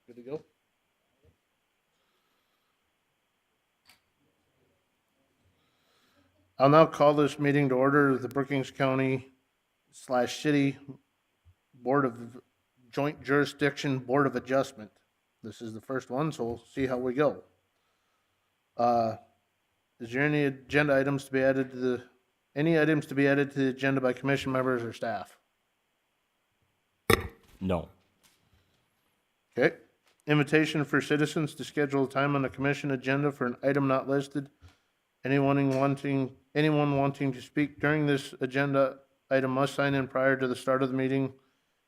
Good to go? I'll now call this meeting to order of the Brookings County / City Board of Joint Jurisdiction Board of Adjustment. This is the first one, so we'll see how we go. Is there any agenda items to be added to the, any items to be added to the agenda by commission members or staff? No. Okay. Invitation for citizens to schedule a time on the commission agenda for an item not listed. Anyone wanting to speak during this agenda item must sign in prior to the start of the meeting.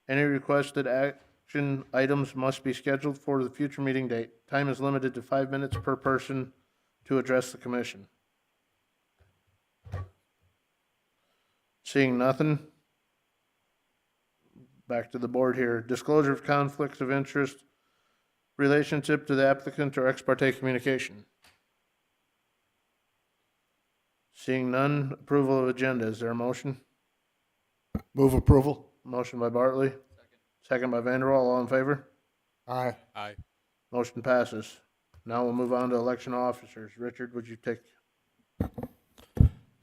Any requested action items must be scheduled for the future meeting date. Time is limited to 5 minutes per person to address the commission. Seeing nothing, back to the board here. Disclosure of conflicts of interest, relationship to the applicant, or ex parte communication. Seeing none, approval of agenda. Is there a motion? Move approval. Motion by Bartley. Second by Vanderwall. All in favor? Aye. Aye. Motion passes. Now we'll move on to election of officers. Richard, would you take?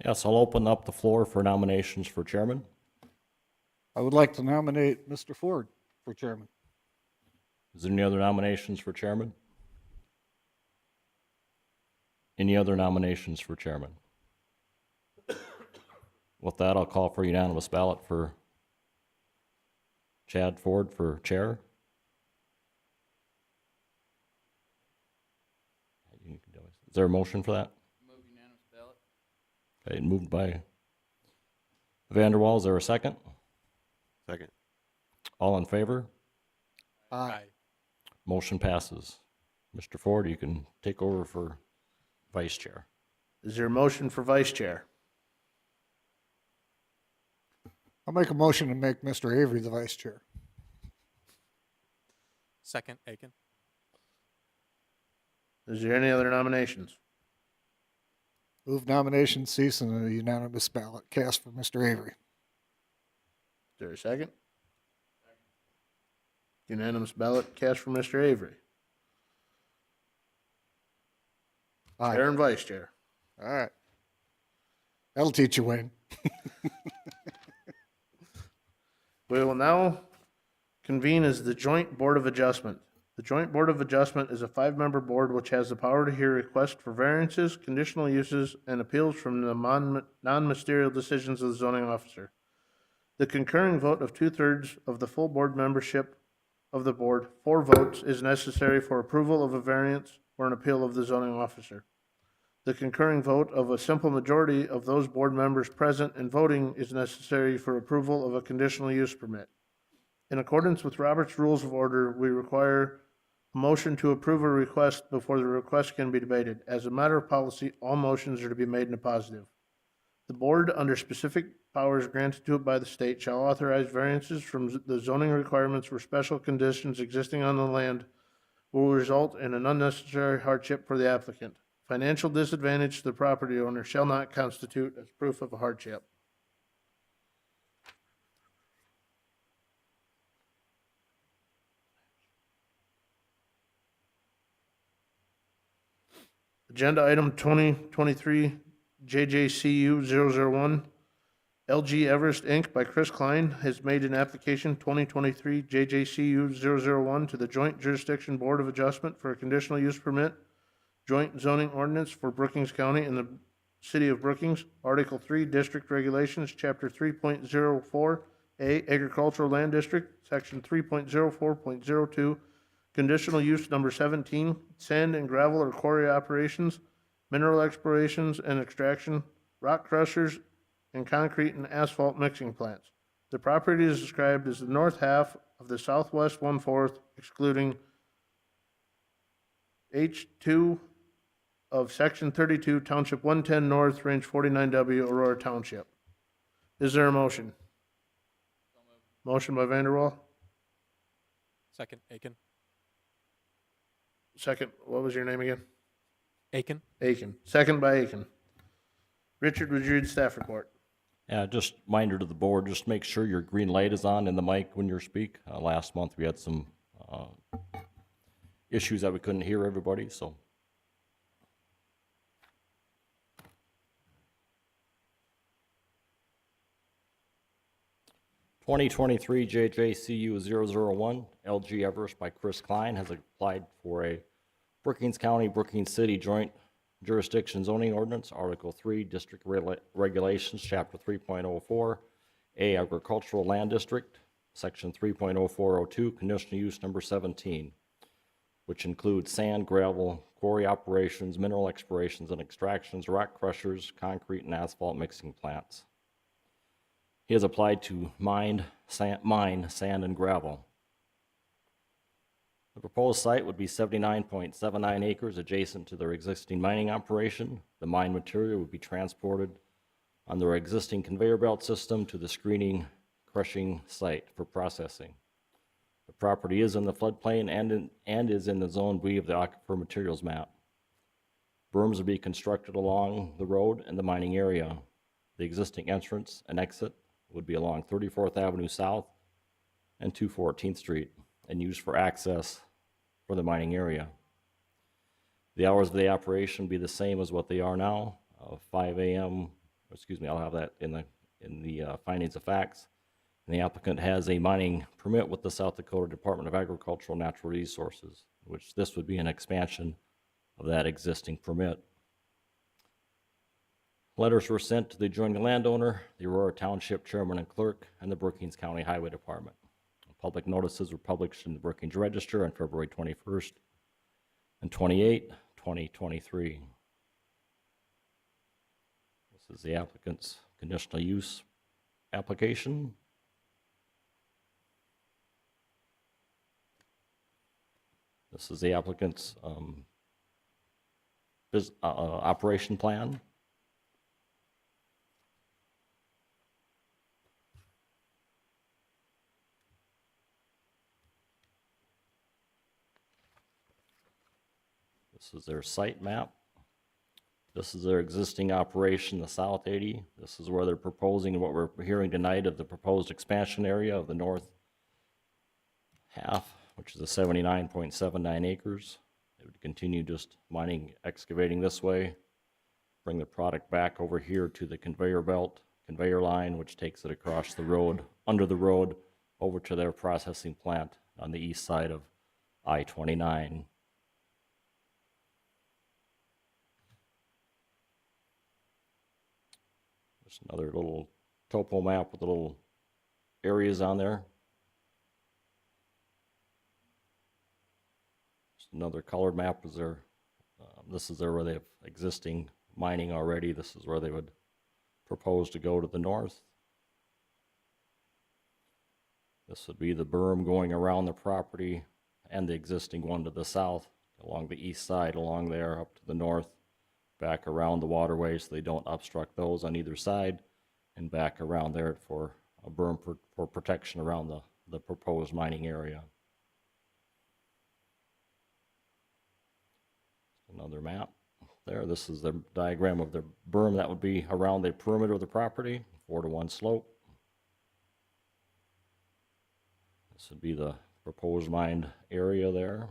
Yes, I'll open up the floor for nominations for chairman. I would like to nominate Mr. Ford for chairman. Is there any other nominations for chairman? Any other nominations for chairman? With that, I'll call for unanimous ballot for Chad Ford for chair. Is there a motion for that? Move unanimous ballot. Okay, moved by Vanderwall. Is there a second? Second. All in favor? Aye. Motion passes. Mr. Ford, you can take over for vice chair. Is there a motion for vice chair? I'll make a motion to make Mr. Avery the vice chair. Second, Aiken. Is there any other nominations? Move nomination cease and a unanimous ballot cast for Mr. Avery. Is there a second? Unanimous ballot cast for Mr. Avery. Aye. Chair and vice chair. All right. That'll teach you, Wayne. We will now convene as the Joint Board of Adjustment. The Joint Board of Adjustment is a 5-member board which has the power to hear requests for variances, conditional uses, and appeals from the non-ministerial decisions of the zoning officer. The concurring vote of 2/3 of the full board membership of the board, 4 votes, is necessary for approval of a variance or an appeal of the zoning officer. The concurring vote of a simple majority of those board members present and voting is necessary for approval of a conditional use permit. In accordance with Robert's Rules of Order, we require a motion to approve a request before the request can be debated. As a matter of policy, all motions are to be made in the positive. The board, under specific powers granted to it by the state, shall authorize variances from the zoning requirements where special conditions existing on the land will result in an unnecessary hardship for the applicant. Financial disadvantage to the property owner shall not constitute as proof of a hardship. Agenda item 2023 JJCU 001. LG Everest Inc. by Chris Klein has made an application 2023 JJCU 001 to the Joint Jurisdiction Board of Adjustment for a conditional use permit, joint zoning ordinance for Brookings County and the City of Brookings, Article 3, District Regulations, Chapter 3.04A, Agricultural Land District, Section 3.04.02, Conditional Use Number 17, Sand and Gravel or Quarry Operations, Mineral Explorations and Extraction, Rock Crushers, and Concrete and Asphalt Mixing Plants. The property is described as the north half of the southwest 1/4, excluding H2 of Section 32, Township 110 North, Range 49W, Aurora Township. Is there a motion? Motion by Vanderwall. Second, Aiken. Second, what was your name again? Aiken. Aiken. Second by Aiken. Richard, would you read the staff report? Yeah, just reminder to the board, just make sure your green light is on in the mic when you speak. Last month we had some issues that we couldn't hear everybody, so. (2023) JJCU 001, LG Everest by Chris Klein has applied for a Brookings County, Brookings City Joint Jurisdiction Zoning Ordinance, Article 3, District Regulations, Chapter 3.04, A, Agricultural Land District, Section 3.0402, Conditional Use Number 17, which includes sand, gravel, quarry operations, mineral explorations and extractions, rock crushers, concrete and asphalt mixing plants. He has applied to mine, sand, and gravel. The proposed site would be 79.79 acres adjacent to their existing mining operation. The mine material would be transported on their existing conveyor belt system to the screening crushing site for processing. The property is in the floodplain and is in the Zone B of the Aquifer Materials Map. Berms would be constructed along the road and the mining area. The existing entrance and exit would be along 34th Avenue South and 214th Street and used for access for the mining area. The hours of the operation would be the same as what they are now, 5 a.m. Excuse me, I'll have that in the findings of facts. And the applicant has a mining permit with the South Dakota Department of Agricultural and Natural Resources, which this would be an expansion of that existing permit. Letters were sent to the adjoining landowner, the Aurora Township Chairman and Clerk, and the Brookings County Highway Department. Public notices were published in the Brookings Register on February 21st and 28, 2023. This is the applicant's conditional use application. This is the applicant's operation plan. This is their site map. This is their existing operation, the South 80. This is where they're proposing what we're hearing tonight of the proposed expansion area of the north half, which is the 79.79 acres. They would continue just mining, excavating this way, bring the product back over here to the conveyor line, which takes it across the road, under the road, over to their processing plant on the east side of I-29. Just another little topo map with the little areas on there. Just another colored map is there. This is there where they have existing mining already. This is where they would propose to go to the north. This would be the berm going around the property and the existing one to the south, along the east side, along there, up to the north, back around the waterway so they don't obstruct those on either side, and back around there for a berm for protection around the proposed mining area. Another map there. This is the diagram of the berm that would be around the perimeter of the property, 4-to-1 slope. This would be the proposed mined area there.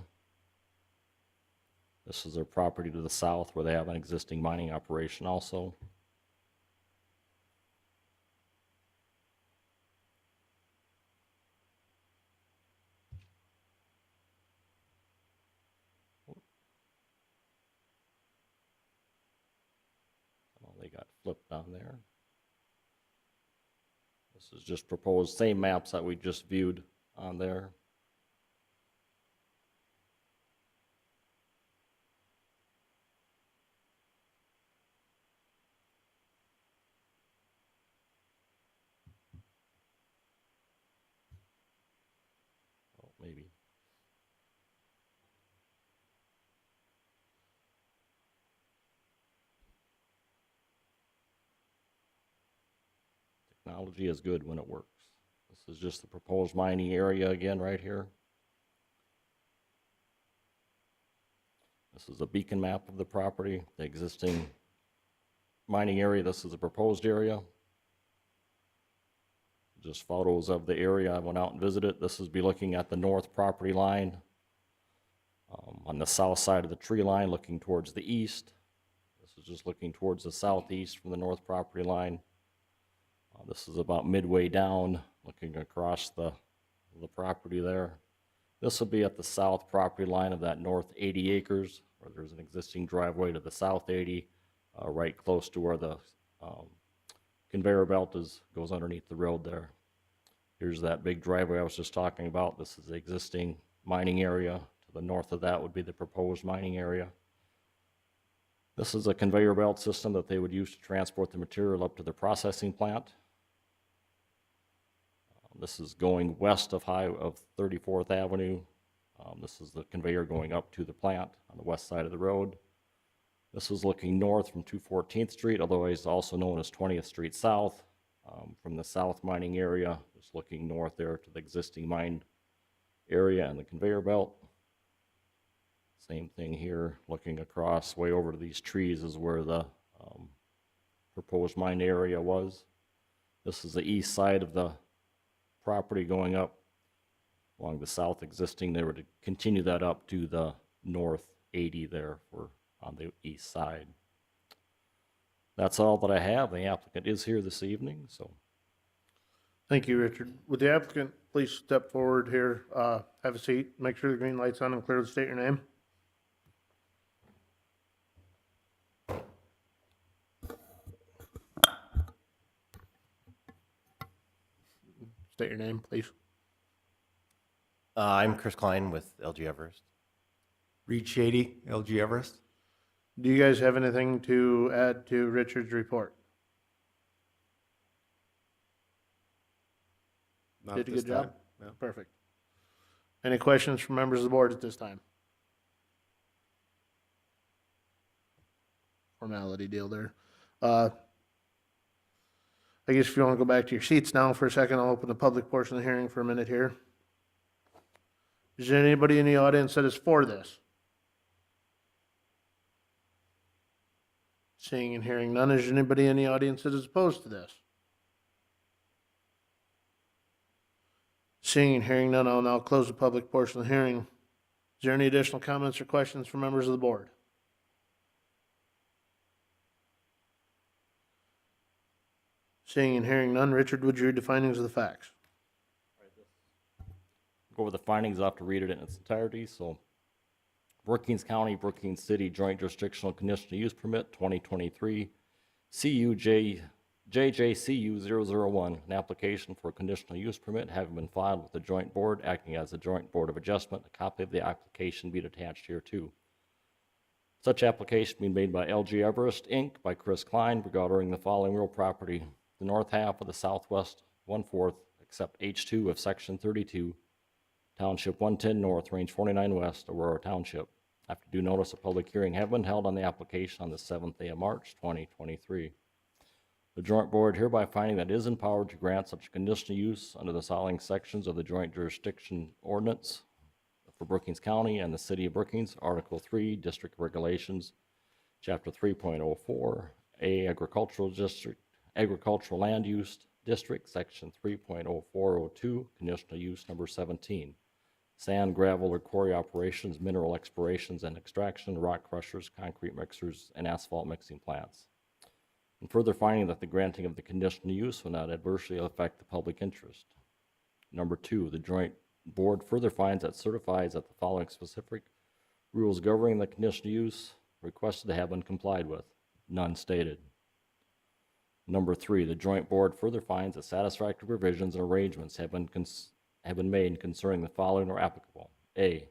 This is their property to the south where they have an existing mining operation also. Oh, they got flipped on there. This is just proposed, same maps that we just viewed on there. Maybe. Technology is good when it works. This is just the proposed mining area again right here. This is a beacon map of the property, the existing mining area. This is the proposed area. Just photos of the area. I went out and visited. This is be looking at the north property line. on the south side of the tree line, looking towards the east. This is just looking towards the southeast from the north property line. This is about midway down, looking across the property there. This will be at the south property line of that north 80 acres, where there's an existing driveway to the south 80, right close to where the conveyor belt goes underneath the road there. Here's that big driveway I was just talking about. This is the existing mining area. To the north of that would be the proposed mining area. This is a conveyor belt system that they would use to transport the material up to the processing plant. This is going west of 34th Avenue. This is the conveyor going up to the plant on the west side of the road. This is looking north from 214th Street, otherwise also known as 20th Street South, from the south mining area, just looking north there to the existing mine area and the conveyor belt. Same thing here, looking across way over to these trees is where the proposed mine area was. This is the east side of the property going up along the south existing. They were to continue that up to the north 80 there on the east side. That's all that I have. The applicant is here this evening, so. Thank you, Richard. Would the applicant please step forward here, have a seat, make sure the green light's on, and clearly state your name? State your name, please. I'm Chris Klein with LG Everest. Reed Shady, LG Everest. Do you guys have anything to add to Richard's report? Not Did a this good job? time, no. Perfect. Any questions from members of the board at this time? Formality deal there. I guess if you want to go back to your seats now for a second, I'll open the public portion of the hearing for a minute here. Is there anybody in the audience that is for this? Seeing and hearing none, is there anybody in the audience that is opposed to this? Seeing and hearing none, I'll now close the public portion of the hearing. Is there any additional comments or questions from members of the board? Seeing and hearing none, Richard, would you read the findings of the facts? Go over the findings. I'll have to read it in its entirety. So, Brookings County, Brookings City Joint Jurisdictional Conditional Use Permit 2023, JJCU001, an application for a conditional use permit having been filed with the Joint Board, acting as a Joint Board of Adjustment. A copy of the application be attached here too. Such application being made by LG Everest, Inc., by Chris Klein, regarding the following real property: the north half of the southwest 1/4, except H2 of Section 32, Township 110 North, Range 49 West, Aurora Township. After due notice, a public hearing have been held on the application on the 7th day of March, 2023. The Joint Board hereby finding that it is empowered to grant such conditional use under the following sections of the Joint Jurisdiction Ordinance for Brookings County and the City of Brookings, Article 3, District Regulations, Chapter 3.04, A, Agricultural District, Agricultural Land Use District, Section 3.0402, Conditional Use Number 17, sand, gravel, or quarry operations, mineral explorations and extraction, rock crushers, concrete mixers, and asphalt mixing plants. And further finding that the granting of the conditional use will not adversely affect the public interest. Number 2, the Joint Board further finds that certifies that the following specific rules governing the conditional use requested to have been complied with. None stated. Number 3, the Joint Board further finds that satisfactory provisions and arrangements have been made concerning the following are applicable. A,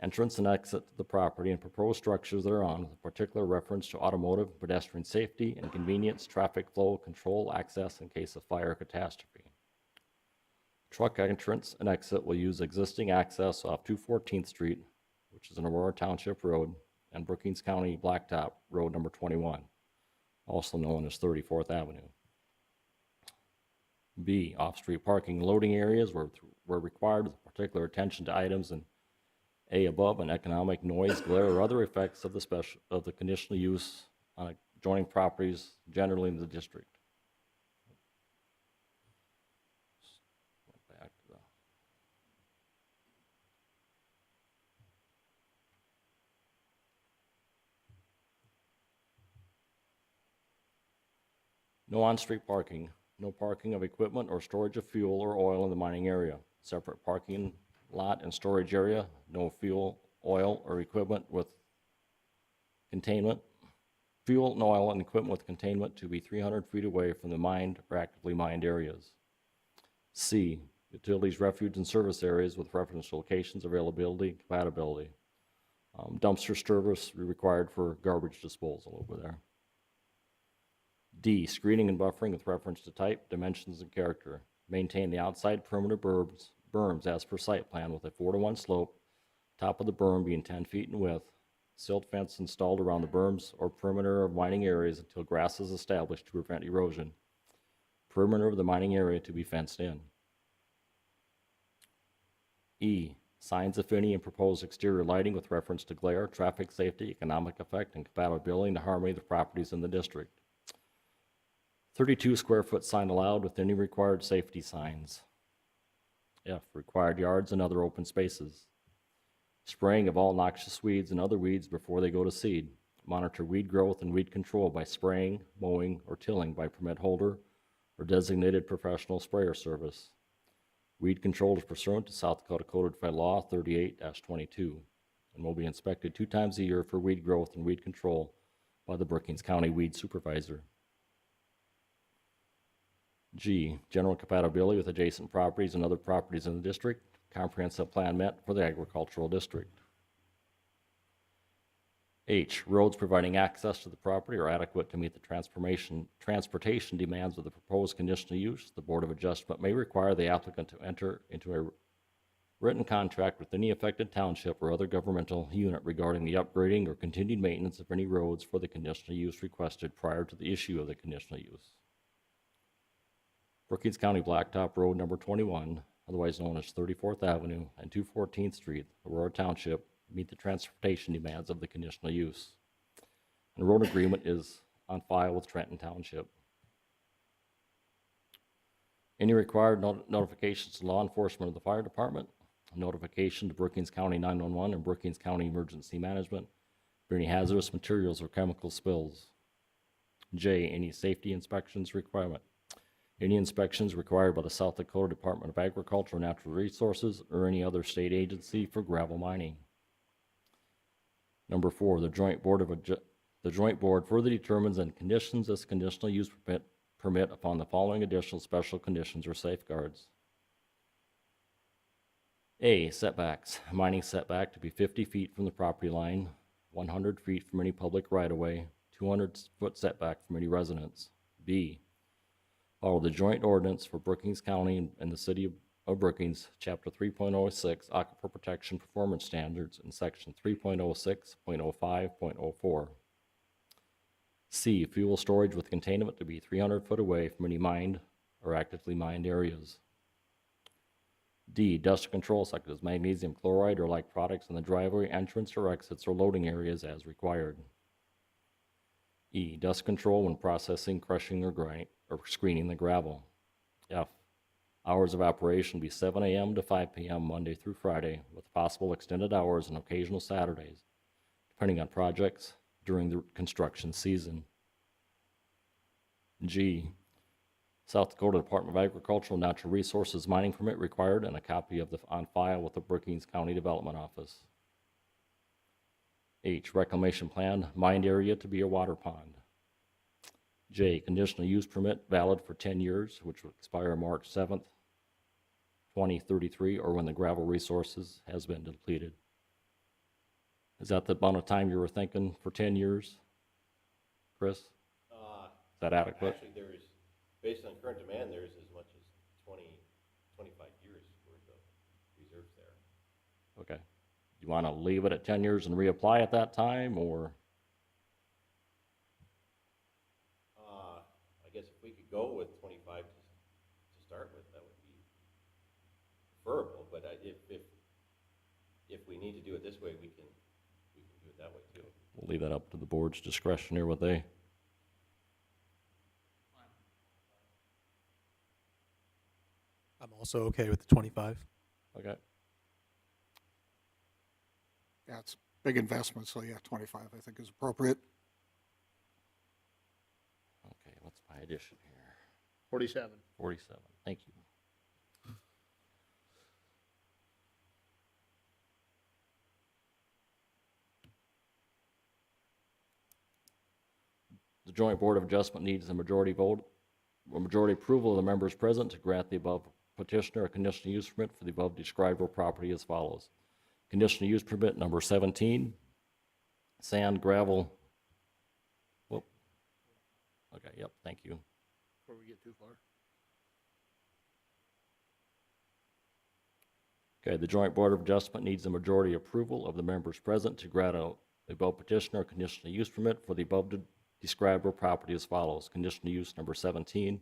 entrance and exit to the property and proposed structures thereon, with a particular reference to automotive, pedestrian safety and convenience, traffic flow, control, access in case of fire or catastrophe. Truck entrance and exit will use existing access off 214th Street, which is an Aurora Township Road, and Brookings County Blacktop Road number 21, also known as 34th Avenue. B, off-street parking and loading areas were required with particular attention to items in A above and economic noise, glare, or other effects of the conditional use on adjoining properties generally in the district. Back to No on-street parking, no parking of equipment or storage of fuel or oil in the mining area. Separate parking lot and storage area, no fuel, oil, or equipment with containment. Fuel and oil and equipment with containment to be 300 feet away from the mined or actively mined areas. C, utilities, refuge, and service areas with reference to locations, availability, and compatibility. Dumpster service required for garbage disposal over there. D, screening and buffering with reference to type, dimensions, and character. Maintain the outside perimeter berms as per site plan with a 4-to-1 slope, top of the berm being 10 feet in width, silt fence installed around the berms or perimeter of mining areas until grass is established to prevent erosion. Perimeter of the mining area to be fenced in. E, signs if any and proposed exterior lighting with reference to glare, traffic safety, economic effect, and compatibility and harmony of the properties in the district. 32 square foot sign allowed with any required safety signs. F, required yards and other open spaces. Spraying of all noxious weeds and other weeds before they go to seed. Monitor weed growth and weed control by spraying, mowing, or tilling by permit holder or designated professional sprayer service. Weed control is pursuant to South Dakota Codified Law 38-22 and will be inspected 2 times a year for weed growth and weed control by the Brookings County Weed Supervisor. G, general compatibility with adjacent properties and other properties in the district. Comprehensive plan met for the agricultural district. H, roads providing access to the property are adequate to meet the transportation demands of the proposed conditional use. The Board of Adjustment may require the applicant to enter into a written contract with any affected township or other governmental unit regarding the upgrading or continued maintenance of any roads for the conditional use requested prior to the issue of the conditional use. Brookings County Blacktop Road number 21, otherwise known as 34th Avenue and 214th Street, Aurora Township, meet the transportation demands of the conditional use. And road agreement is on file with Trenton Township. Any required notifications to law enforcement of the fire department, notification to Brookings County 911 and Brookings County Emergency Management for any hazardous materials or chemical spills. J, any safety inspections requirement. Any inspections required by the South Dakota Department of Agriculture and Natural Resources or any other state agency for gravel mining. Number 4, the joint board further determines and conditions this conditional use permit upon the following additional special conditions or safeguards. A, setbacks. Mining setback to be 50 feet from the property line, 100 feet from any public right-of-way, 200-foot setback from any residence. B, follow the joint ordinance for Brookings County and the City of Brookings, Chapter 3.06, Aquifer Protection Performance Standards, and Section 3.06.05.04. C, fuel storage with containment to be 300 foot away from any mined or actively mined areas. D, dust control such as magnesium chloride or like products in the driveway, entrance or exits or loading areas as required. E, dust control when processing, crushing, or screening the gravel. F, hours of operation be 7 a.m. to 5 p.m. Monday through Friday with possible extended hours and occasional Saturdays, depending on projects during the construction season. G, South Dakota Department of Agricultural and Natural Resources mining permit required and a copy of on file with the Brookings County Development Office. H, reclamation plan, mined area to be a water pond. J, conditional use permit valid for 10 years, which will expire March 7th, 2033, or when the gravel resources has been depleted. Is that the amount of time you were thinking for 10 years, Chris? Is that adequate? Actually, there's, based on current demand, there's as much as 20, 25 years worth of reserves there. Okay. You want to leave it at 10 years and reapply at that time, or? I guess if we could go with 25 to start with, that would be preferable, but if we need to do it this way, we can do it that way too. We'll leave that up to the board's discretion here, what they. I'm also okay with the 25. Okay. Yeah, it's a big investment, so yeah, 25 I think is appropriate. Okay, what's my addition here? 47. 47. Thank you. The Joint Board of Adjustment needs a majority vote, a majority approval of the members present to grant the above petitioner a conditional use permit for the above described real property as follows. Conditional use permit number 17, sand, gravel. Whoop. Okay, yep, thank you. Before we get too far. Okay, the Joint Board of Adjustment needs a majority approval of the members present to grant the above petitioner a conditional use permit for the above described real property as follows. Conditional use number 17,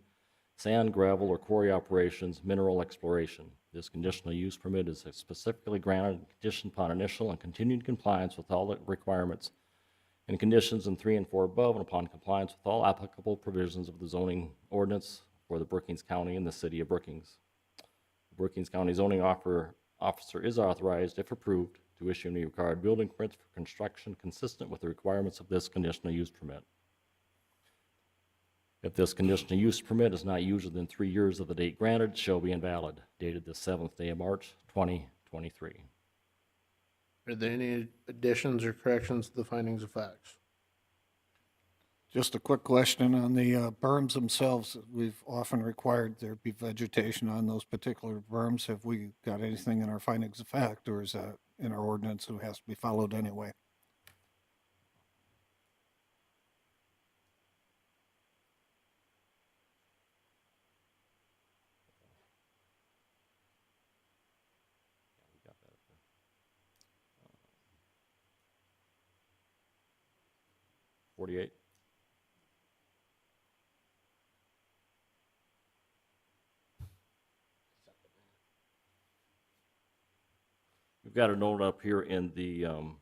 sand, gravel, or quarry operations, mineral exploration. This conditional use permit is specifically granted and conditioned upon initial and continued compliance with all the requirements and conditions in 3 and 4 above, and upon compliance with all applicable provisions of the zoning ordinance for the Brookings County and the city of Brookings. The Brookings County zoning officer is authorized, if approved, to issue any required building permits for construction consistent with the requirements of this conditional use permit. If this conditional use permit is not used within 3 years of the date granted, it shall be invalid, dated the 7th day of March, 2023. Are there any additions or corrections to the findings of facts? Just a quick question on the berms themselves. We've often required there be vegetation on those particular berms. Have we got anything in our findings of fact, or is that in our ordinance and has to be followed anyway? We got that up there. 48. We've got a note up here in the In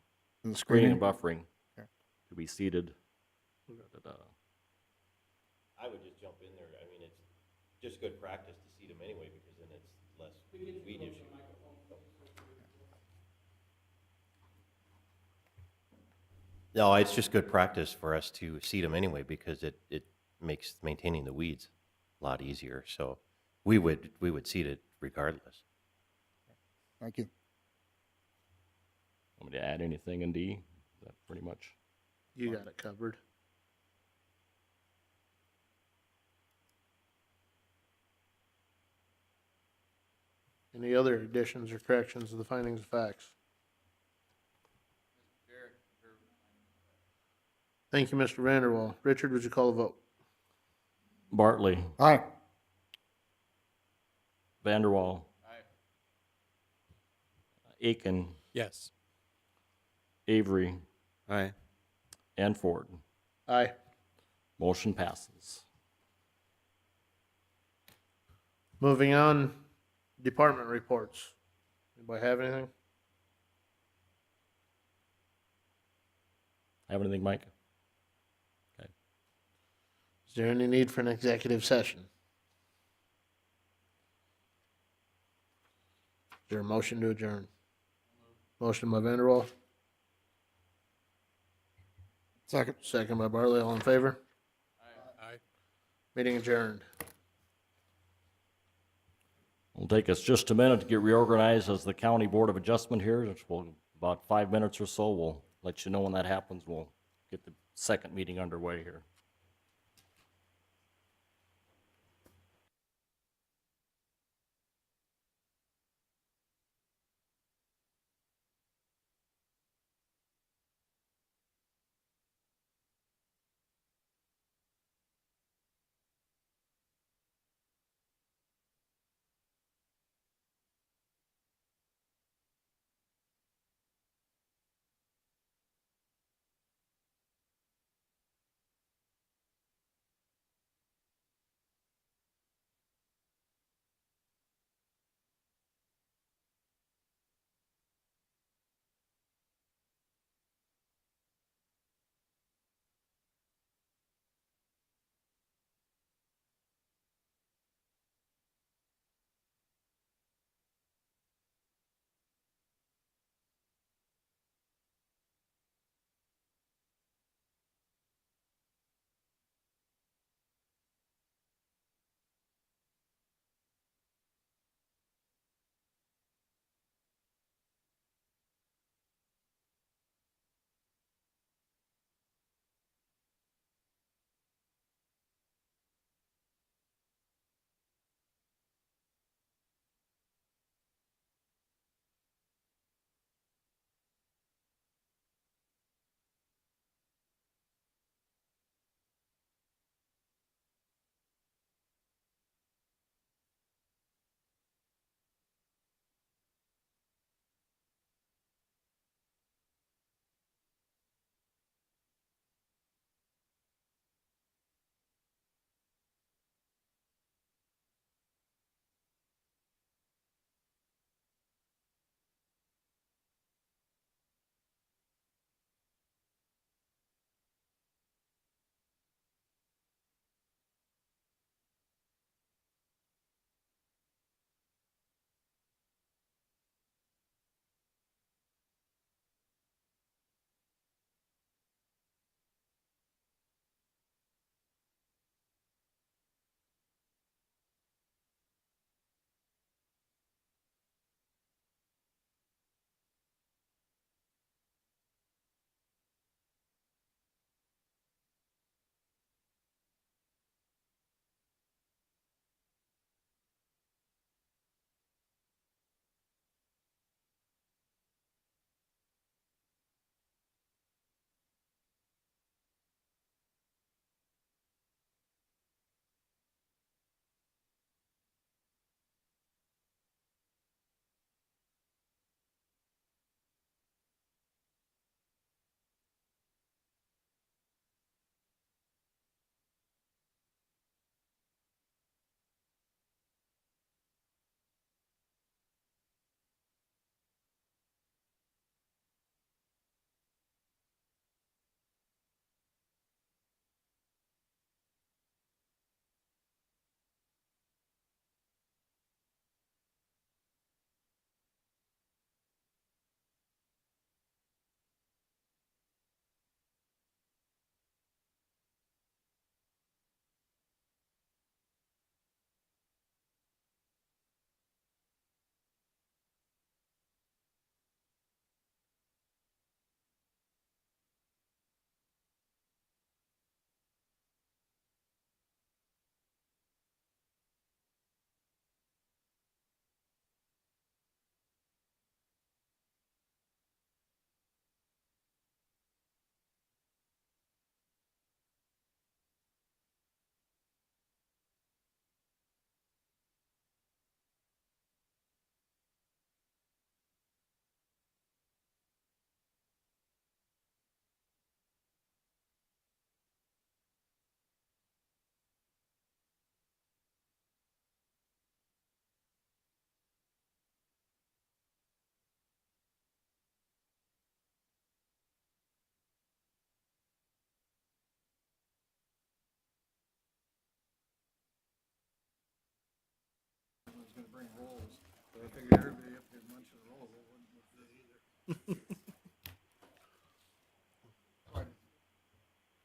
the screening and screening? buffering Okay. to be seated. I would just jump in there. I mean, it's just good practice to seed them anyway, because then it's less weed issue. No, it's just good practice for us to seed them anyway, because it makes maintaining the weeds a lot easier. So we would seed it regardless. Thank you. Want me to add anything in D? Is that pretty much? You got it covered. Any other additions or corrections to the findings of facts? Thank you, Mr. Vanderwall. Richard, would you call the vote? Bartley, Aye. Vanderwall. Aiken, Yes. Avery, Aye. and Ford. Aye. Motion passes. Moving on, department reports. Anybody have anything? Have anything, Mike? Okay. Is there any need for an executive session? Is there a motion to adjourn? Motion by Vanderwall, Second. second by Bartley. All in favor? Aye. Meeting adjourned. It'll take us just a minute to get reorganized as the County Board of Adjustment here, which will, about 5 minutes or so. We'll let you know when that happens. We'll get the second meeting underway here.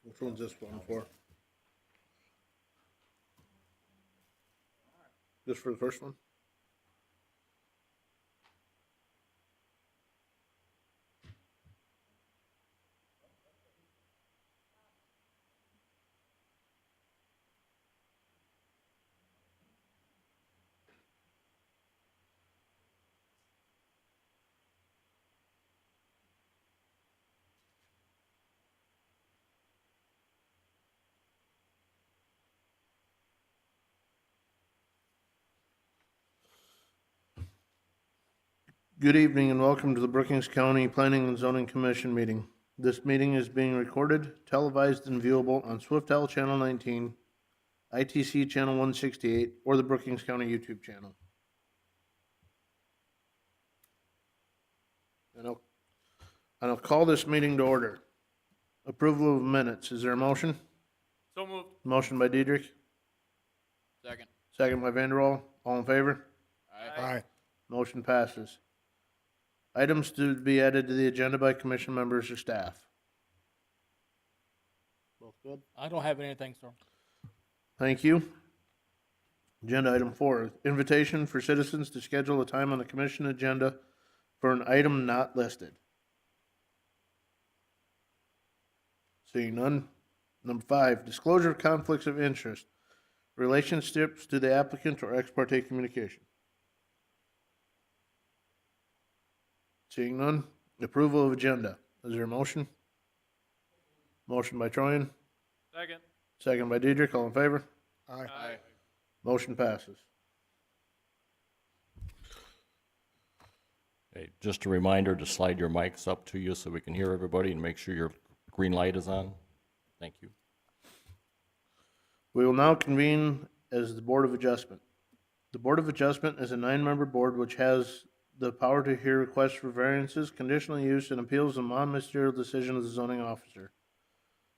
Which one's this one for? Just for the first one? Good evening and welcome to the Brookings County Planning and Zoning Commission meeting. This meeting is being recorded, televised, and viewable on SwiftL Channel 19, ITC Channel 168, or the Brookings County YouTube channel. And I'll call this meeting to order. Approval of minutes. Is there a motion? So moved. Motion by Diedrich, Second. second by Vanderwall. All in favor? Aye. Motion passes. Items to be added to the agenda by commission members or staff. Both good? I don't have anything, sir. Thank you. Agenda item 4, invitation for citizens to schedule a time on the commission agenda for an item not listed. Seeing none. Number 5, disclosure of conflicts of interest, relationships to the applicant or ex parte communication. Seeing none. Approval of agenda. Is there a motion? Motion by Troyan, Second. second by Diedrich. All in favor? Aye. Motion passes. Okay, just a reminder to slide your mics up to you so we can hear everybody and make sure your green light is on. Thank you. We will now convene as the Board of Adjustment. The Board of Adjustment is a 9-member board which has the power to hear requests for variances, conditional use, and appeals of non-ministerial decision of the zoning officer.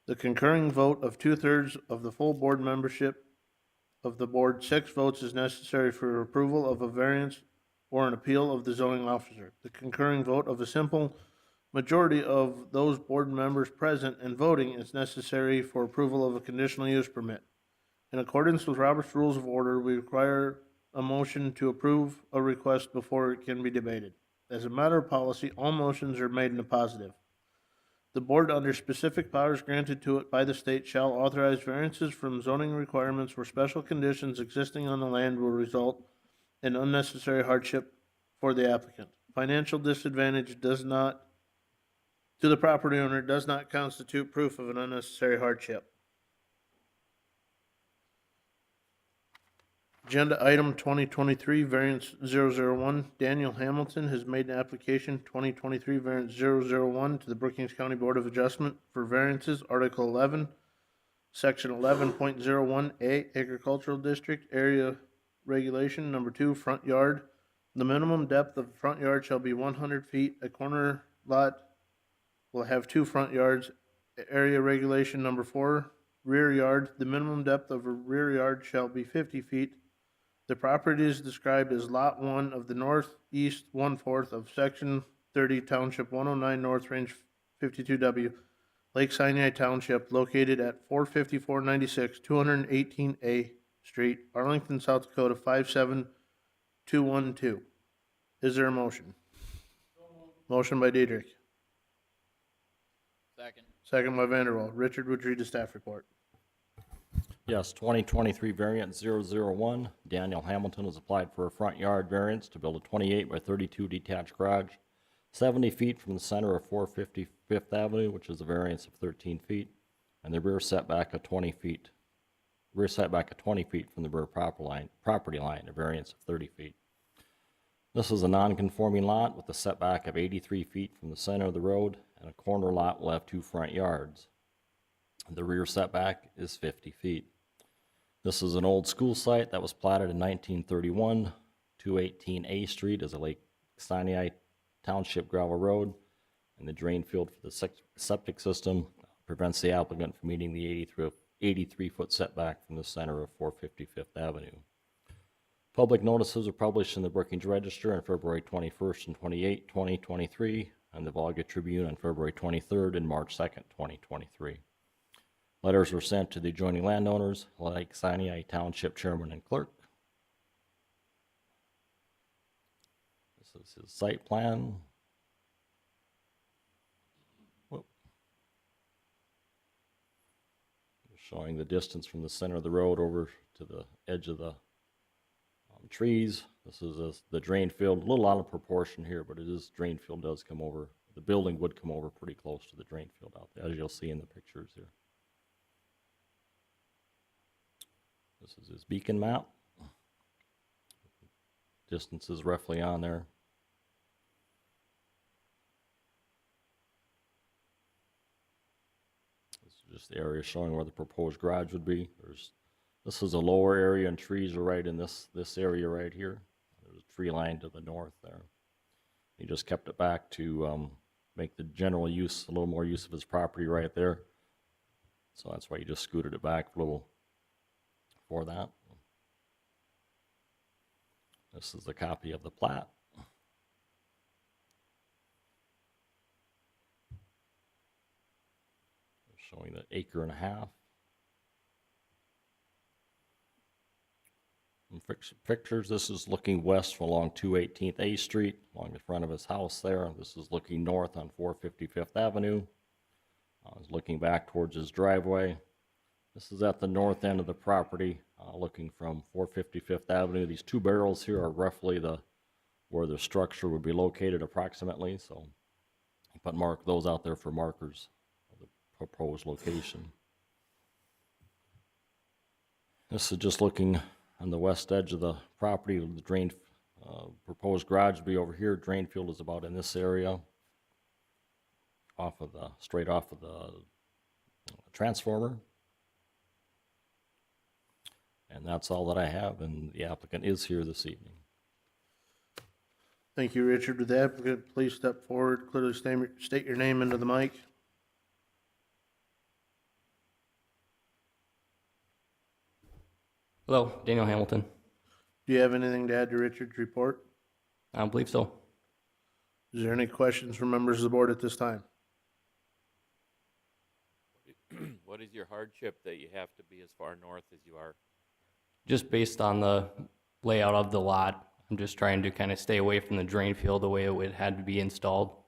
The concurring vote of 2/3 of the full board membership of the board, 6 votes is necessary for approval of a variance or an appeal of the zoning officer. The concurring vote of a simple majority of those board members present and voting is necessary for approval of a conditional use permit. In accordance with Robert's Rules of Order, we require a motion to approve a request before it can be debated. As a matter of policy, all motions are made in the positive. The board, under specific powers granted to it by the state, shall authorize variances from zoning requirements where special conditions existing on the land will result in unnecessary hardship for the applicant. Financial disadvantage to the property owner does not constitute proof of an unnecessary hardship. Agenda item 2023 variance 001. Daniel Hamilton has made an application 2023 variance 001 to the Brookings County Board of Adjustment for variances, Article 11, Section 11.01A, Agricultural District, Area Regulation, Number 2, Front Yard. The minimum depth of the front yard shall be 100 feet. A corner lot will have 2 front yards. Area Regulation, Number 4, Rear Yard. The minimum depth of a rear yard shall be 50 feet. The property is described as Lot 1 of the northeast 1/4 of Section 30, Township 109, North Range 52W, Lake Sinai Township, located at 45496 218A Street, Arlington, South Dakota 57212. Is there a motion? Motion by Diedrich. Second. Second by Vanderwall. Richard would read the staff report. Yes, 2023 variant 001, Daniel Hamilton has applied for a front yard variance to build a 28 by 32 detached garage, 70 feet from the center of 455th Avenue, which is a variance of 13 feet, and the rear setback of 20 feet. Rear setback of 20 feet from the rear property line, a variance of 30 feet. This is a non-conforming lot with a setback of 83 feet from the center of the road, and a corner lot will have 2 front yards. The rear setback is 50 feet. This is an old school site that was platted in 1931. 218A Street is a Lake Sinai Township gravel road, and the drain field for the septic system prevents the applicant from meeting the 83-foot setback from the center of 455th Avenue. Public notices are published in the Brookings Register on February 21st and 28th, 2023, and the Volga Tribune on February 23rd and March 2nd, 2023. Letters were sent to the adjoining landowners, like Sinai Township Chairman and Clerk. This is his site plan. Whoop. Showing the distance from the center of the road over to the edge of the trees. This is the drain field, a little out of proportion here, but it is, drain field does come over. The building would come over pretty close to the drain field out there, as you'll see in the pictures here. This is his beacon map. Distance is roughly on there. This is just the area showing where the proposed garage would be. This is a lower area, and trees are right in this area right here. There's a tree line to the north there. He just kept it back to make the general use, a little more use of his property right there. So that's why he just scooted it back a little for that. This is a copy of the plat. Showing the 1.5 acres. Pictures, this is looking west along 218th A Street, along the front of his house there. This is looking north on 455th Avenue. He's looking back towards his driveway. This is at the north end of the property, looking from 455th Avenue. These two barrels here are roughly where the structure would be located approximately, so I put those out there for markers of the proposed location. This is just looking on the west edge of the property. The drain proposed garage will be over here. Drain field is about in this area, straight off of the transformer. And that's all that I have, and the applicant is here this evening. Thank you, Richard. Would the applicant please step forward, clearly state your name into the mic? Hello, Daniel Hamilton. Do you have anything to add to Richard's report? I don't believe so. Is there any questions from members of the board at this time? What is your hardship that you have to be as far north as you are? Just based on the layout of the lot, I'm just trying to kind of stay away from the drain field the way it had to be installed.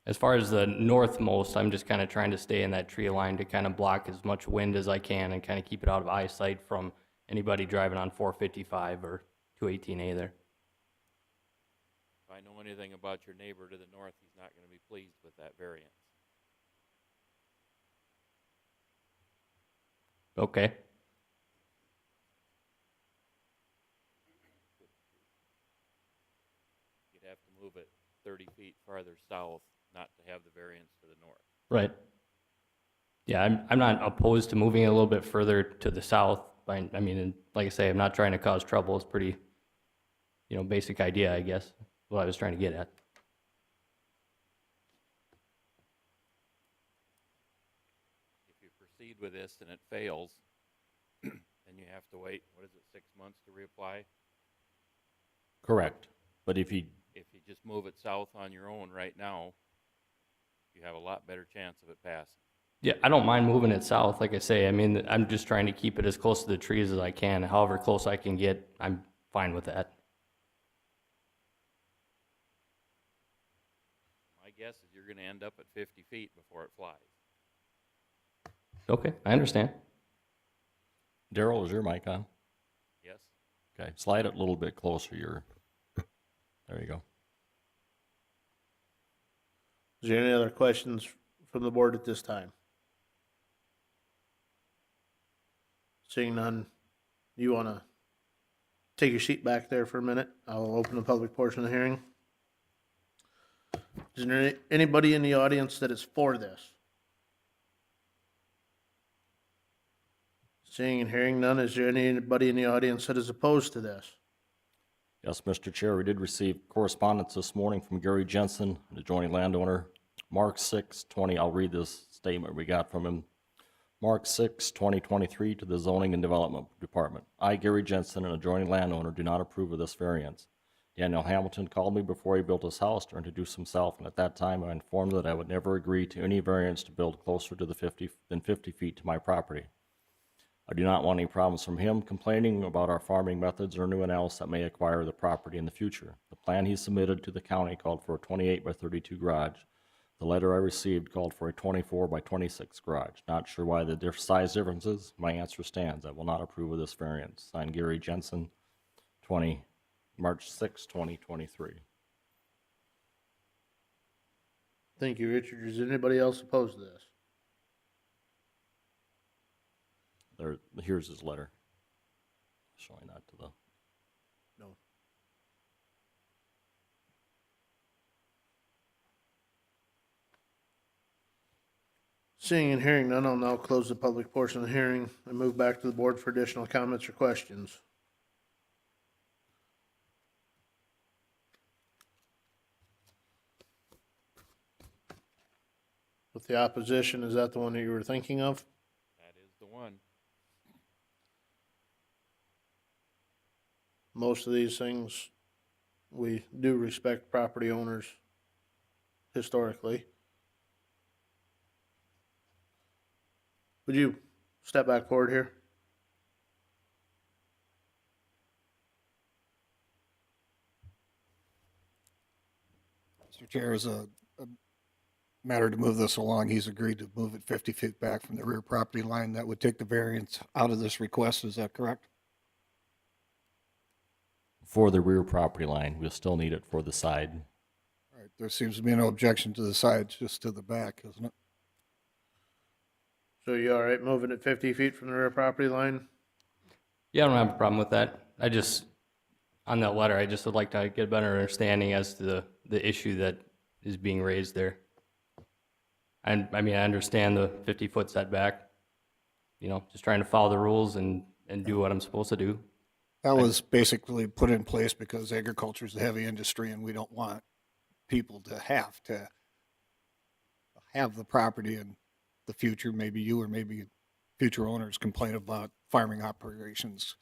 As far as the northmost, I'm just kind of trying to stay in that tree line to kind of block as much wind as I can and kind of keep it out of eyesight from anybody driving on 455 or 218A there. If I know anything about your neighbor to the north, he's not going to be pleased with that variance. Okay. You'd have to move it 30 feet farther south not to have the variance to the north. Right. Yeah, I'm not opposed to moving it a little bit further to the south. I mean, like I say, I'm not trying to cause trouble. It's pretty, basic idea, I guess, what I was trying to get at. If you proceed with this and it fails, then you have to wait, 6 months to reapply? Correct. But if you just move it south on your own right now, you have a lot better chance of it passing. Yeah, I don't mind moving it south, like I say. I mean, I'm just trying to keep it as close to the trees as I can. However close I can get, I'm fine with that. My guess is you're going to end up at 50 feet before it flies. Okay, I understand. Daryl, is your mic on? Yes? Okay, slide it a little bit closer. There you go. Is there any other questions from the board at this time? Seeing none, you want to take your seat back there for a minute? I'll open the public portion of the hearing. Is there anybody in the audience that is for this? Seeing and hearing none, is there anybody in the audience that is opposed to this? Yes, Mr. Chair, we did receive correspondence this morning from Gary Jensen, the adjoining landowner. March 6, 20, I'll read this statement we got from him. March 6, 2023, to the Zoning and Development Department. I, Gary Jensen, an adjoining landowner, do not approve of this variance. Daniel Hamilton called me before he built his house to introduce himself, and at that time I informed him that I would never agree to any variance to build closer to the 50 feet to my property. I do not want any problems from him complaining about our farming methods or anyone else that may acquire the property in the future. The plan he submitted to the county called for a 28 by 32 garage. The letter I received called for a 24 by 26 garage. Not sure why the size differences. My answer stands. I will not approve of this variance. Signed, Gary Jensen, March 6, 2023. Thank you, Richard. Is anybody else opposed to this? Here's his letter. Showing that to the... No. Seeing and hearing none, I'll now close the public portion of the hearing and move back to the board for additional comments or questions. With the opposition, is that the one that you were thinking of? That is the one. Most of these things, we do respect property owners historically. Would you step back forward here? Mr. Chair, as a matter to move this along, he's agreed to move it 50 feet back from the rear property line. That would take the variance out of this request, is that correct? For the rear property line, we'll still need it for the side. All right, there seems to be no objection to the sides, just to the back, isn't it? So you all right moving it 50 feet from the rear property line? Yeah, I don't have a problem with that. I just, on that letter, I just would like to get a better understanding as to the issue that is being raised there. And I mean, I understand the 50-foot setback, just trying to follow the rules and do what I'm supposed to do. That was basically put in place because agriculture is a heavy industry and we don't want people to have the property in the future. Maybe you or maybe future owners complain about farming operations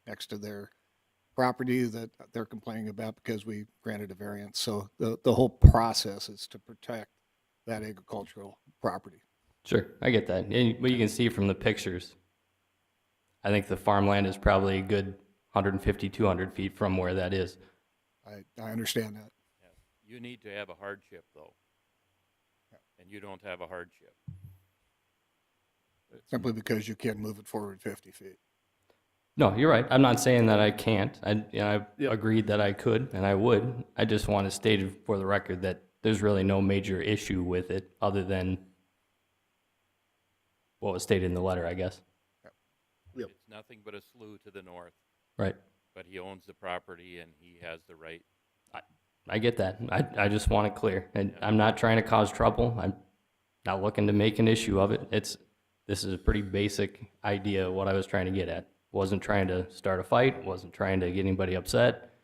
next to their property that they're complaining about because we granted a variance. So the whole process is to protect that agricultural property. Sure, I get that. And what you can see from the pictures, I think the farmland is probably a good 150, 200 feet from where that is. I understand that. You need to have a hardship, though. And you don't have a hardship. Simply because you can't move it forward 50 feet. No, you're right. I'm not saying that I can't. I agreed that I could and I would. I just want to state for the record that there's really no major issue with it other than what was stated in the letter, I guess. Yep. It's nothing but a slough to the north, Right. but he owns the property and he has the right. I get that. I just want it clear. And I'm not trying to cause trouble. I'm not looking to make an issue of it. This is a pretty basic idea of what I was trying to get at. Wasn't trying to start a fight, wasn't trying to get anybody upset.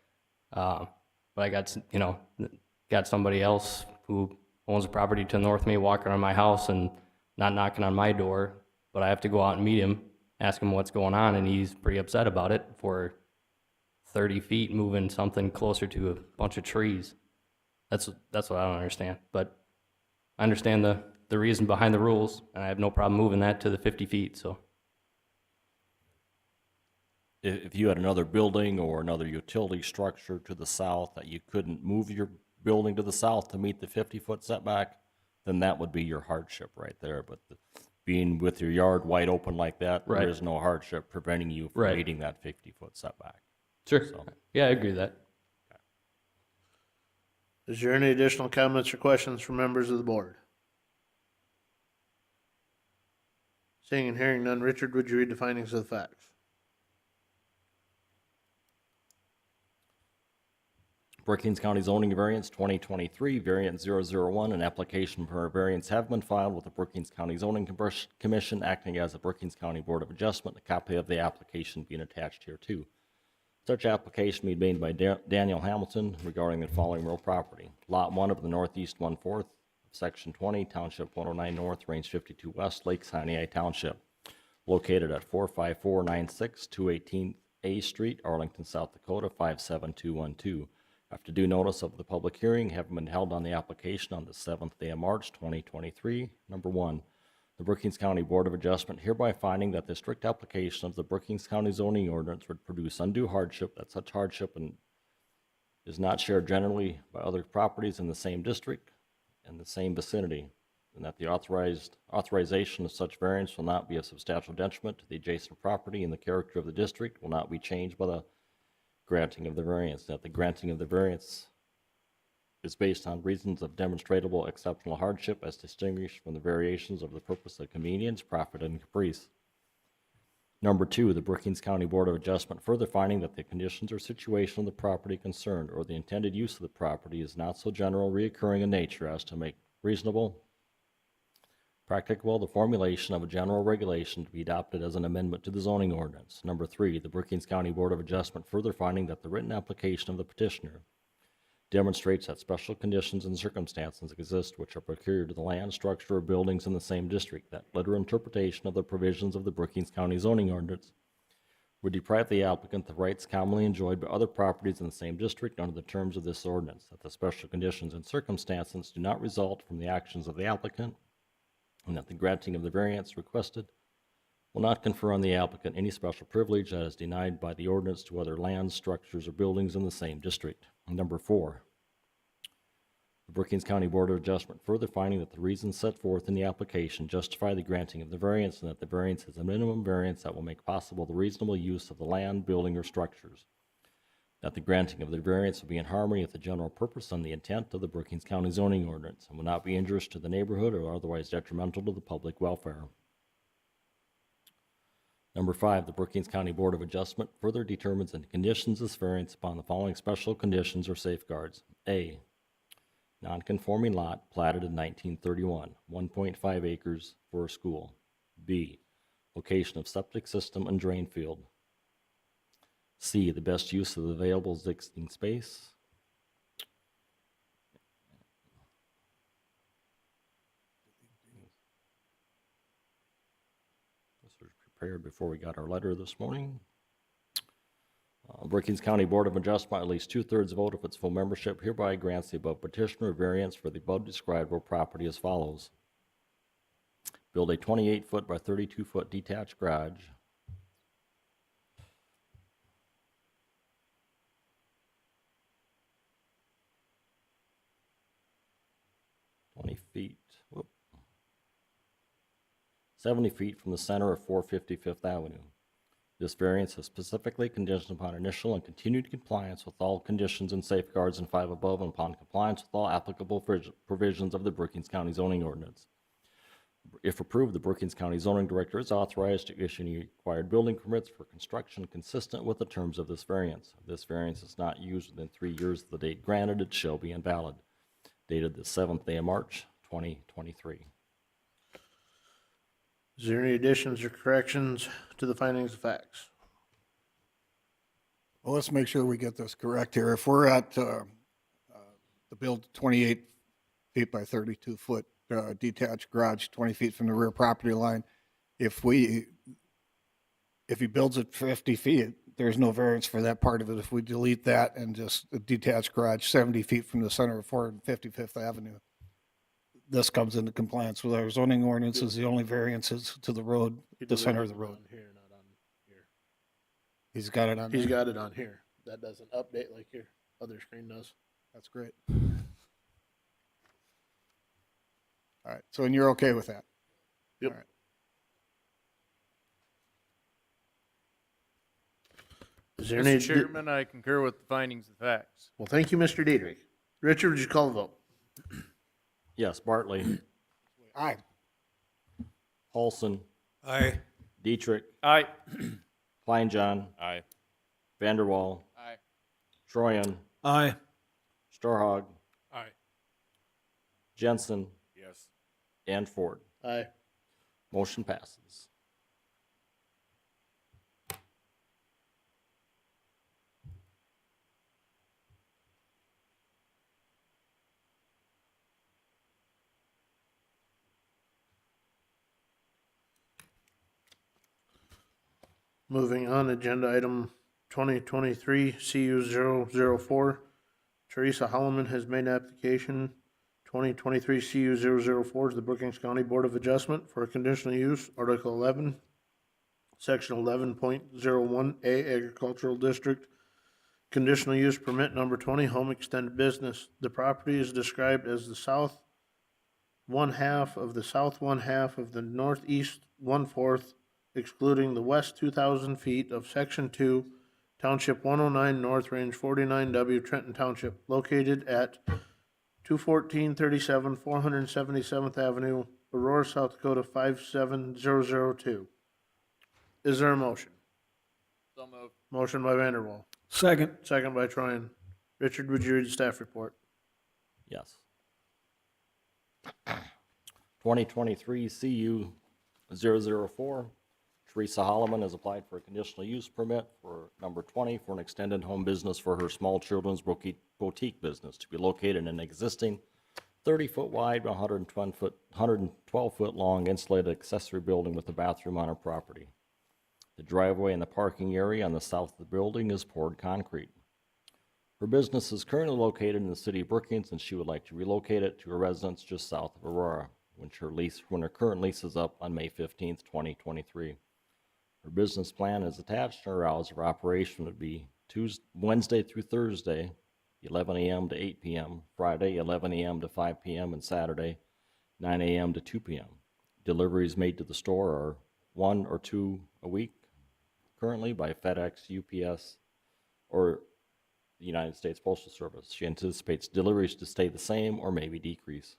But I got somebody else who owns a property to the north of me walking around my house and not knocking on my door, but I have to go out and meet him, ask him what's going on, and he's pretty upset about it for 30 feet moving something closer to a bunch of trees. That's what I don't understand. But I understand the reason behind the rules, and I have no problem moving that to the 50 feet, so. If you had another building or another utility structure to the south that you couldn't move your building to the south to meet the 50-foot setback, then that would be your hardship right there. But being with your yard wide open like that, Right. there is no hardship preventing you from Right. meeting that 50-foot setback. Sure. So- Yeah, I agree with that. Is there any additional comments or questions from members of the board? Seeing and hearing none, Richard, would you read the findings of the facts? Brookings County zoning variance 2023, variant 001, an application for a variance have been filed with the Brookings County Zoning Commission acting as the Brookings County Board of Adjustment, a copy of the application being attached here too. Such application be made by Daniel Hamilton regarding the following real property. Lot 1 of the northeast 1/4 Section 20, Township 109 North, Range 52 West, Lake Sinai Township, located at 45496 218th A Street, Arlington, South Dakota 57212. After due notice of the public hearing having been held on the application on the 7th day of March 2023, number one, the Brookings County Board of Adjustment hereby finding that the strict application of the Brookings County zoning ordinance would produce undue hardship, that such hardship is not shared generally by other properties in the same district and the same vicinity, and that the authorization of such variance will not be a substantial detriment to the adjacent property, and the character of the district will not be changed by the granting of the variance, that the granting of the variance is based on reasons of demonstrable exceptional hardship as distinguished from the variations of the purpose of convenience, profit, and caprice. Number two, the Brookings County Board of Adjustment further finding that the conditions or situation of the property concerned or the intended use of the property is not so general, reoccurring in nature as to make reasonable, practicable the formulation of a general regulation to be adopted as an amendment to the zoning ordinance. Number three, the Brookings County Board of Adjustment further finding that the written application of the petitioner demonstrates that special conditions and circumstances exist which are peculiar to the land, structure, or buildings in the same district, that literal interpretation of the provisions of the Brookings County zoning ordinance would deprive the applicant the rights commonly enjoyed by other properties in the same district under the terms of this ordinance, that the special conditions and circumstances do not result from the actions of the applicant, and that the granting of the variance requested will not confer on the applicant any special privilege that is denied by the ordinance to other lands, structures, or buildings in the same district. Number four, the Brookings County Board of Adjustment further finding that the reasons set forth in the application justify the granting of the variance, and that the variance is a minimum variance that will make possible the reasonable use of the land, building, or structures. That the granting of the variance will be in harmony with the general purpose and the intent of the Brookings County zoning ordinance and will not be injurious to the neighborhood or otherwise detrimental to the public welfare. Number five, the Brookings County Board of Adjustment further determines and conditions this variance upon the following special conditions or safeguards. A, non-conforming lot platted in 1931, 1.5 acres for a school. B, location of septic system and drain field. C, the best use of the available existing space. This was prepared before we got our letter this morning. Brookings County Board of Adjustment, at least 2/3 vote of its full membership, hereby grants the above petitioner variance for the above described real property as follows. Build a 28-foot by 32-foot detached garage. Feet, 70 feet from the center of 450 Fifth Avenue. This variance is specifically conditioned upon initial and continued compliance with all conditions and safeguards in 5 above and upon compliance with all applicable provisions of the Brookings County zoning ordinance. If approved, the Brookings County zoning director is authorized to issue any required building permits for construction consistent with the terms of this variance. If this variance is not used within 3 years of the date granted, it shall be invalid. Dated the 7th day of March, 2023. Is there any additions or corrections to the findings of facts? Well, let's make sure we get this correct here. If we're at the build 28 feet by 32 foot detached garage, 20 feet from the rear property line, if he builds it 50 feet, there's no variance for that part of it. If we delete that and just a detached garage 70 feet from the center of 455th Avenue, this comes into compliance with our zoning ordinances. The only variances to the road, the center of the road. On here, not on here. He's got it on He's there. got it on here. That doesn't update like your other screen does. That's great. All right, so and you're okay with that? Yep. All right. Is there any? Mr. Chairman, I concur with the findings of facts. Well, thank you, Mr. Diedrich. Richard, would you call the vote? Yes, Bartley, Aye. Paulson, Aye. Dietrich, Aye. Kleinjohn, Aye. Vanderwall, Aye. Troyan, Aye. Starhog, Aye. Jensen, Yes. and Ford. Aye. Motion passes. Moving on, agenda item 2023 CU 004. Teresa Holloman has made an application 2023 CU 004 to the Brookings County Board of Adjustment for a conditional use, Article 11, Section 11.01A Agricultural District, conditional use permit number 20, home extended business. The property is described as the south one half of the northeast 1/4, excluding the west 2,000 feet of Section 2, Township 109 North, Range 49W, Trenton Township, located at 21437 477th Avenue, Aurora, South Dakota 57002. Is there a motion? So moved. Motion by Vanderwall. Second. Second by Troyan. Richard, would you read the staff report? Yes. 2023 CU 004, Teresa Holloman has applied for a conditional use permit for number 20 for an extended home business for her small children's boutique business to be located in an existing 30-foot wide, 112-foot long insulated accessory building with a bathroom on her property. The driveway and the parking area on the south of the building is poured concrete. Her business is currently located in the city of Brookings, and she would like to relocate it to a residence just south of Aurora when her current lease is up on May 15th, 2023. Her business plan is attached, and her hours of operation would be Wednesday through Thursday, 11 a.m. to 8 p.m., Friday, 11 a.m. to 5 p.m., and Saturday, 9 a.m. to 2 p.m. Deliveries made to the store are 1 or 2 a week, currently by FedEx, UPS, or the United States Postal Service. She anticipates deliveries to stay the same or maybe decrease.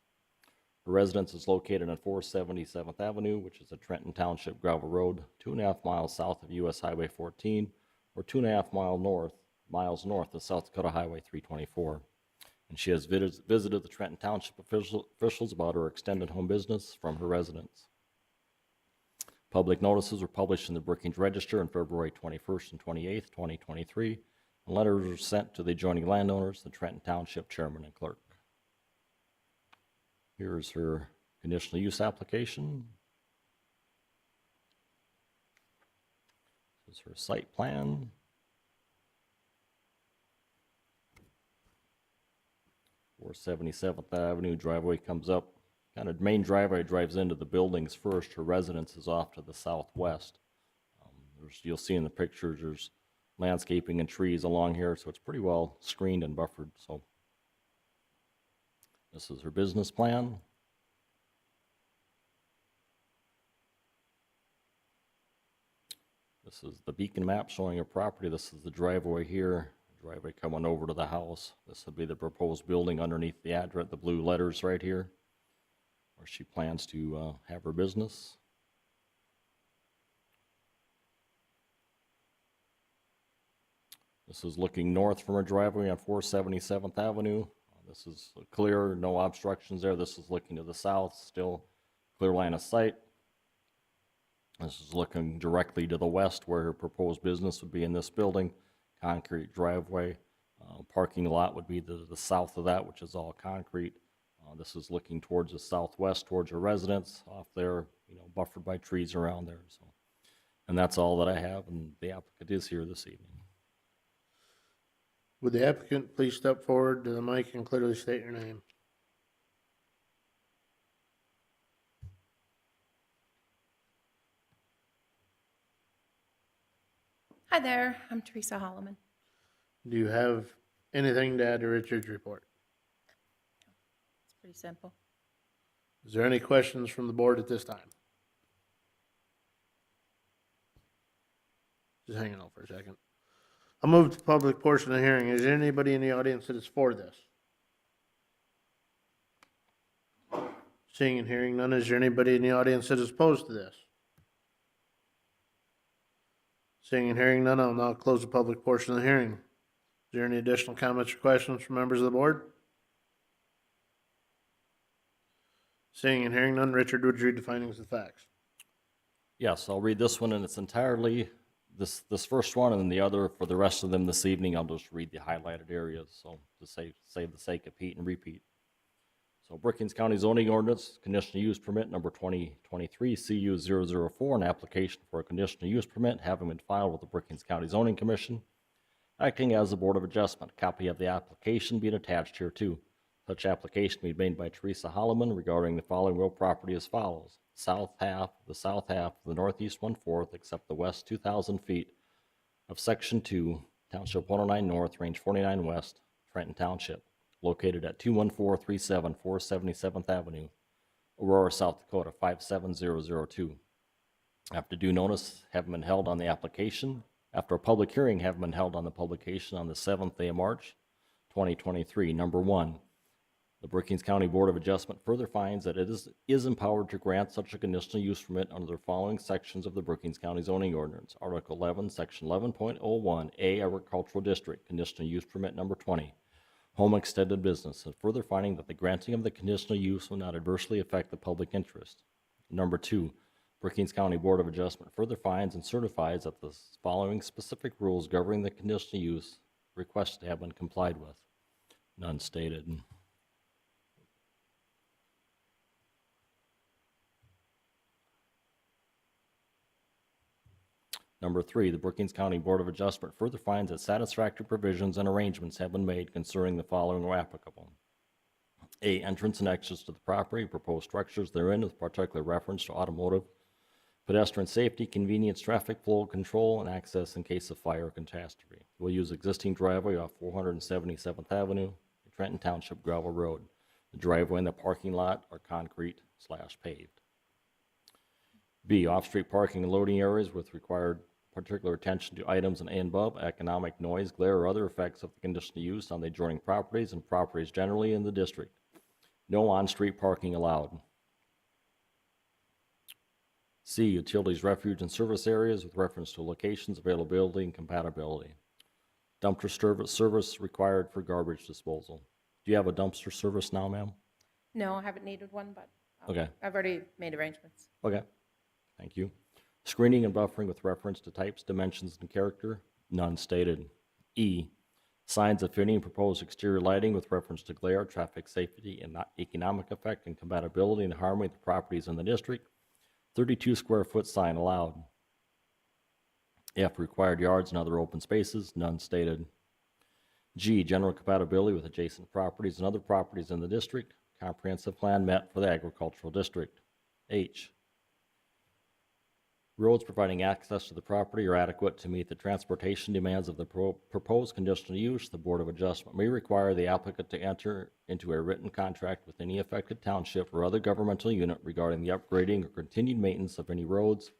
Her residence is located on 477th Avenue, which is a Trenton Township gravel road, 2.5 miles south of US Highway 14, or 2.5 miles north of South Dakota Highway 324. And she has visited the Trenton Township officials about her extended home business from her residence. Public notices were published in the Brookings Register on February 21st and 28th, 2023, and letters were sent to the adjoining landowners, the Trenton Township chairman and clerk. Here's her conditional use application. This is her site plan. Or 77th Avenue driveway comes up. Kind of main driveway drives into the buildings first. Her residence is off to the southwest. You'll see in the pictures there's landscaping and trees along here, so it's pretty well screened and buffered. So this is her business plan. This is the beacon map showing her property. This is the driveway here. Driveway coming over to the house. This would be the proposed building underneath the address, the blue letters right here, where she plans to have her business. This is looking north from her driveway on 477th Avenue. This is clear, no obstructions there. This is looking to the south, still clear line of sight. This is looking directly to the west where her proposed business would be in this building. Concrete driveway. Parking lot would be to the south of that, which is all concrete. This is looking towards the southwest, towards her residence off there, buffered by trees around there. So, and that's all that I have, and the applicant is here this evening. Would the applicant please step forward to the mic and clearly state your name? Hi there, I'm Teresa Holloman. Do you have anything to add to Richard's report? It's pretty simple. Is there any questions from the board at this time? Just hanging out for a second. I'll move to the public portion of the hearing. Is there anybody in the audience that is for this? Seeing and hearing none, is there anybody in the audience that is opposed to this? Seeing and hearing none, I'll now close the public portion of the hearing. Is there any additional comments or questions from members of the board? Seeing and hearing none, Richard, would you read the findings of facts? Yes, I'll read this one in its entirely, this first one, and then the other for the rest of them this evening. I'll just read the highlighted areas, so to save the sake of repeat and repeat. So Brookings County zoning ordinance, conditional use permit number 2023 CU 004, an application for a conditional use permit having been filed with the Brookings County Zoning Commission, acting as the Board of Adjustment. A copy of the application being attached here too. Such application be made by Teresa Holloman regarding the following real property as follows. The south half of the northeast 1/4, except the west 2,000 feet of Section 2, Township 109 North, Range 49 West, Trenton Township, located at 21437 477th Avenue, Aurora, South Dakota 57002. After due notice having been held on the application, after a public hearing having been held on the publication on the 7th day of March 2023, number 1, the Brookings County Board of Adjustment further finds that it is empowered to grant such a conditional use permit under the following sections of the Brookings County zoning ordinance. Article 11, Section 11.01A, Agricultural District, conditional use permit number 20, home extended business, and further finding that the granting of the conditional use will not adversely affect the public interest. Number 2, Brookings County Board of Adjustment further finds and certifies that the following specific rules governing the conditional use requested have been complied with. None stated. Number 3, the Brookings County Board of Adjustment further finds that satisfactory provisions and arrangements have been made concerning the following are applicable. A, entrance and exits to the property, proposed structures therein with particular reference to automotive, pedestrian safety, convenience, traffic flow control, and access in case of fire or catastrophe. We'll use existing driveway off 477th Avenue, Trenton Township gravel road. The driveway and the parking lot are concrete/paved. B, off-street parking and loading areas with required particular attention to items and above, economic noise, glare, or other effects of the conditional use on the adjoining properties and properties generally in the district. No on-street parking allowed. C, utilities, refuge, and service areas with reference to locations, availability, and compatibility. Dumpster service required for garbage disposal. Do you have a dumpster service now, ma'am? No, I haven't needed one, but Okay. I've already made arrangements. Okay, thank you. Screening and buffering with reference to types, dimensions, and character, none stated. E, signs of fitting proposed exterior lighting with reference to glare, traffic safety, and economic effect and compatibility and harmony with the properties in the district. 32 square foot sign allowed. F, required yards and other open spaces, none stated. G, general compatibility with adjacent properties and other properties in the district. Comprehensive plan met for the agricultural district. H, roads providing access to the property are adequate to meet the transportation demands of the proposed conditional use. The Board of Adjustment may require the applicant to enter into a written contract with any affected township or other governmental unit regarding the upgrading or continued maintenance of any roads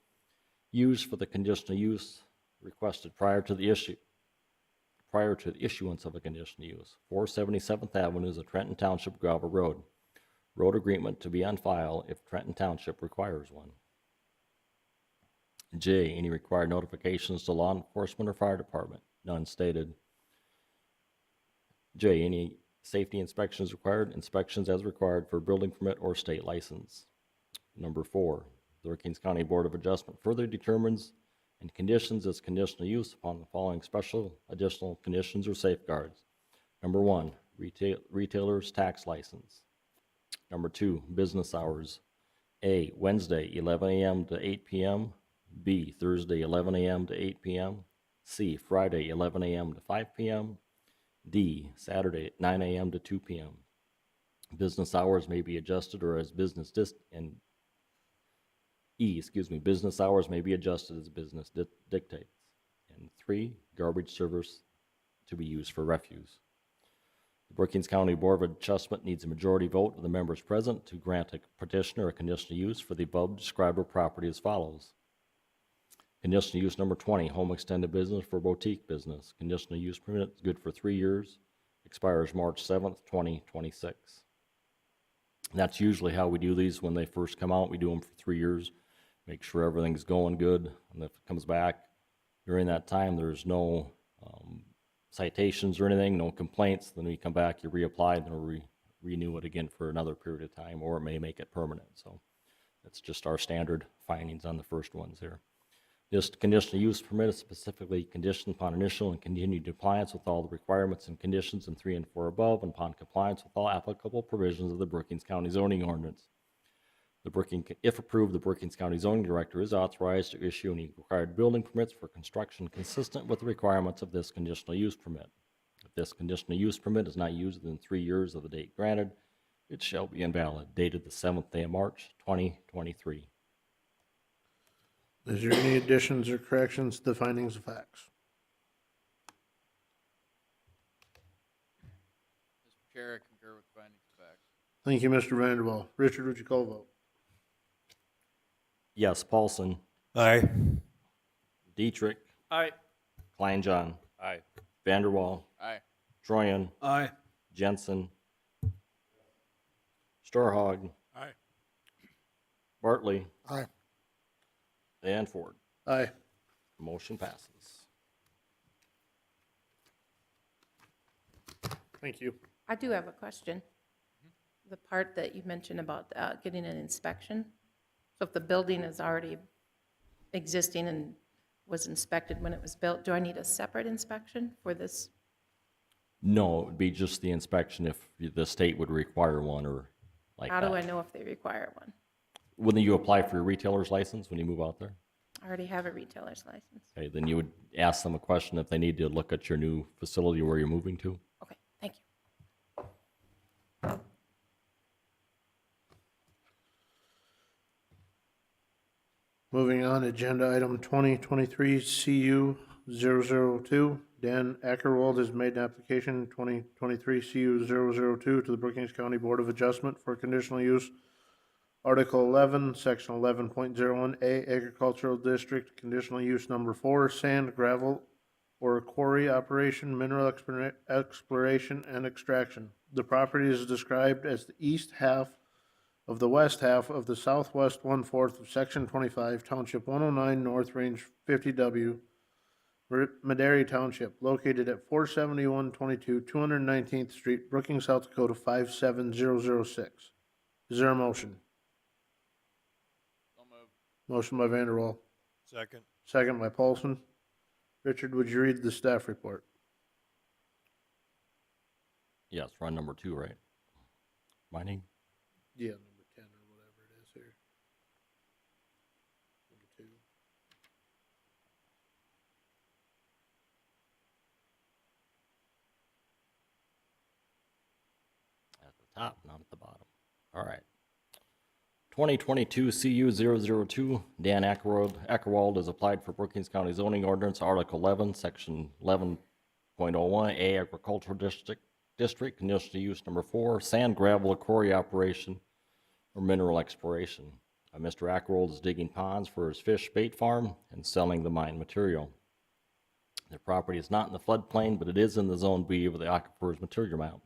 used for the conditional use requested prior to the issuance of a conditional use. 477th Avenue is a Trenton Township gravel road. Road agreement to be on file if Trenton Township requires one. J, any required notifications to law enforcement or fire department, none stated. J, any safety inspections required, inspections as required for building permit or state license. Number 4, the Brookings County Board of Adjustment further determines and conditions its conditional use upon the following special additional conditions or safeguards. Number 1, retailer's tax license. Number 2, business hours. A, Wednesday, 11 a.m. to 8 p.m., B, Thursday, 11 a.m. to 8 p.m., C, Friday, 11 a.m. to 5 p.m., D, Saturday, 9 a.m. to 2 p.m. Business hours may be adjusted or as business business hours may be adjusted as business dictates. And 3, garbage service to be used for refuse. The Brookings County Board of Adjustment needs a majority vote of the members present to grant a petitioner a conditional use for the above described property as follows. Conditional use number 20, home extended business for boutique business. Conditional use permit is good for 3 years, expires March 7th, 2026. And that's usually how we do these when they first come out. We do them for 3 years, make sure everything's going good. And if it comes back during that time, there's no citations or anything, no complaints, then we come back, you reapply, then renew it again for another period of time, or it may make it permanent. So that's just our standard findings on the first ones here. This conditional use permit is specifically conditioned upon initial and continued compliance with all the requirements and conditions in 3 and 4 above, and upon compliance with all applicable provisions of the Brookings County zoning ordinance. If approved, the Brookings County zoning director is authorized to issue any required building permits for construction consistent with the requirements of this conditional use permit. If this conditional use permit is not used within 3 years of the date granted, it shall be invalid, dated the 7th day of March, 2023. Is there any additions or corrections to the findings of facts? Mr. Chair, I concur with the findings of facts. Thank you, Mr. Vanderwall. Richard, would you call the vote? Yes, Paulson, Aye. Dietrich, Aye. Kleinjohn, Aye. Vanderwall, Aye. Troyan, Aye. Jensen, Storhog, Aye. Bartley, Aye. and Ford. Aye. Motion passes. Thank you. I do have a question. The part that you mentioned about getting an inspection. So if the building is already existing and was inspected when it was built, do I need a separate inspection for this? No, it would be just the inspection if the state would require one or like How that. do I know if they require one? When you apply for your retailer's license, when you move out there, I already have a retailer's license. okay, then you would ask them a question if they need to look at your new facility where you're moving to. Okay, thank you. Moving on, agenda item 2023 CU 002. Dan Ackerwald has made an application 2023 CU 002 to the Brookings County Board of Adjustment for conditional use. Article 11, Section 11.01A, Agricultural District, conditional use number 4, sand, gravel, or quarry operation, mineral exploration, and extraction. The property is described as the east half of the west half of the southwest 1/4 of Section 25, Township 109, North Range 50W, Madera Township, located at 47122 219th Street, Brookings, South Dakota 57006. Is there a motion? So moved. Motion by Vanderwall, Second. second by Paulson. Richard, would you read the staff report? Yes, run number 2, right? Mining? Yeah, number 10 or whatever it is here. Number 2. At the top, not at the bottom. All right. 2022 CU 002, Dan Ackerwald has applied for Brookings County zoning ordinance, Article 11, Section 11.01A, Agricultural District, conditional use number 4, sand, gravel, quarry operation, or mineral exploration. Mr. Ackerwald is digging ponds for his fish bait farm and selling the mine material. The property is not in the floodplain, but it is in the Zone B of the Aquifer's material map.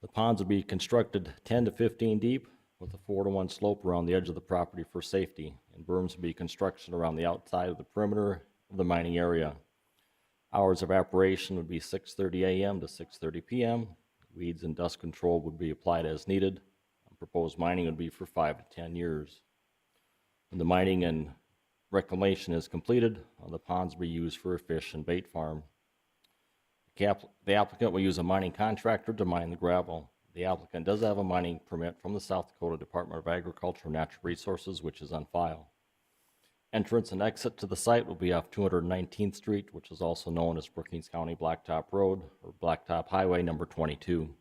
The ponds will be constructed 10 to 15 deep with a 4-to-1 slope around the edge of the property for safety, and berms will be construction around the outside of the perimeter of the mining area. Hours of operation would be 6:30 a.m. to 6:30 p.m. Weeds and dust control would be applied as needed. Proposed mining would be for 5 to 10 years. When the mining and reclamation is completed, the ponds will be used for a fish and bait farm. The applicant will use a mining contractor to mine the gravel. The applicant does have a mining permit from the South Dakota Department of Agriculture and Natural Resources, which is on file. Entrance and exit to the site will be off 219th Street, which is also known as Brookings County Blacktop Road or Blacktop Highway number 22.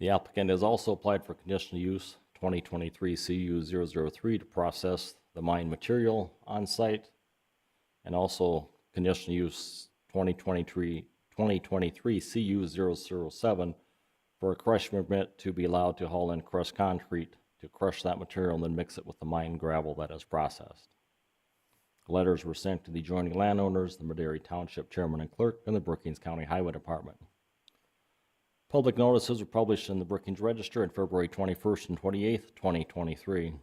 The applicant has also applied for conditional use 2023 CU 003 to process the mine material on site, and also conditional use 2023 CU 007 for a crush permit to be allowed to haul in crushed concrete to crush that material and then mix it with the mine gravel that is processed. Letters were sent to the adjoining landowners, the Madera Township Chairman and Clerk, and the Brookings County Highway Department. Public notices were published in the Brookings Register on February 21st and 28th, 2023.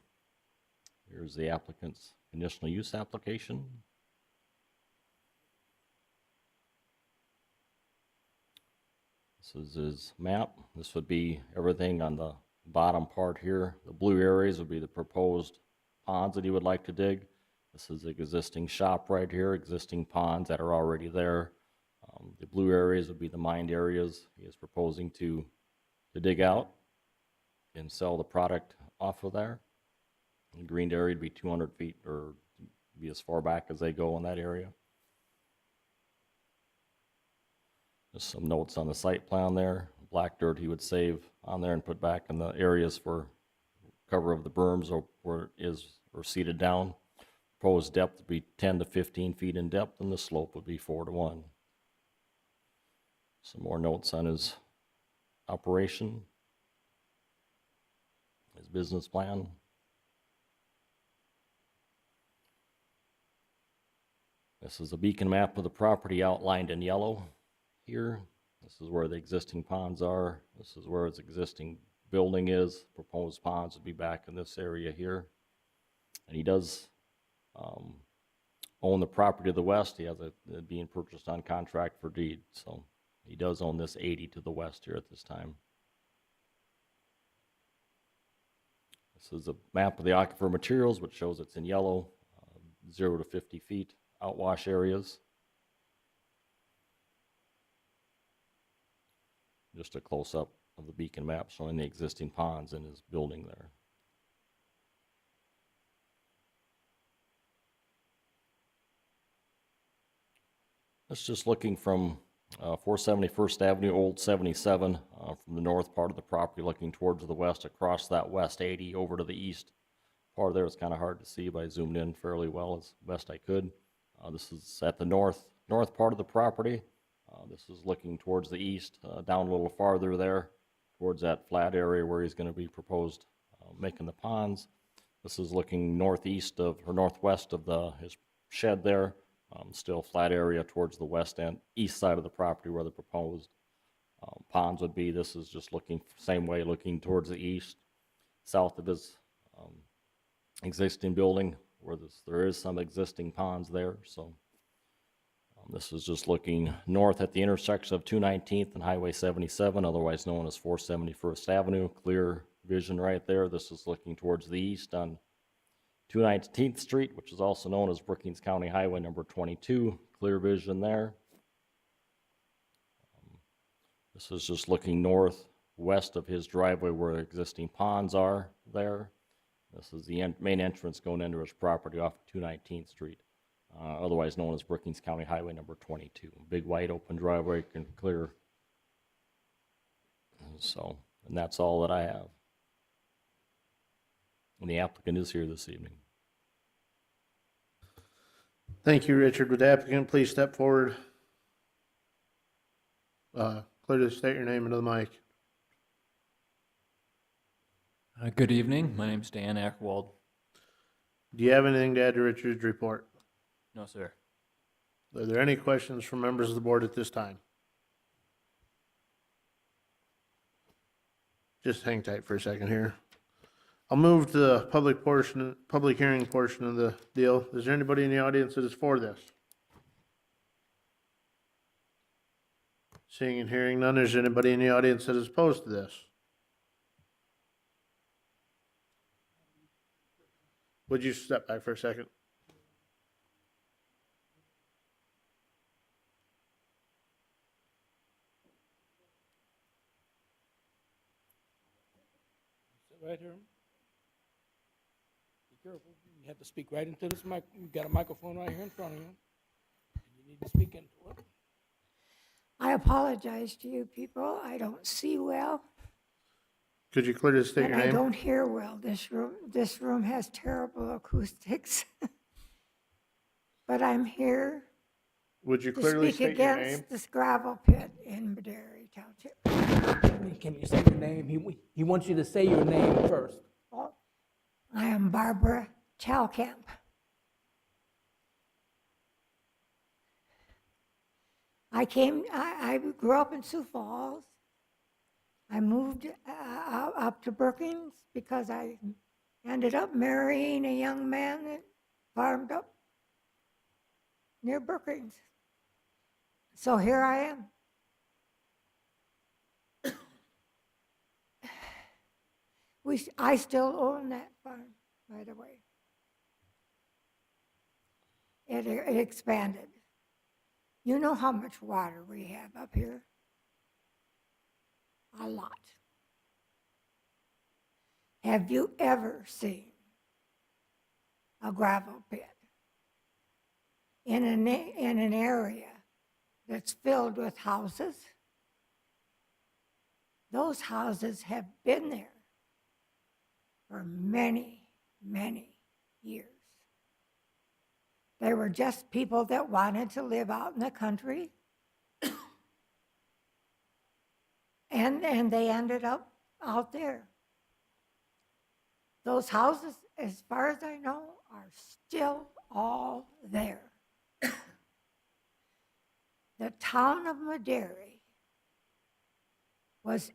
Here's the applicant's conditional use application. This is his map. This would be everything on the bottom part here. The blue areas would be the proposed ponds that he would like to dig. This is the existing shop right here, existing ponds that are already there. The blue areas would be the mined areas he is proposing to dig out and sell the product off of there. The green area would be 200 feet or be as far back as they go in that area. Just some notes on the site plan there. Black dirt he would save on there and put back in the areas for cover of the berms or seeded down. Proposed depth would be 10 to 15 feet in depth, and the slope would be 4 to 1. Some more notes on his operation, his business plan. This is a beacon map of the property outlined in yellow here. This is where the existing ponds are. This is where his existing building is. Proposed ponds would be back in this area here. And he does own the property to the west. He has it being purchased on contract for deed. So he does own this 80 to the west here at this time. This is a map of the aquifer materials, which shows it's in yellow, 0 to 50 feet outwash areas. Just a close-up of the beacon map showing the existing ponds in his building there. That's just looking from 471st Avenue, Old 77, from the north part of the property, looking towards the west, across that west 80 over to the east. Part of there is kind of hard to see, but I zoomed in fairly well as best I could. This is at the north part of the property. This is looking towards the east, down a little farther there, towards that flat area where he's going to be proposed making the ponds. This is looking northeast of, or northwest of his shed there. Still flat area towards the west and east side of the property where the proposed ponds would be. This is just looking same way, looking towards the east, south of his existing building, where there is some existing ponds there. So this is just looking north at the intersection of 219th and Highway 77, otherwise known as 471st Avenue. Clear vision right there. This is looking towards the east on 219th Street, which is also known as Brookings County Highway number 22. Clear vision there. This is just looking northwest of his driveway where the existing ponds are there. This is the main entrance going into his property off 219th Street, otherwise known as Brookings County Highway number 22. Big wide open driveway, can clear. So, and that's all that I have. And the applicant is here this evening. Thank you, Richard. Would the applicant please step forward? Clearly state your name into the mic. Good evening. My name's Dan Ackerwald. Do you have anything to add to Richard's report? No, sir. Are there any questions from members of the board at this time? Just hang tight for a second here. I'll move to the public hearing portion of the deal. Is there anybody in the audience that is for this? Seeing and hearing none, is there anybody in the audience that is opposed to this? Would you step back for a second? Sit right here. Be careful. You have to speak right into this mic. You got a microphone right here in front of you. You need to speak into it. I apologize to you people. I don't see well. Could you clearly state and your name? I don't hear well. This room has terrible acoustics. But I'm here Would you to clearly speak state your name? against this gravel pit in Madera Township. Can you say your name? He wants you to say your name first. Oh, I am Barbara Chalkamp. I grew up in Sioux Falls. I moved up to Brookings because I ended up marrying a young man that farmed up near Brookings. So here I am. I still own that farm, by the way. it expanded. You know how much water we have up here? A lot. Have you ever seen a gravel pit in an area that's filled with houses? Those houses have been there for many, many years. They were just people that wanted to live out in the country. And they ended up out there. Those houses, as far as I know, are still all there. The town of Madera was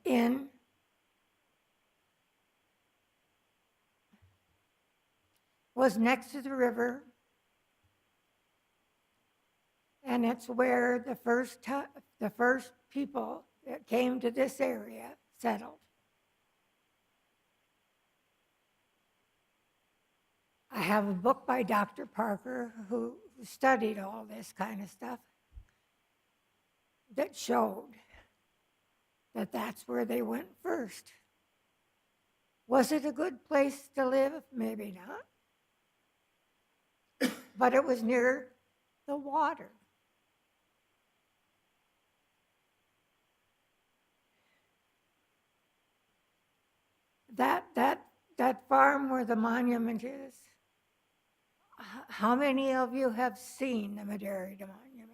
next to the river, and it's where the first people that came to this area settled. I have a book by Dr. Parker who studied all this kind of stuff that showed that that's where they went first. Was it a good place to live? Maybe not. But it was near the water. That farm where the monument is, how many of you have seen the Madera monument?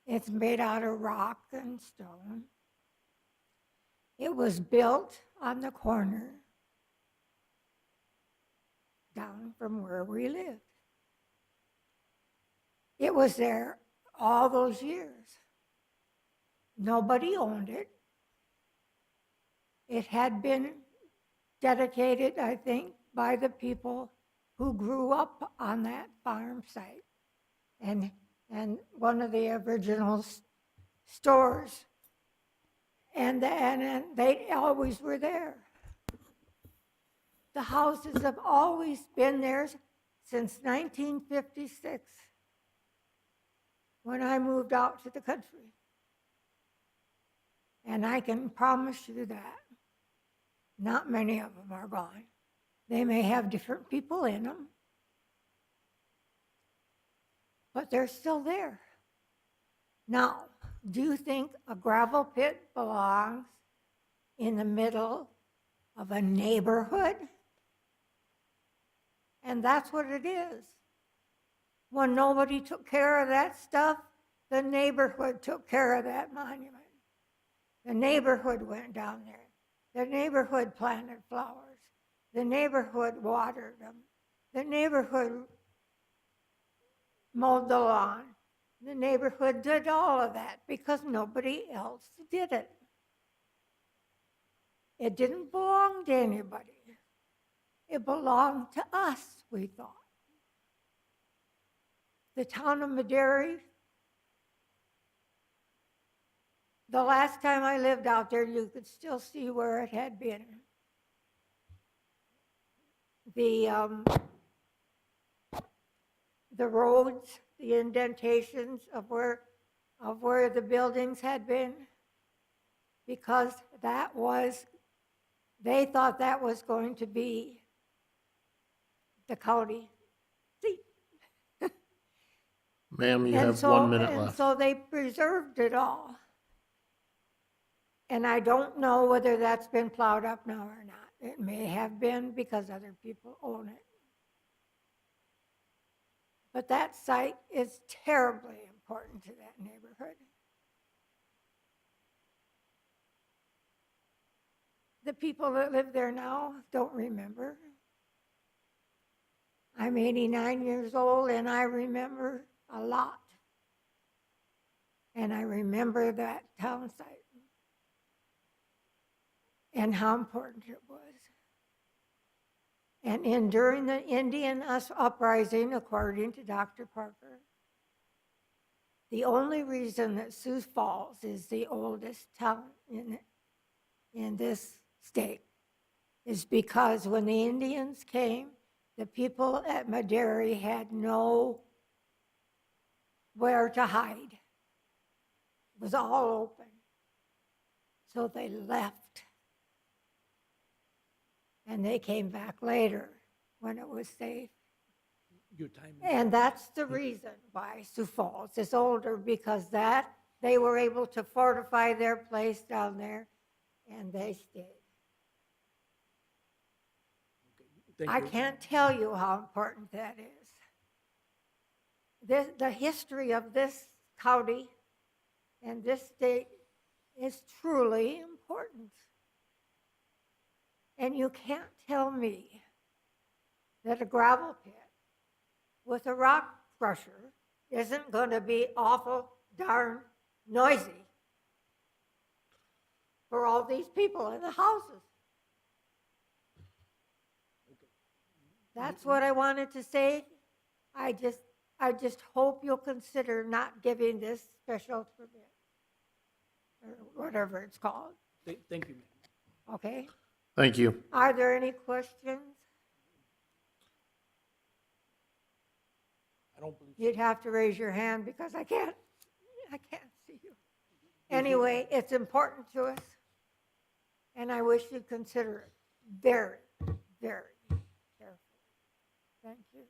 It's made out of rock and stone. It was built on the corner down from where we lived. It was there all those years. Nobody owned it. It had been dedicated, I think, by the people who grew up on that farm site. And one of the original stores. And they always were there. The houses have always been there since 1956, when I moved out to the country. And I can promise you that not many of them are gone. They may have different people in them, but they're still there. Now, do you think a gravel pit belongs in the middle of a neighborhood? And that's what it is. When nobody took care of that stuff, the neighborhood took care of that monument. The neighborhood went down there. The neighborhood planted flowers. The neighborhood watered them. The neighborhood mowed the lawn. The neighborhood did all of that because nobody else did it. It didn't belong to anybody. It belonged to us, we thought. The town of Madera, the last time I lived out there, you could still see where it had been. The roads, the indentations of where the buildings had been, because they thought that was going to be the county seat. Ma'am, you have 1 minute And left. so they preserved it all. And I don't know whether that's been plowed up now or not. It may have been because other people own it. But that site is terribly important to that neighborhood. The people that live there now don't remember. I'm 89 years old and I remember a lot. And I remember that town site and how important it was. And during the Indian uprising, according to Dr. Parker, the only reason that Sioux Falls is the oldest town in this state is because when the Indians came, the people at Madera had no where to hide. It was all open. So they left. And they came back later when it was safe. Your time is And that's the reason why Sioux Falls is older, because that, they were able to fortify their place down there, and they stayed. Thank I you. can't tell you how important that is. The history of this county and this state is truly important. And you can't tell me that a gravel pit with a rock crusher isn't going to be awful darn noisy for all these people in the houses. That's what I wanted to say. I just hope you'll consider not giving this special permit, or whatever it's called, Thank you, ma'am. okay? Thank you. Are there any questions? I don't believe. You'd have to raise your hand because I can't see you. Anyway, it's important to us, and I wish you'd consider it very, very carefully. Thank you.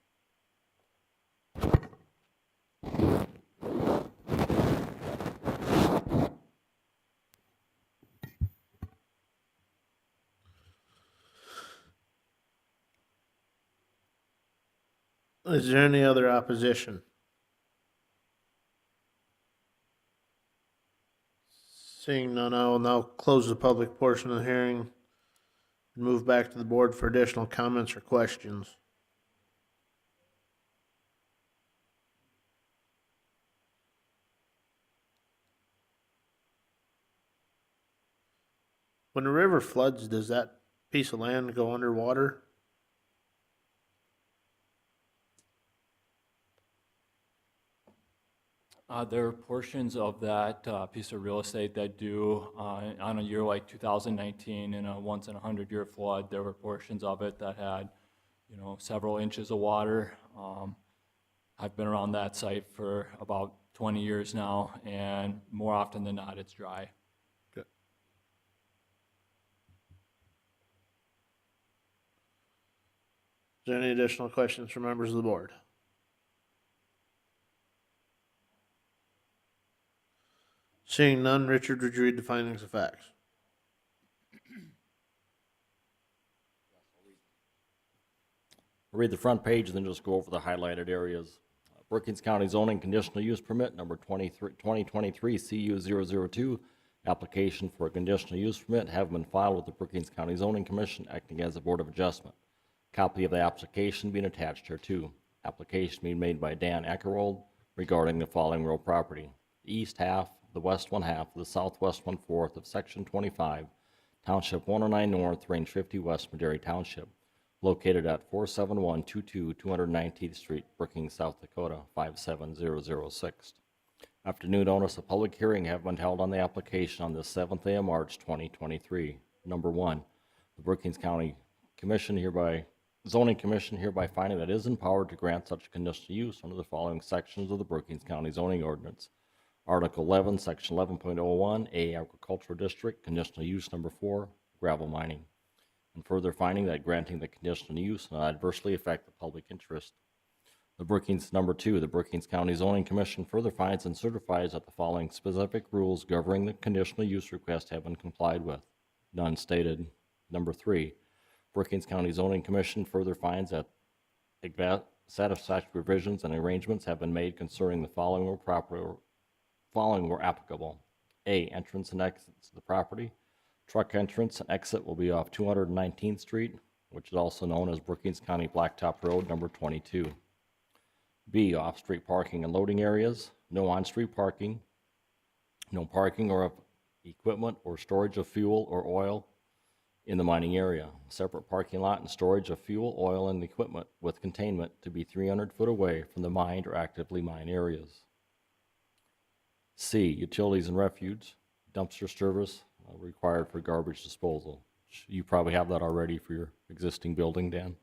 Is there any other opposition? Seeing none, I will now close the public portion of the hearing and move back to the board for additional comments or questions. When the river floods, does that piece of land go underwater? There are portions of that piece of real estate that do, on a year like 2019, in a once in a 100-year flood, there were portions of it that had, several inches of water. I've been around that site for about 20 years now, and more often than not, it's dry. Good. Is there any additional questions from members of the board? Seeing none, Richard, would you read the findings of facts? I'll read the front page and then just go over the highlighted areas. Brookings County Zoning Conditional Use Permit number 2023 CU002, application for a conditional use permit have been filed with the Brookings County Zoning Commission acting as a Board of Adjustment. Copy of the application being attached here too. Application being made by Dan Ackerwold regarding the following real property. The east half, the west one half, the southwest 1/4 of Section 25, Township 109 North, Range 50 West, Madera Township, located at 47122 219th Street, Brookings, South Dakota, 57006. Afternoon notice of public hearing have been held on the application on the 7th day of March 2023. Number one, the Brookings County Zoning Commission hereby finding that it is empowered to grant such conditional use under the following sections of the Brookings County zoning ordinance. Article 11, Section 11.01, A, Agricultural District, Conditional Use Number 4, Gravel Mining. And further finding that granting the conditional use will not adversely affect the public interest. Number 2, the Brookings County Zoning Commission further finds and certifies that the following specific rules governing the conditional use request have been complied with. None stated. Number 3, Brookings County Zoning Commission further finds that satisfactory provisions and arrangements have been made concerning the following were applicable. A, entrance and exits to the property. Truck entrance and exit will be off 219th Street, which is also known as Brookings County Blacktop Road number 22. B, off-street parking and loading areas. No on-street parking. No parking or equipment or storage of fuel or oil in the mining area. Separate parking lot and storage of fuel, oil, and equipment with containment to be 300 foot away from the mined or actively mined areas. C, utilities and refuge, dumpster service required for garbage disposal. You probably have that already for your existing building, Dan.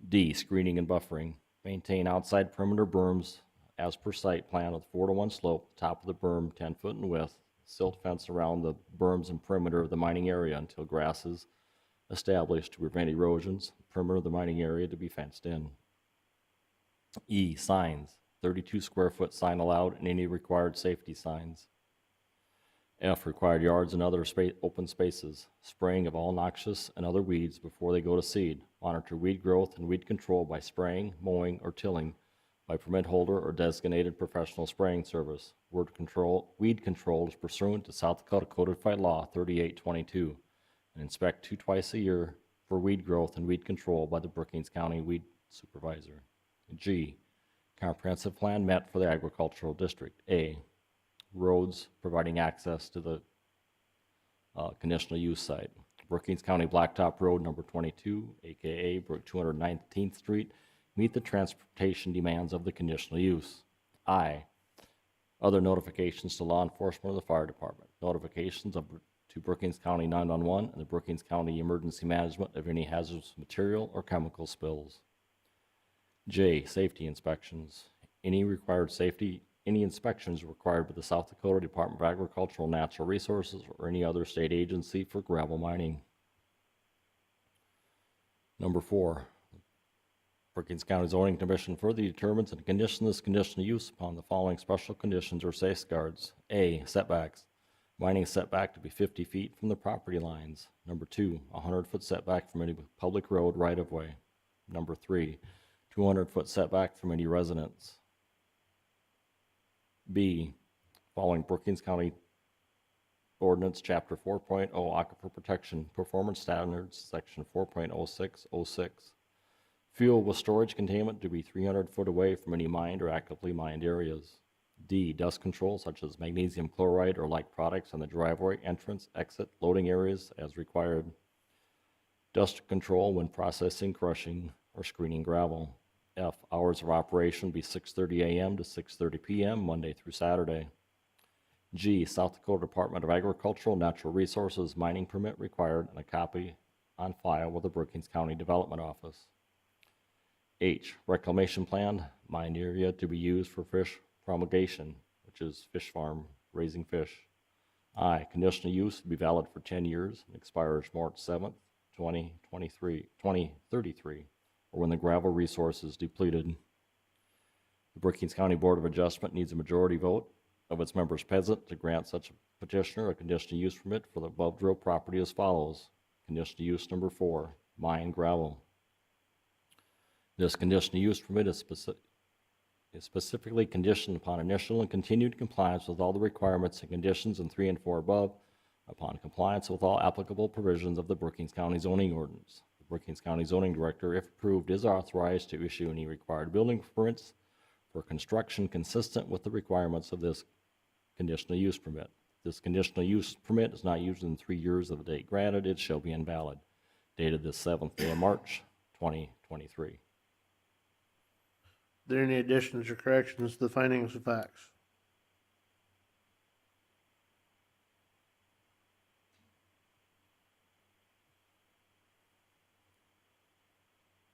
D, screening and buffering. Maintain outside perimeter berms as per site plan with 4-to-1 slope, top of the berm 10 foot in width, silt fence around the berms and perimeter of the mining area until grass is established to prevent erosions. Perimeter of the mining area to be fenced in. E, signs. 32 square foot sign allowed and any required safety signs. F, required yards and other open spaces. Spraying of all noxious and other weeds before they go to seed. Monitor weed growth and weed control by spraying, mowing, or tilling by permit holder or designated professional spraying service. Weed control is pursuant to South Dakota Codified Law 3822 and inspect twice a year for weed growth and weed control by the Brookings County Weed Supervisor. G, comprehensive plan met for the agricultural district. A, roads providing access to the conditional use site. Brookings County Blacktop Road number 22, aka 219th Street, meet the transportation demands of the conditional use. I, other notifications to law enforcement or the fire department. Notifications to Brookings County 911 and the Brookings County Emergency Management of any hazardous material or chemical spills. J, safety inspections. Any inspections required by the South Dakota Department of Agricultural and Natural Resources or any other state agency for gravel mining. Number 4, Brookings County Zoning Commission further determines and conditions this conditional use upon the following special conditions or safeguards. A, setbacks. Mining setback to be 50 feet from the property lines. Number 2, 100-foot setback from any public road right-of-way. Number 3, 200-foot setback from any residence. B, following Brookings County Ordinance Chapter 4.0 Aquifer Protection Performance Standards, Section 4.0606. Fuel with storage containment to be 300 foot away from any mined or actively mined areas. D, dust control such as magnesium chloride or like products on the driveway, entrance, exit, loading areas as required. Dust control when processing, crushing, or screening gravel. F, hours of operation be 6:30 a.m. to 6:30 p.m. Monday through Saturday. G, South Dakota Department of Agricultural and Natural Resources mining permit required and a copy on file with the Brookings County Development Office. H, reclamation plan, mine area to be used for fish promulgation, which is fish farm, raising fish. I, conditional use to be valid for 10 years and expires March 7th, 2033, or when the gravel resource is depleted. The Brookings County Board of Adjustment needs a majority vote of its members present to grant such a petitioner a conditional use permit for the above drilled property as follows. Conditional use number 4, mine gravel. This conditional use permit is specifically conditioned upon initial and continued compliance with all the requirements and conditions in 3 and 4 above, upon compliance with all applicable provisions of the Brookings County zoning ordinance. The Brookings County zoning director, if approved, is authorized to issue any required building permits for construction consistent with the requirements of this conditional use permit. This conditional use permit is not used in 3 years of the date granted. It shall be invalid. Dated the 7th day of March, 2023. Are there any additions or corrections to the findings of facts?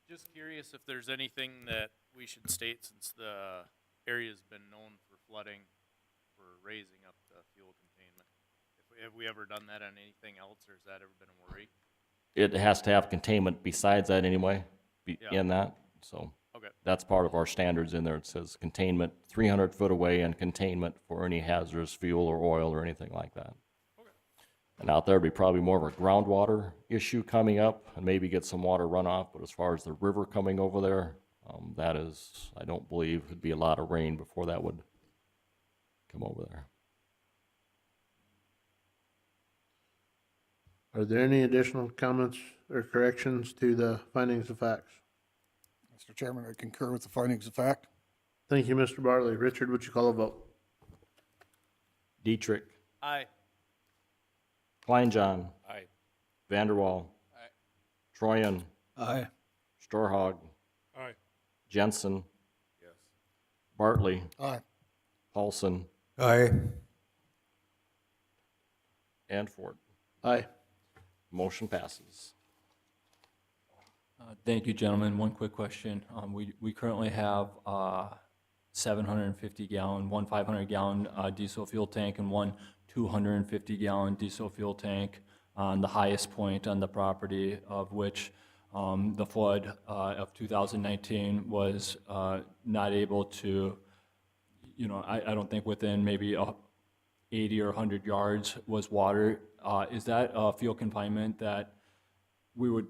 Just curious if there's anything that we should state since the area's been known for flooding, for raising up the fuel containment. Have we ever done that on anything else, or has that ever been a worry? It has to have containment besides that anyway, in that, so. Okay. That's part of our standards in there. It says containment 300 foot away and containment for any hazardous fuel or oil or anything like that. Okay. And out there would be probably more of a groundwater issue coming up and maybe get some water runoff, but as far as the river coming over there, that is, I don't believe would be a lot of rain before that would come over there. Are there any additional comments or corrections to the findings of facts? Mr. Chairman, I concur with the findings of fact. Thank you, Mr. Bartley. Richard, would you call a vote? Dietrich, Aye. Kleinjohn, Aye. Vanderwall, Aye. Troyen, Aye. Storhog, Aye. Jensen, Yes. Bartley, Aye. Paulson, Aye. and Ford. Aye. Motion passes. Thank you, gentlemen. One quick question. We currently have 750 gallon, one 500 gallon diesel fuel tank and one 250 gallon diesel fuel tank on the highest point on the property, of which the flood of 2019 was not able to, I don't think within maybe 80 or 100 yards was water. Is that a fuel confinement that we would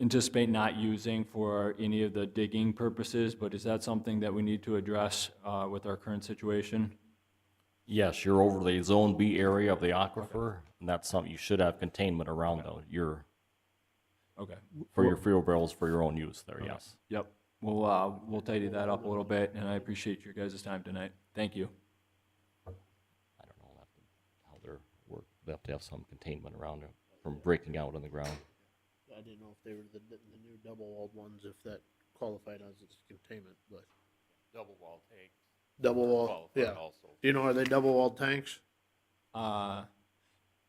anticipate not using for any of the digging purposes, but is that something that we need to address with our current situation? Yes, you're over the Zone B area of the aquifer, and that's something you should have containment around though. Okay. For your fuel barrels for your own use there, yes. Yep. We'll tidy that up a little bit, and I appreciate your guys' time tonight. Thank you. I don't know how their work, they have to have some containment around it from breaking out on the ground. I didn't know if they were the new double-walled ones, if that qualified as its containment, but Double wall tank. double-wall, Qualified yeah. also. Do you know, are they double-walled tanks? I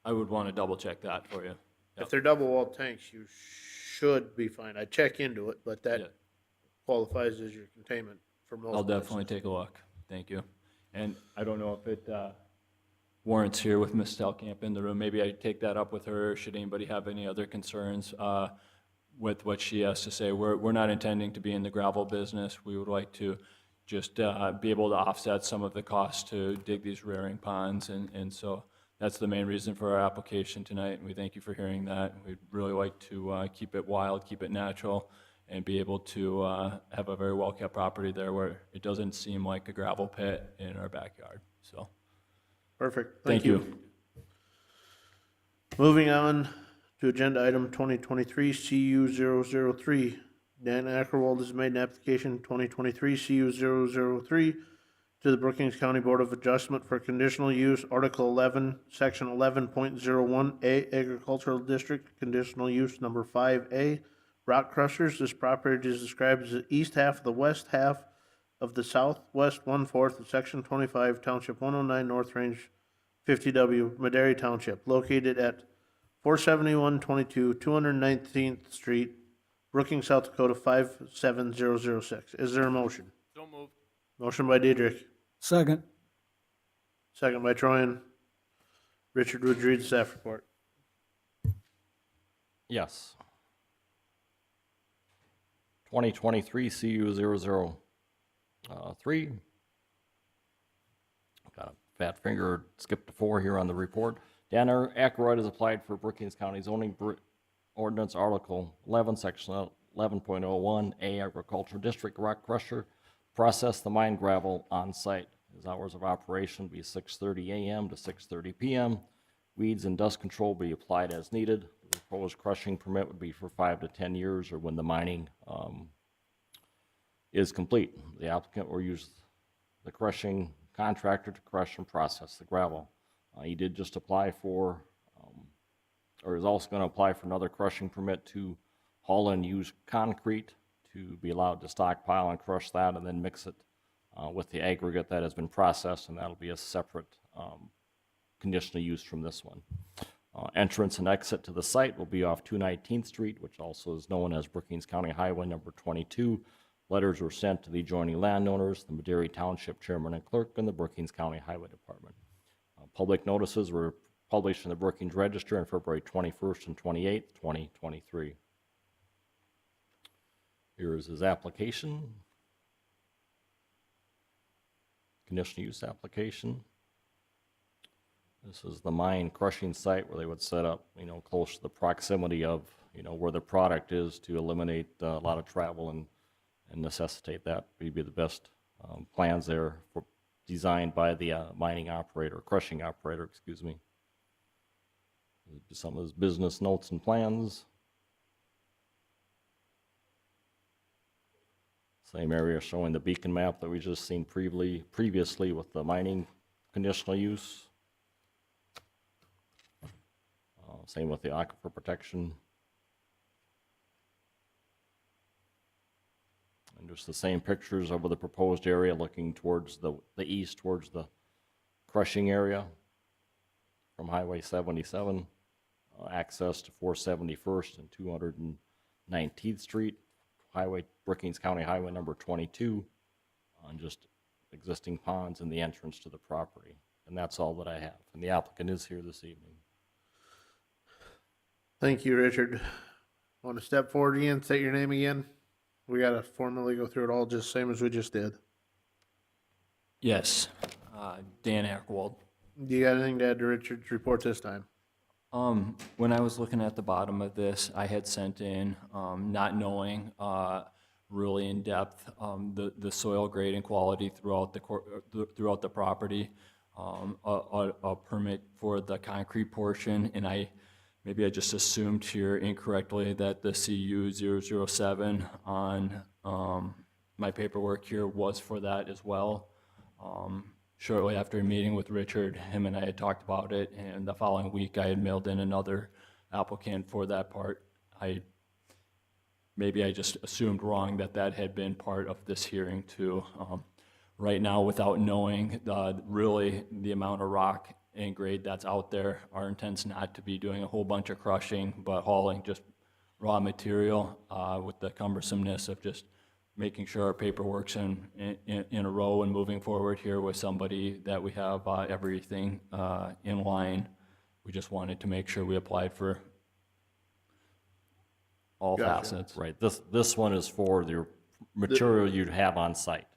would want to double check that for you. If they're double-walled tanks, you should be fine. I check into it, but that Yeah. qualifies as your containment for most I'll definitely places. take a look. Thank you. And I don't know if it warrants here with Ms. Stelkamp in the room. Maybe I take that up with her. Should anybody have any other concerns with what she has to say? We're not intending to be in the gravel business. We would like to just be able to offset some of the costs to dig these rearing ponds. And so that's the main reason for our application tonight. And we thank you for hearing that. We'd really like to keep it wild, keep it natural, and be able to have a very well-kept property there where it doesn't seem like a gravel pit in our backyard. So, Perfect. thank you. Moving on to agenda item 2023 CU003. Dan Ackerwald has made an application 2023 CU003 to the Brookings County Board of Adjustment for conditional use, Article 11, Section 11.01A, Agricultural District, conditional use number 5A, rock crushers. This property is described as the east half of the west half of the southwest 1/4 of Section 25, Township 109, North Range 50W, Madera Township, located at 47122 219th Street, Brookings, South Dakota 57006. Is there a motion? So moved. Motion by Diedrich, Second. second by Troyan. Richard, would you read the staff report? Yes. 2023 CU003. Got a fat finger, skipped to 4 here on the report. Dan Aykroyd has applied for Brookings County zoning ordinance Article 11, Section 11.01A, Agricultural District rock crusher, process the mine gravel on site. His hours of operation will be 6:30 a.m. to 6:30 p.m. Weeds and dust control will be applied as needed. The proposed crushing permit would be for 5 to 10 years or when the mining is complete. The applicant will use the crushing contractor to crush and process the gravel. He did just apply for, or is also going to apply for another crushing permit to haul and use concrete to be allowed to stockpile and crush that and then mix it with the aggregate that has been processed, and that'll be a separate conditional use from this one. Entrance and exit to the site will be off 219th Street, which also is known as Brookings County Highway number 22. Letters were sent to the adjoining landowners, the Madera Township Chairman and Clerk, and the Brookings County Highway Department. Public notices were published in the Brookings Register on February 21st and 28th, 2023. Here is his application. Conditional use application. This is the mine crushing site where they would set up, close to the proximity of, where the product is to eliminate a lot of travel and necessitate that. Would be the best plans there designed by the mining operator, crushing operator, excuse me. Some of his business notes and plans. Same area showing the beacon map that we just seen previously with the mining conditional use. Same with the aquifer protection. And just the same pictures over the proposed area looking towards the east, towards the crushing area from Highway 77, access to 471st and 19th Street, Brookings County Highway number 22, on just existing ponds and the entrance to the property. And that's all that I have. And the applicant is here this evening. Thank you, Richard. Want to step forward again, state your name again? We got to formally go through it all, just same as we just did. Yes, Dan Ackerwald. Do you got anything to add to Richard's report this time? When I was looking at the bottom of this, I had sent in, not knowing really in depth the soil grade and quality throughout the property, a permit for the concrete portion, and maybe I just assumed here incorrectly that the CU 007 on my paperwork here was for that as well. Shortly after a meeting with Richard, him and I had talked about it, and the following week I had mailed in another applicant for that part. Maybe I just assumed wrong that had been part of this hearing too. Right now, without knowing really the amount of rock and grade that's out there, our intent's not to be doing a whole bunch of crushing, but hauling just raw material with the cumbersomeness of just making sure our paperwork's in a row and moving forward here with somebody that we have everything in line. We just wanted to make sure we applied for all facets. Right. This one is for the material you'd have on site.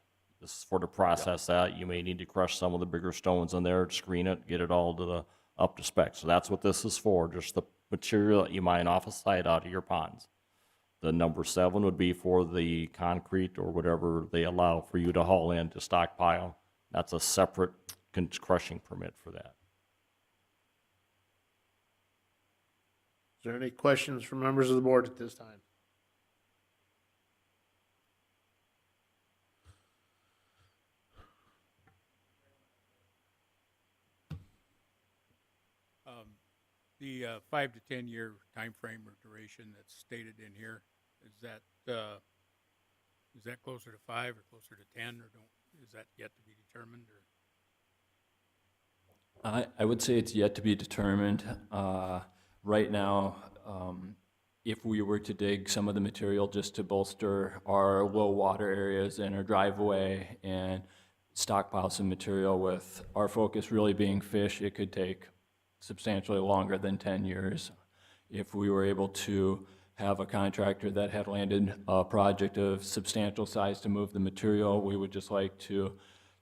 This is for to process that. You may need to crush some of the bigger stones in there, screen it, get it all to up to spec. So that's what this is for, just the material that you mine off a site out of your ponds. The number 7 would be for the concrete or whatever they allow for you to haul in to stockpile. That's a separate crushing permit for that. Is there any questions from members of the board at this time? The 5 to 10 year time frame or duration that's stated in here, is that closer to 5 or closer to 10, or is that yet to be determined? Or I would say it's yet to be determined. Right now, if we were to dig some of the material just to bolster our low water areas in our driveway and stockpile some material, with our focus really being fish, it could take substantially longer than 10 years. If we were able to have a contractor that had landed a project of substantial size to move the material, we would just like to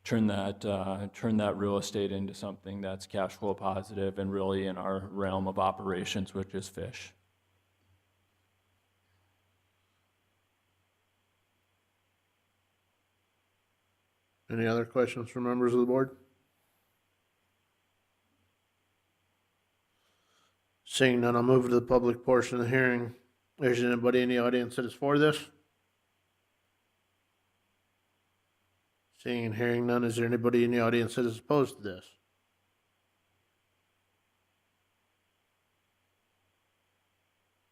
turn that real estate into something that's cash flow positive and really in our realm of operations, which is fish. Any other questions from members of the board? Seeing none, I'll move to the public portion of the hearing. Is there anybody in the audience that is for this? Seeing and hearing none, is there anybody in the audience that is opposed to this?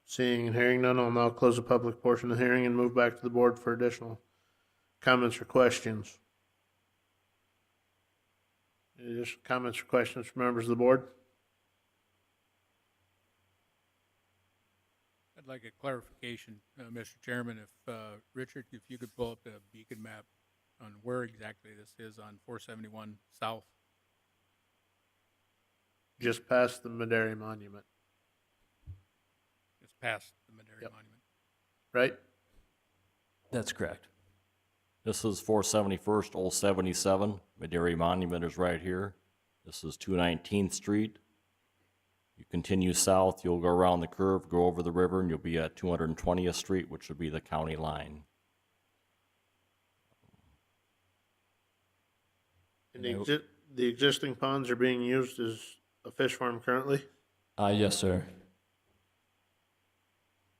Seeing and hearing none, I'll now close the public portion of the hearing and move back to the board for additional comments or questions. Any additional comments or questions from members of the board? I'd like a clarification, Mr. Chairman, if Richard, if you could pull up the beacon map on where exactly this is on 471 South. Just past the Madera Monument, It's past the Madera Yep. Monument. right? That's correct. This is 471st, Old 77. Madera Monument is right here. This is 219th Street. You continue south, you'll go around the curve, go over the river, and you'll be at 220th Street, which would be the county line. And the existing ponds are being used as a fish farm currently? Yes, sir.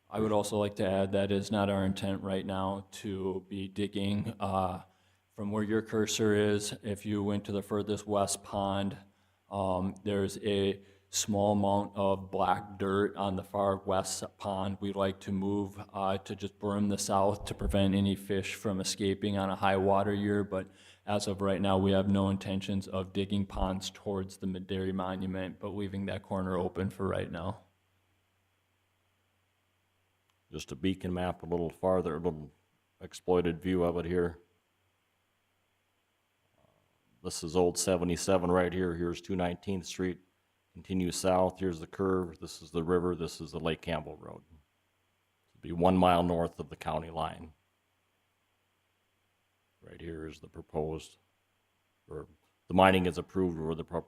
I would also like to add that is not our intent right now to be digging from where your cursor is. If you went to the furthest west pond, there's a small amount of black dirt on the far west pond. We'd like to move to just berm the south to prevent any fish from escaping on a high water year, but as of right now, we have no intentions of digging ponds towards the Madera Monument, but leaving that corner open for right now. Just a beacon map a little farther, a little exploited view of it here. This is Old 77 right here. Here's 219th Street. Continue south. Here's the curve. This is the river. This is the Lake Campbell Road. It'll be 1 mile north of the county line. Right here is the proposed, or the mining is approved, where the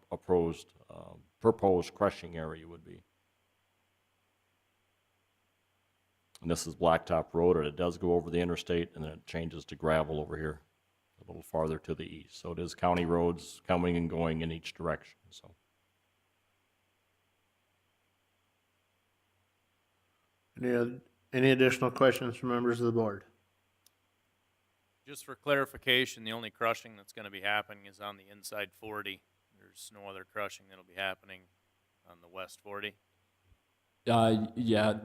proposed crushing area would be. And this is Blacktop Road, and it does go over the interstate, and then it changes to gravel over here, a little farther to the east. So it is county roads coming and going in each direction. So Any additional questions from members of the board? Just for clarification, the only crushing that's gonna be happening is on the inside 40. There's no other crushing that'll be happening on the west 40? Yeah,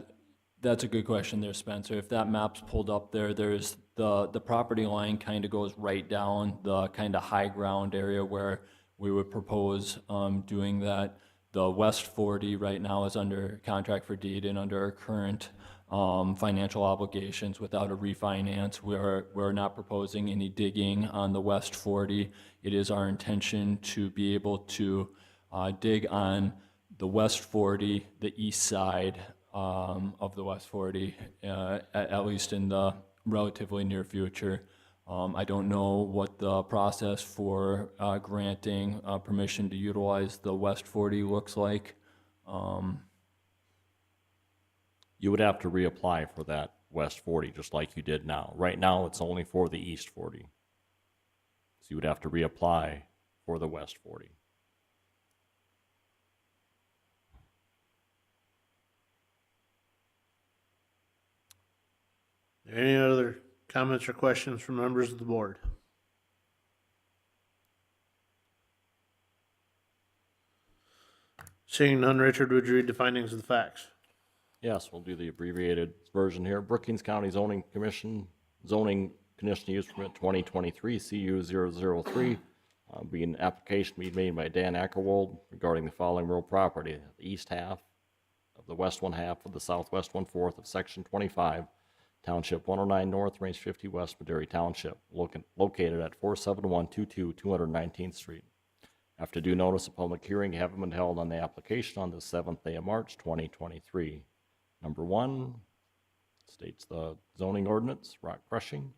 that's a good question there, Spencer. If that map's pulled up there, there's the property line kind of goes right down the kind of high ground area where we would propose doing that. The west 40 right now is under contract for deed and under our current financial obligations without a refinance. We're not proposing any digging on the west 40. It is our intention to be able to dig on the west 40, the east side of the west 40, at least in the relatively near future. I don't know what the process for granting permission to utilize the west 40 looks like. you would have to reapply for that west 40, just like you did now. Right now, it's only for the east 40. So you would have to reapply for the west 40. Any other comments or questions from members of the board? Seeing none, Richard, would you read the findings of the facts? Yes, we'll do the abbreviated version here. Brookings County Zoning Commission, Zoning Conditional Use Permit 2023 CU 003, being an application being made by Dan Ackerwold regarding the following real property: the east half of the west one half of the southwest 1/4 of Section 25, Township 109 North, Range 50 West, Madera Township, located at 47122 219th Street. After due notice of public hearing having been held on the application on the 7th day of March 2023. Number 1 states the zoning ordinance, rock crushing.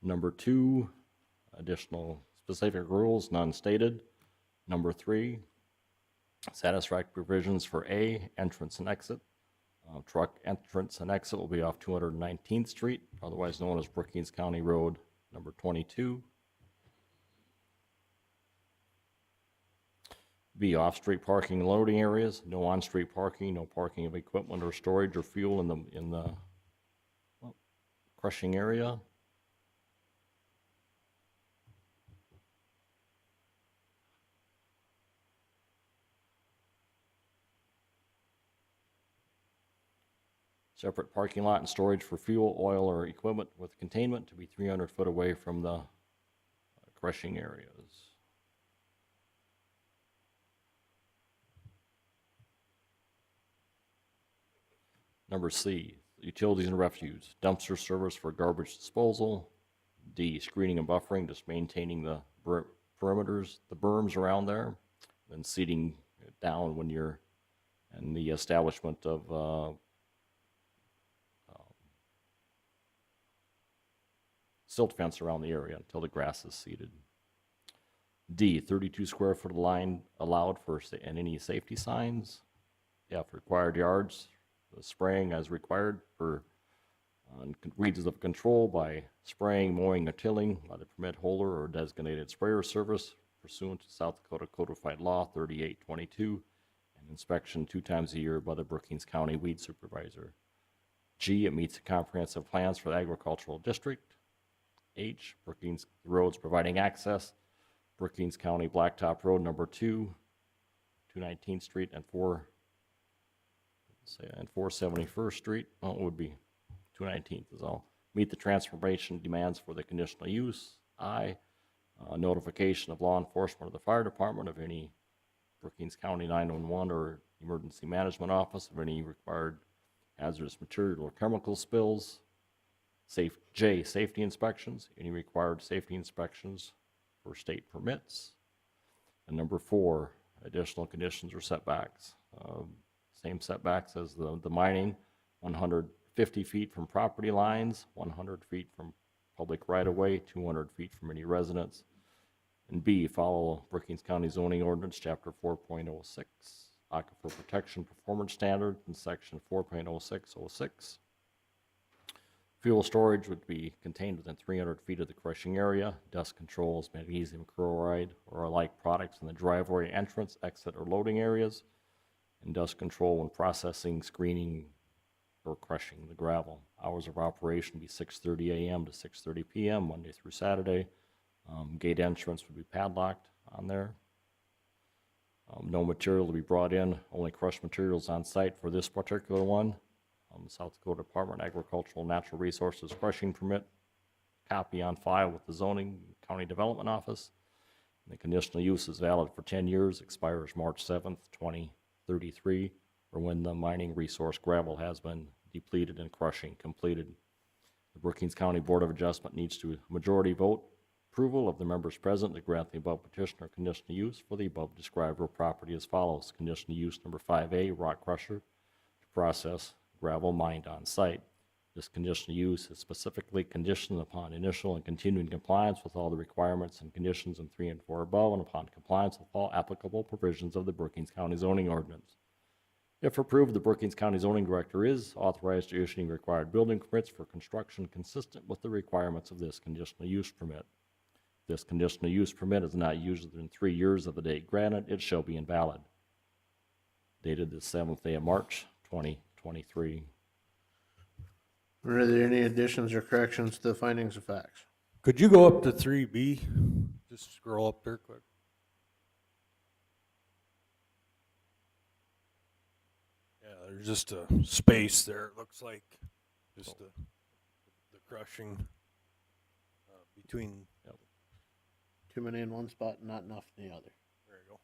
Number 2, additional specific rules, none stated. Number 3, satisfactory provisions for A, entrance and exit. Truck entrance and exit will be off 219th Street, otherwise known as Brookings County Road number 22. B, off-street parking and loading areas, no on-street parking, no parking of equipment or storage or fuel in the crushing area. Separate parking lot and storage for fuel, oil, or equipment with containment to be 300 foot away from the crushing areas. Number C, utilities and refuse, dumpster service for garbage disposal. D, screening and buffering, just maintaining the perimeters, the berms around there, then seating down when you're in the establishment of silt fence around the area until the grass is seeded. D, 32 square foot line allowed for and any safety signs. F, required yards, the spraying as required for regions of control by spraying, mowing, or tilling by the permit holder or designated sprayer service pursuant to South Dakota Codified Law 3822, and inspection 2 times a year by the Brookings County Weed Supervisor. G, it meets the comprehensive plans for the agricultural district. H, Brookings roads providing access, Brookings County Blacktop Road number 2, 219th Street and 471st Street. Well, it would be 219th is all. Meet the transformation demands for the conditional use. I, notification of law enforcement or the fire department of any Brookings County 911 or emergency management office of any required hazardous material or chemical spills. Safety inspections, any required safety inspections for state permits. And number 4, additional conditions or setbacks. Same setbacks as the mining, 150 feet from property lines, 100 feet from public right-of-way, 200 feet from any residence. And B, follow Brookings County zoning ordinance, chapter 4.06, aquifer protection performance standard in section 4.0606. Fuel storage would be contained within 300 feet of the crushing area. Dust controls, magnesium chloride, or alike products in the driveway entrance, exit, or loading areas. And dust control when processing, screening, or crushing the gravel. Hours of operation would be 6:30 a.m. to 6:30 p.m., Monday through Saturday. Gate entrance would be padlocked on there. No material to be brought in, only crushed materials on site for this particular one. South Dakota Department of Agricultural and Natural Resources crushing permit, copy on file with the Zoning County Development Office. And the conditional use is valid for 10 years, expires March 7th, 2033, or when the mining resource gravel has been depleted and crushing completed. The Brookings County Board of Adjustment needs to majority vote approval of the members present to grant the above petition or conditional use for the above described real property as follows. Conditional use number 5A, rock crusher to process gravel mined on site. This conditional use is specifically conditioned upon initial and continuing compliance with all the requirements and conditions in 3 and 4 above, and upon compliance with all applicable provisions of the Brookings County zoning ordinance. If approved, the Brookings County zoning director is authorized to issue required building permits for construction consistent with the requirements of this conditional use permit. If this conditional use permit is not used within 3 years of the date granted, it shall be invalid. Dated the 7th day of March, 2023. Are there any additions or corrections to the findings of facts? Could you go up to 3B? Just scroll up there quick. Yeah, there's just a space there, it looks like. Just the crushing between. Yep. Too many in one spot and not enough in the other. There you go.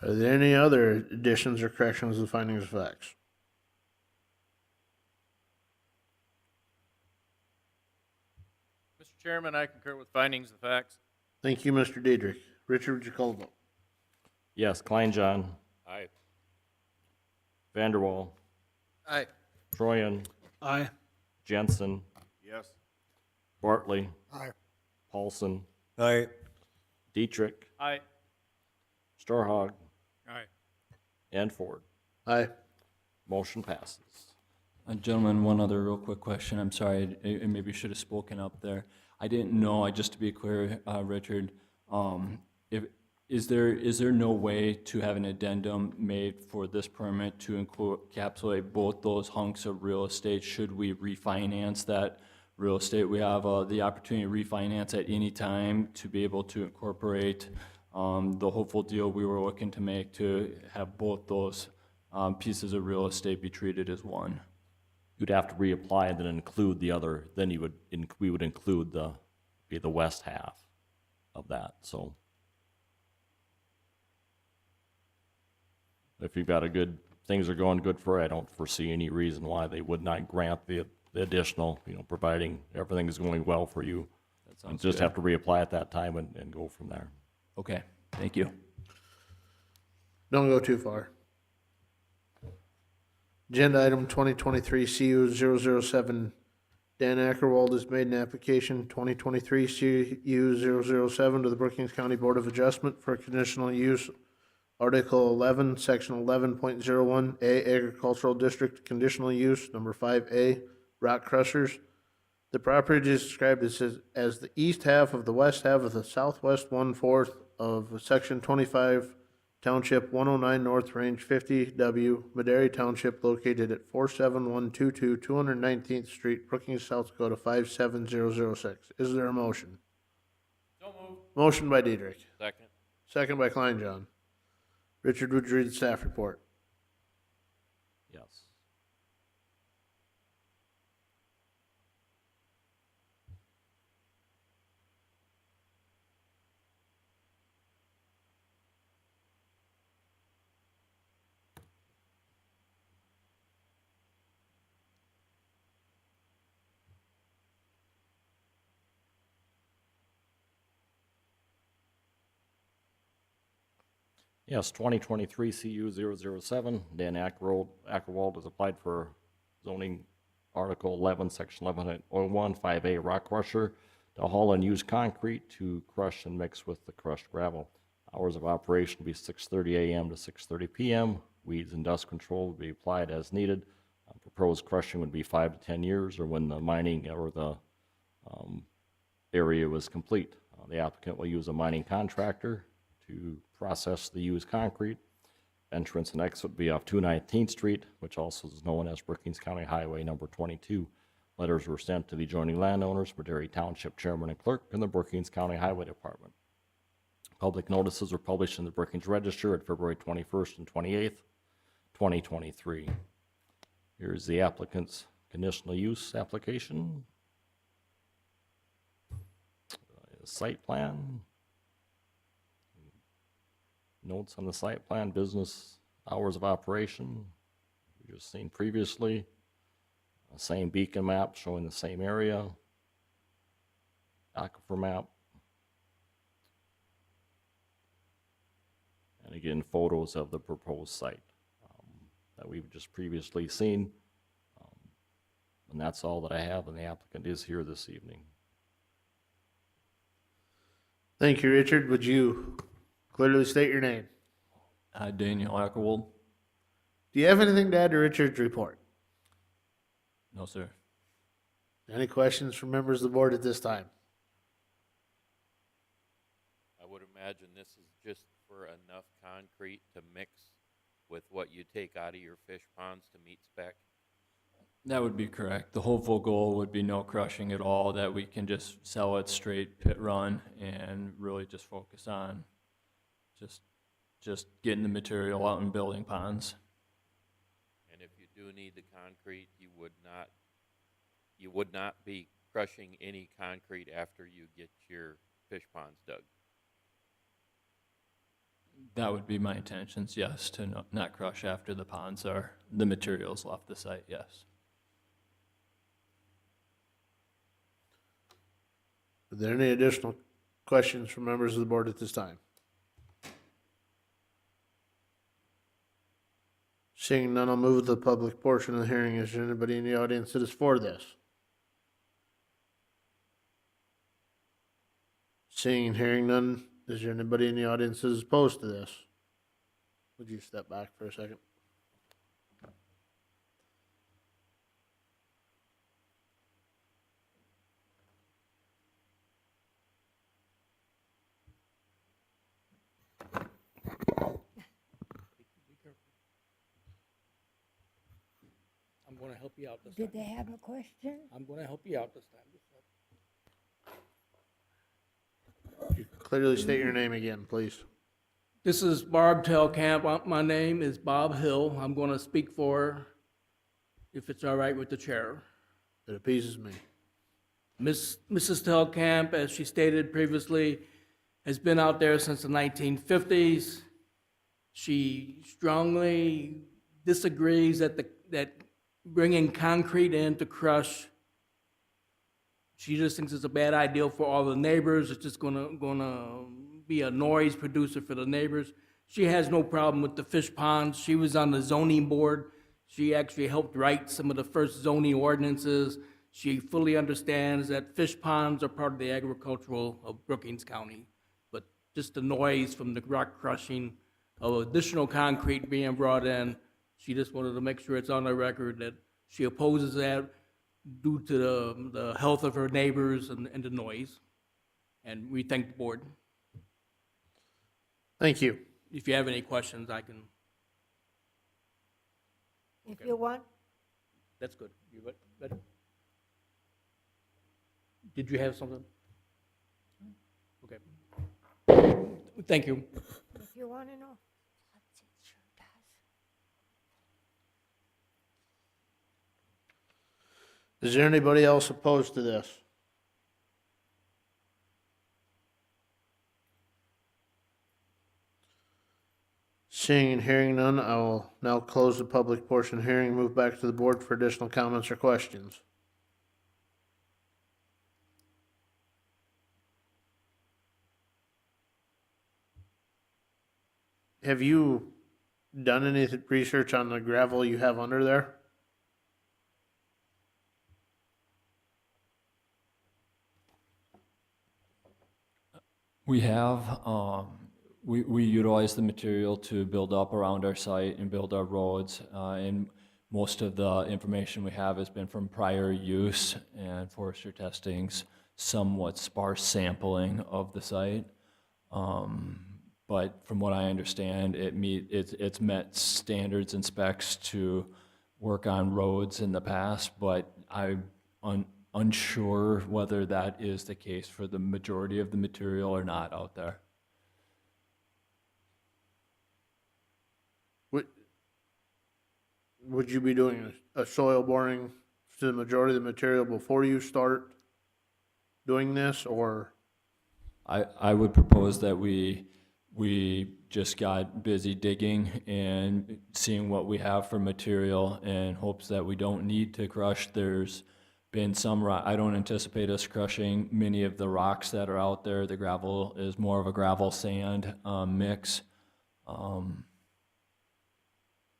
Are there any other additions or corrections to the findings of facts? Mr. Chairman, I concur with findings of facts. Thank you, Mr. Diedrich. Richard, would you call the vote? Yes, Kleinjohn, Aye. Vanderwall, Aye. Troyan, Aye. Jensen, Yes. Bartley, Aye. Paulson, Aye. Dietrich, Aye. Starhog, Aye. and Ford. Aye. Motion passes. Gentlemen, one other real quick question. I'm sorry, I maybe should have spoken up there. I didn't know, just to be clear, Richard, is there no way to have an addendum made for this permit to encapsulate both those hunks of real estate? Should we refinance that real estate? We have the opportunity to refinance at any time to be able to incorporate the hopeful deal we were looking to make to have both those pieces of real estate be treated as one. You'd have to reapply and then include the other, then we would include the west half of that, so. If you've got things are going good for you, I don't foresee any reason why they would not grant the additional, providing everything is going well for you. That sounds Just good. have to reapply at that time and go from there. Okay, thank you. Don't go too far. Agenda item 2023 CU 007. Dan Ackerwald has made an application 2023 CU 007 to the Brookings County Board of Adjustment for conditional use Article 11, Section 11.01A Agricultural District Conditional Use Number 5A Rock Crushers. The property is described as the east half of the west half of the southwest 1/4 of Section 25, Township 109 North Range 50W, Madera Township, located at 47122 219th Street, Brookings, South Dakota 57006. Is there a motion? So moved. Motion by Diedrich. Second. Second by Kleinjohn. Richard, would you read the staff report? Yes. Yes, 2023 CU 007, Dan Ackerwald has applied for zoning Article 11, Section 11.01, 5A rock crusher to haul and use concrete to crush and mix with the crushed gravel. Hours of operation will be 6:30 a.m. to 6:30 p.m. Weeds and dust control will be applied as needed. Proposed crushing would be 5 to 10 years or when the mining or the area was complete. The applicant will use a mining contractor to process the used concrete. Entrance and exit would be off 219th Street, which also is known as Brookings County Highway number 22. Letters were sent to the adjoining landowners, Madera Township Chairman and Clerk, and the Brookings County Highway Department. Public notices were published in the Brookings Register at February 21st and 28th, 2023. Here's the applicant's conditional use application. Site plan. Notes on the site plan, business hours of operation. We just seen previously. Same beacon map showing the same area. Aquifer map. And again, photos of the proposed site that we've just previously seen. And that's all that I have, and the applicant is here this evening. Thank you, Richard. Would you clearly state your name? Daniel Ackerwald. Do you have anything to add to Richard's report? No, sir. Any questions from members of the board at this time? I would imagine this is just for enough concrete to mix with what you take out of your fish ponds to meet spec. That would be correct. The hopeful goal would be no crushing at all, that we can just sell it straight pit run and really just focus on just getting the material out and building ponds. And if you do need the concrete, you would not be crushing any concrete after you get your fish ponds dug. That would be my intentions, yes, to not crush after the ponds are, the materials left the site, yes. Are there any additional questions from members of the board at this time? Seeing none, I'll move to the public portion of the hearing. Is there anybody in the audience that is for this? Seeing and hearing none, is there anybody in the audience that is opposed to this? Would you step back for a second? I'm going to help you out this Did time. they have a question? I'm going to help you out this time. You clearly state your name again, please. This is Barb Telkamp. My name is Bob Hill. I'm going to speak for her, if it's all right with the chair. It appeases me. Mrs. Telkamp, as she stated previously, has been out there since the 1950s. She strongly disagrees that bringing concrete in to crush, she just thinks it's a bad idea for all the neighbors. It's just gonna be a noise producer for the neighbors. She has no problem with the fish ponds. She was on the zoning board. She actually helped write some of the first zoning ordinances. She fully understands that fish ponds are part of the agricultural of Brookings County. But just the noise from the rock crushing of additional concrete being brought in, she just wanted to make sure it's on the record that she opposes that due to the health of her neighbors and the noise. And we thank the board. Thank you. If you have any questions, I can. If you want, That's good. You ready? Did you have something? Okay. Thank you. if you want to know. Is there anybody else opposed to this? Seeing and hearing none, I will now close the public portion of the hearing and move back to the board for additional comments or questions. have you done any research on the gravel you have under there? We have, we utilize the material to build up around our site and build our roads, and most of the information we have has been from prior use and forester testings, somewhat sparse sampling of the site. But from what I understand, it's met standards and specs to work on roads in the past, but I'm unsure whether that is the case for the majority of the material or not out there. Would you be doing a soil boring to the majority of the material before you start doing this, or? I would propose that we just got busy digging and seeing what we have for material in hopes that we don't need to crush. There's been some rock, I don't anticipate us crushing many of the rocks that are out there. The gravel is more of a gravel sand mix.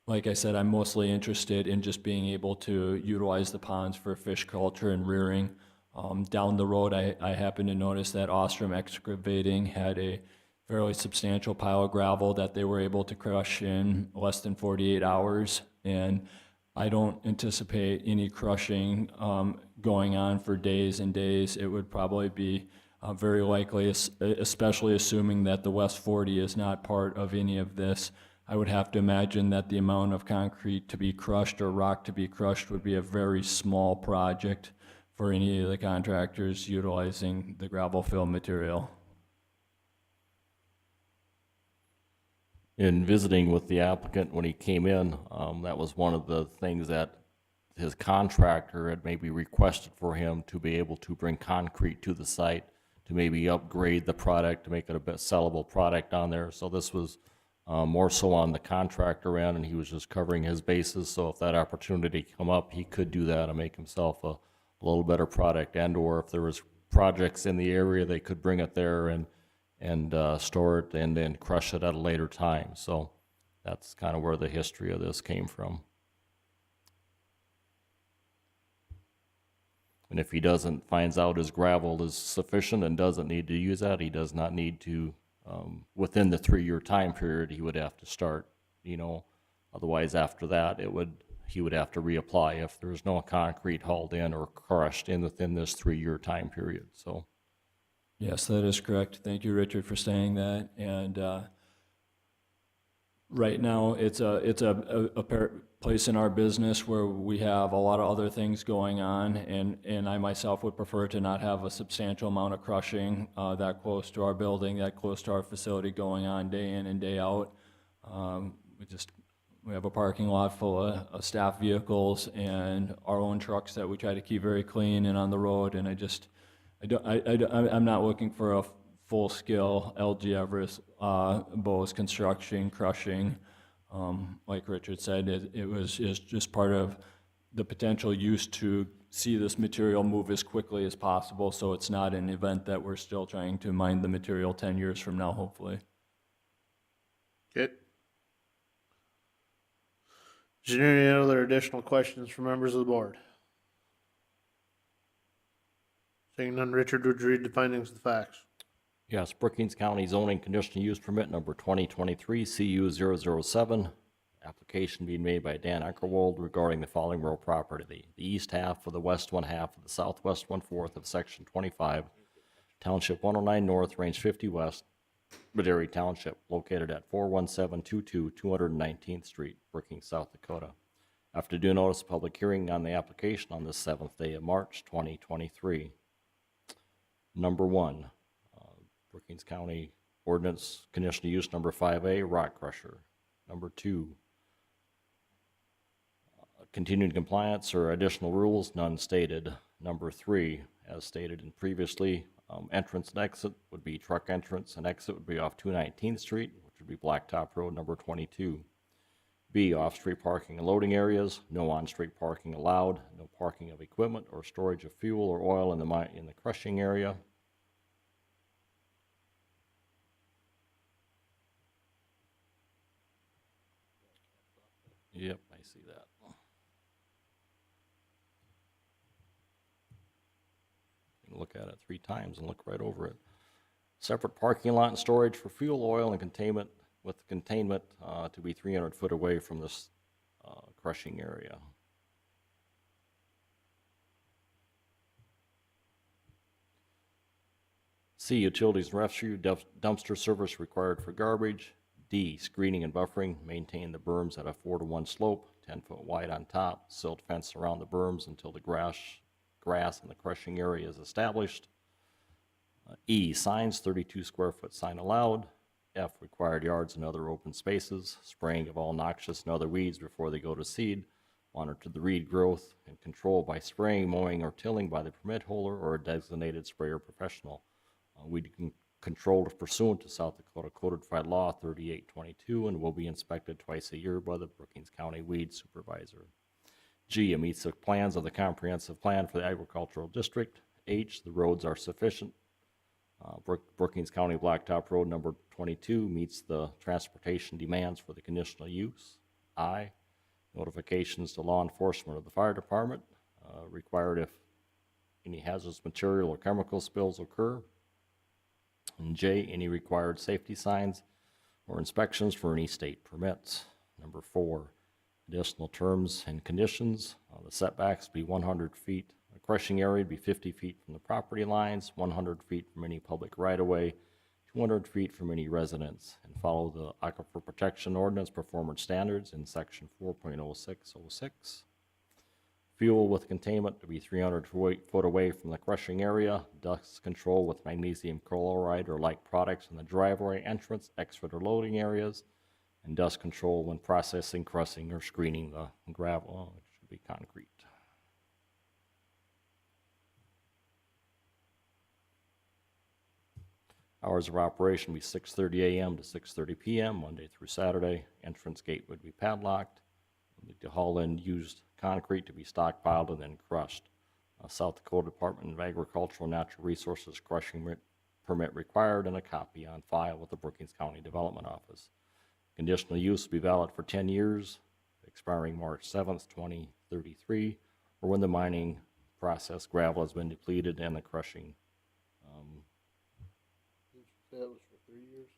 Like I said, I'm mostly interested in just being able to utilize the ponds for fish culture and rearing. Down the road, I happened to notice that Ostrom Excavating had a fairly substantial pile of gravel that they were able to crush in less than 48 hours. And I don't anticipate any crushing going on for days and days. It would probably be very likely, especially assuming that the West 40 is not part of any of this. I would have to imagine that the amount of concrete to be crushed or rock to be crushed would be a very small project for any of the contractors utilizing the gravel fill material. In visiting with the applicant when he came in, that was one of the things that his contractor had maybe requested for him to be able to bring concrete to the site to maybe upgrade the product to make it a bit sellable product on there. So this was more so on the contractor end, and he was just covering his bases. So if that opportunity come up, he could do that and make himself a little better product, and or if there was projects in the area, they could bring it there and store it and then crush it at a later time. So that's kind of where the history of this came from. And if he finds out his gravel is sufficient and doesn't need to use that, he does not need to, within the 3-year time period, he would have to start, otherwise after that, he would have to reapply if there's no concrete hauled in or crushed within this 3-year time period, so. Yes, that is correct. Thank you, Richard, for saying that. And right now, it's a place in our business where we have a lot of other things going on, and I myself would prefer to not have a substantial amount of crushing that close to our building, that close to our facility going on day in and day out. We have a parking lot full of staff vehicles and our own trucks that we try to keep very clean and on the road, and I'm not looking for a full-scale LG Everest Bose construction, crushing. Like Richard said, it was just part of the potential use to see this material move as quickly as possible, so it's not an event that we're still trying to mine the material 10 years from now, hopefully. Okay. Is there any other additional questions from members of the board? Seeing none, Richard, would you read the findings of the facts? Yes, Brookings County Zoning Conditional Use Permit number 2023 CU007. Application being made by Dan Ankerwold regarding the following real property. The east half of the west one half of the southwest 1/4 of section 25, Township 109 North, Range 50 West, Madera Township, located at 41722 219th Street, Brookings, South Dakota. After due notice of public hearing on the application on the 7th day of March 2023. Number 1, Brookings County Ordinance Conditional Use number 5A, rock crusher. Number 2, continued compliance or additional rules, none stated. Number 3, as stated in previously, entrance and exit would be truck entrance and exit would be off 219th Street, which would be Blacktop Road number 22. B, off-street parking and loading areas, no on-street parking allowed, no parking of equipment or storage of fuel or oil in the crushing area. Yep, I see that. You can look at it 3 times and look right over it. Separate parking lot and storage for fuel, oil, and containment, with the containment to be 300 foot away from this crushing area. C, utilities and refuse, dumpster service required for garbage. D, screening and buffering, maintain the berms at a 4-to-1 slope, 10 foot wide on top, silt fence around the berms until the grass in the crushing area is established. E, signs, 32 square foot sign allowed. F, required yards and other open spaces, spraying of all noxious and other weeds before they go to seed, monitor the weed growth, and control by spraying, mowing, or tilling by the permit holder or a designated sprayer professional. Weed control is pursuant to South Dakota Codified Law 3822 and will be inspected twice a year by the Brookings County Weed Supervisor. G, it meets the plans of the comprehensive plan for the agricultural district. H, the roads are sufficient. Brookings County Blacktop Road number 22 meets the transportation demands for the conditional use. I, notifications to law enforcement of the fire department required if any hazardous material or chemical spills occur. And J, any required safety signs or inspections for any state permits. Number 4, additional terms and conditions. The setbacks be 100 feet. The crushing area be 50 feet from the property lines, 100 feet from any public right-of-way, 200 feet from any residence, and follow the Aquifer Protection Ordinance Performance Standards in Section 4.0606. Fuel with containment to be 300 foot away from the crushing area. Dust control with magnesium chloride or like products in the driveway, entrance, exit, or loading areas. And dust control when processing, crushing, or screening the gravel. It should be concrete. Hours of operation be 6:30 a.m. to 6:30 p.m., Monday through Saturday. Entrance gate would be padlocked. We need to haul in used concrete to be stockpiled and then crushed. South Dakota Department of Agricultural and Natural Resources crushing permit required and a copy on file with the Brookings County Development Office. Conditional use will be valid for 10 years, expiring March 7th, 2033, or when the mining process gravel has been depleted and the crushing. Did you say it was for 3 years?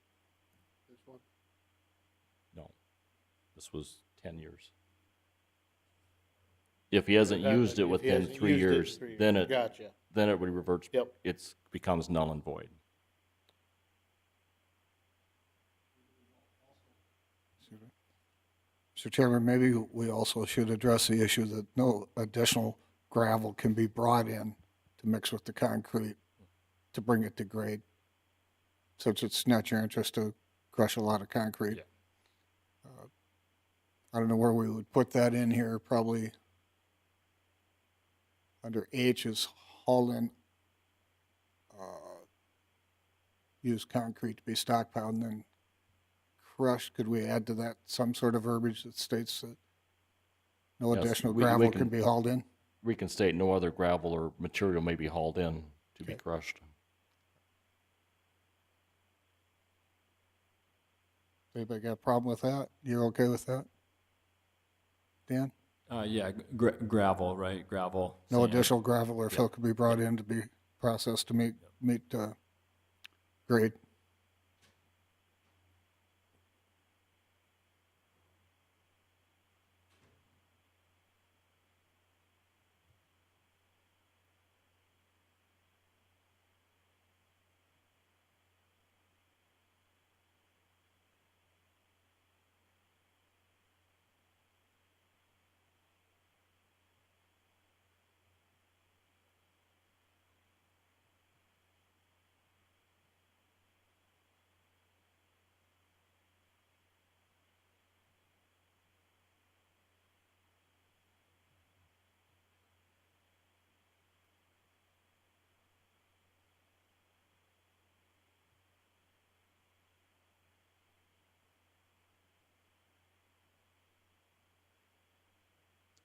This one? No, this was 10 years. If he hasn't used it If he within hasn't 3 used it in years, 3 years. then it Gotcha. then it would revert. Yep. It becomes null and void. Mr. Chairman, maybe we also should address the issue that no additional gravel can be brought in to mix with the concrete to bring it to grade. Since it's not your interest to crush a lot of concrete. Yeah. I don't know where we would put that in here, probably under H is haul in use concrete to be stockpiled and then crushed. Could we add to that some sort of verbiage that states that no Yes, additional we gravel can- can be hauled in? We can state no other gravel or material may be hauled in to be Okay. crushed. Anybody got a problem with that? You're okay with that? Dan? Yeah, gravel, right, gravel. No sand. additional gravel or fill can be brought in to be processed to meet grade.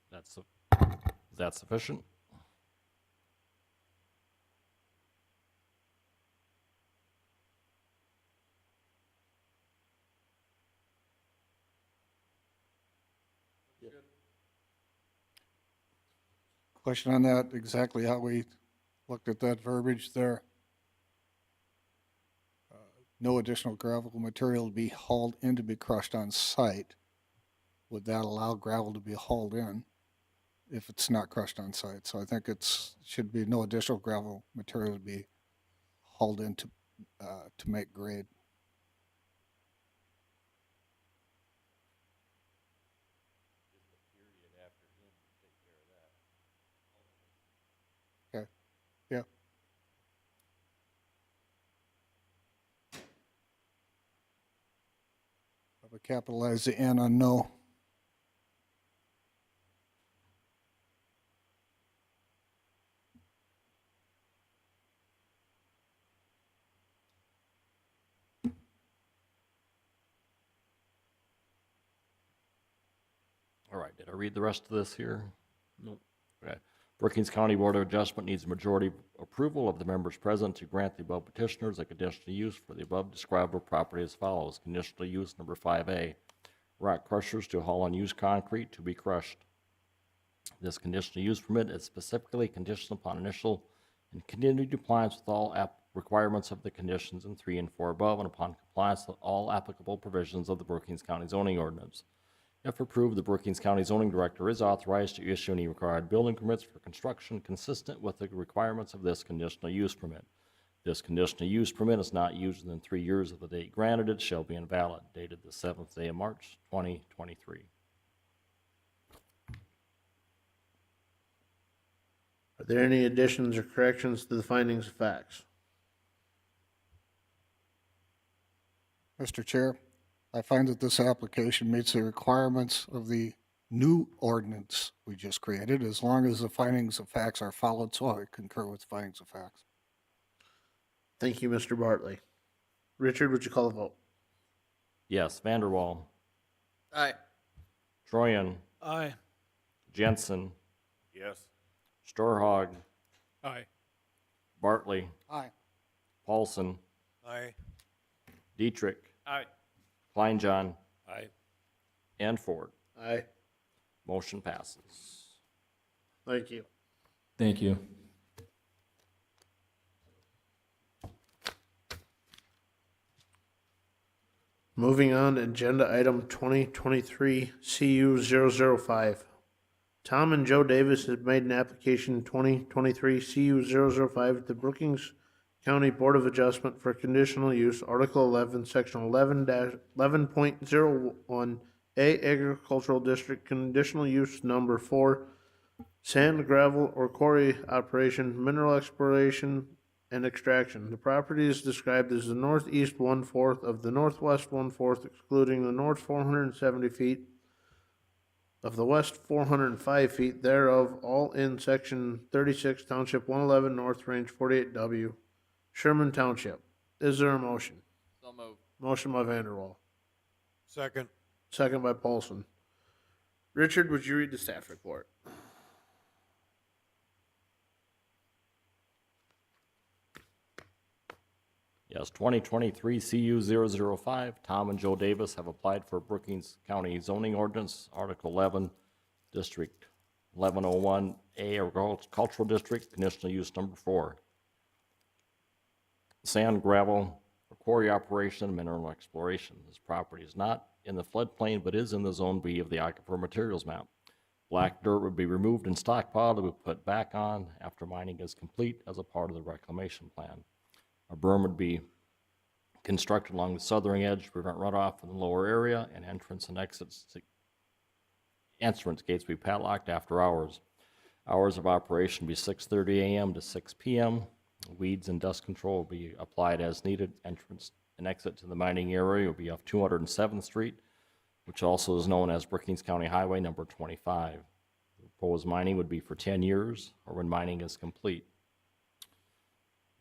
Is that sufficient? Question on that, exactly how we looked at that verbiage there. No additional gravel material to be hauled in to be crushed on site. Would that allow gravel to be hauled in if it's not crushed on site? So I think should be no additional gravel material to be hauled in to make grade. Okay, yeah. I would capitalize the N on no. All right, did I read the rest of this here? Nope. Okay. Brookings County Board of Adjustment needs a majority approval of the members present to grant the above petitioners a conditional use for the above describable property as follows. Conditional use number 5A, rock crushers to haul unused concrete to be crushed. This conditional use permit is specifically conditional upon initial and continued compliance with all requirements of the conditions in 3 and 4 above, and upon compliance with all applicable provisions of the Brookings County zoning ordinance. If approved, the Brookings County zoning director is authorized to issue any required building permits for construction consistent with the requirements of this conditional use permit. This conditional use permit is not used within 3 years of the date granted. It shall be invalid. Dated the 7th day of March, 2023. Are there any additions or corrections to the findings of facts? Mr. Chair, I find that this application meets the requirements of the new ordinance we just created, as long as the findings of facts are followed, so I concur with the findings of facts. Thank you, Mr. Bartley. Richard, would you call the vote? Yes. Vanderwall. Aye. Troyan. Aye. Jensen. Yes. Storhog. Aye. Bartley. Aye. Paulson. Aye. Dietrich. Aye. Kleinjohn. Aye. And Ford. Aye. Motion passes. Thank you. Thank you. Moving on to agenda item 2023 CU005. Tom and Joe Davis have made an application 2023 CU005 to Brookings County Board of Adjustment for conditional use, Article 11, Section 11-11.01, A Agricultural District, conditional use number 4, sand, gravel, or quarry operation, mineral exploration, and extraction. The property is described as the northeast 1/4 of the northwest 1/4, excluding the north 470 feet of the west 405 feet thereof, all in Section 36, Township 111, North Range 48W, Sherman Township. Is there a motion? So moved. Motion by Vanderwall. Second. Second by Paulson. Richard, would you read the staff report? Yes, 2023 CU005, Tom and Joe Davis have applied for Brookings County zoning ordinance, Article 11, District 1101, A Agricultural District, conditional use number 4. Sand, gravel, or quarry operation, mineral exploration. This property is not in the floodplain, but is in the Zone B of the Aquifer Materials Map. Black dirt would be removed and stockpiled to be put back on after mining is complete as a part of the reclamation plan. A berm would be constructed along the southern edge to prevent runoff in the lower area, and entrance and entrance gates will be padlocked after hours. Hours of operation will be 6:30 a.m. to 6 p.m. Weeds and dust control will be applied as needed. Entrance and exit to the mining area will be off 207th Street, which also is known as Brookings County Highway number 25. The proposed mining would be for 10 years or when mining is complete.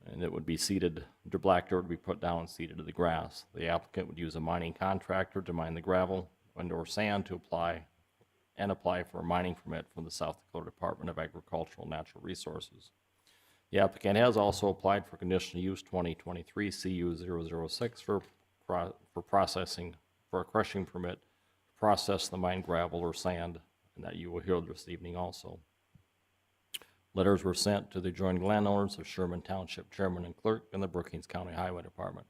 And it would be seeded, the black dirt would be put down and seeded to the grass. The applicant would use a mining contractor to mine the gravel and/or sand to apply for a mining permit from the South Dakota Department of Agricultural and Natural Resources. The applicant has also applied for conditional use 2023 CU006 for a crushing permit to process the mined gravel or sand, and that you will hear this evening also. Letters were sent to the adjoining landowners of Sherman Township Chairman and Clerk and the Brookings County Highway Department.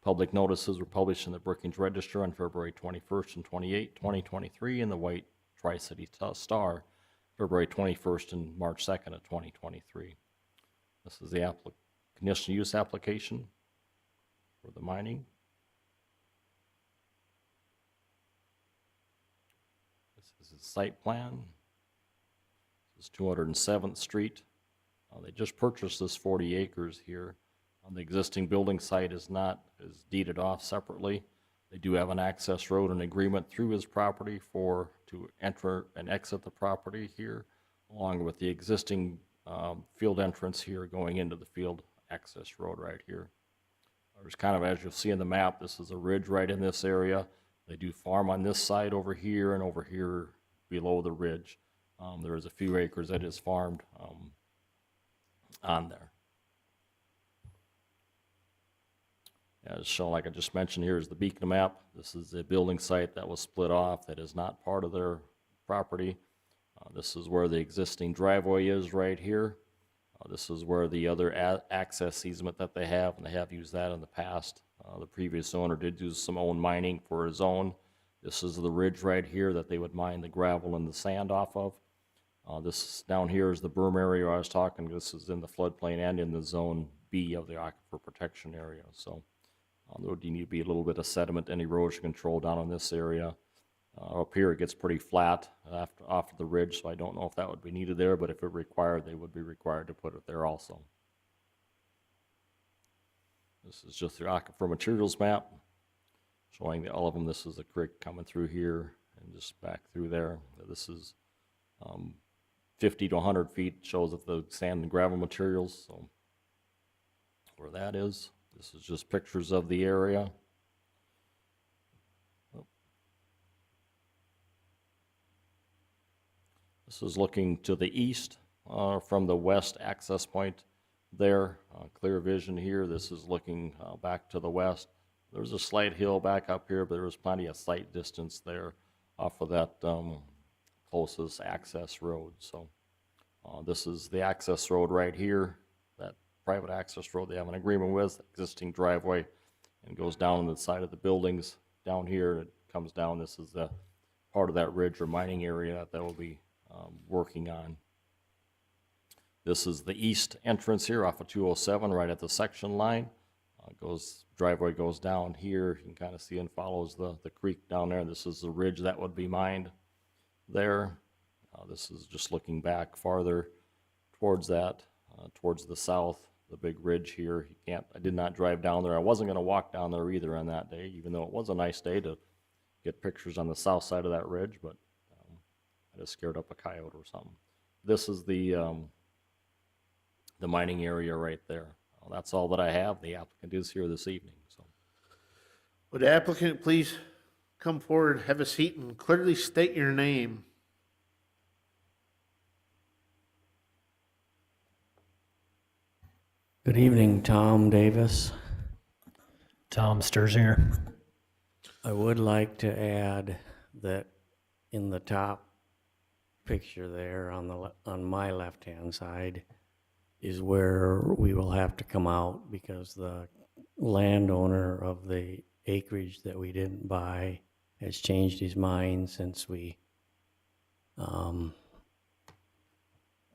Public notices were published in the Brookings Register on February 21st and 28th, 2023, and the White Tri-City Star, February 21st and March 2nd of 2023. This is the conditional use application for the mining. This is the site plan. This is 207th Street. They just purchased this 40 acres here. The existing building site is deeded off separately. They do have an access road and agreement through his property to enter and exit the property here, along with the existing field entrance here going into the field access road right here. There's kind of, as you'll see in the map, this is a ridge right in this area. They do farm on this side over here and over here below the ridge. There is a few acres that is farmed on there. As shown, like I just mentioned, here is the beacon map. This is the building site that was split off that is not part of their property. This is where the existing driveway is right here. This is where the other access easement that they have, and they have used that in the past. The previous owner did do some own mining for his own. This is the ridge right here that they would mine the gravel and the sand off of. This down here is the berm area I was talking. This is in the floodplain and in the zone B of the aquifer protection area. So there would need to be a little bit of sediment and erosion control down in this area. Up here it gets pretty flat off of the ridge, so I don't know if that would be needed there, but if it required, they would be required to put it there also. This is just the aquifer materials map showing all of them. This is the creek coming through here and just back through there. This is 50 to 100 feet shows of the sand and gravel materials, so where that is. This is just pictures of the area. This is looking to the east from the west access point there. Clear vision here. This is looking back to the west. There's a slight hill back up here, but there was plenty of sight distance there off of that closest access road. So this is the access road right here, that private access road they have an agreement with, existing driveway, and goes down the side of the buildings down here. It comes down. This is the part of that ridge or mining area that will be working on. This is the east entrance here off of 207 right at the section line. Driveway goes down here. You can kind of see and follows the creek down there. This is the ridge that would be mined there. This is just looking back farther towards that, towards the south, the big ridge here. I did not drive down there. I wasn't going to walk down there either on that day, even though it was a nice day to get pictures on the south side of that ridge, but I just scared up a coyote or something. This is the mining area right there. That's all that I have. The applicant is here this evening. So, Would the applicant please come forward, have a seat, and clearly state your name? Good evening, Tom Davis. Tom Sturzinger. I would like to add that in the top picture there on my left-hand side is where we will have to come out because the landowner of the acreage that we didn't buy has changed his mind since we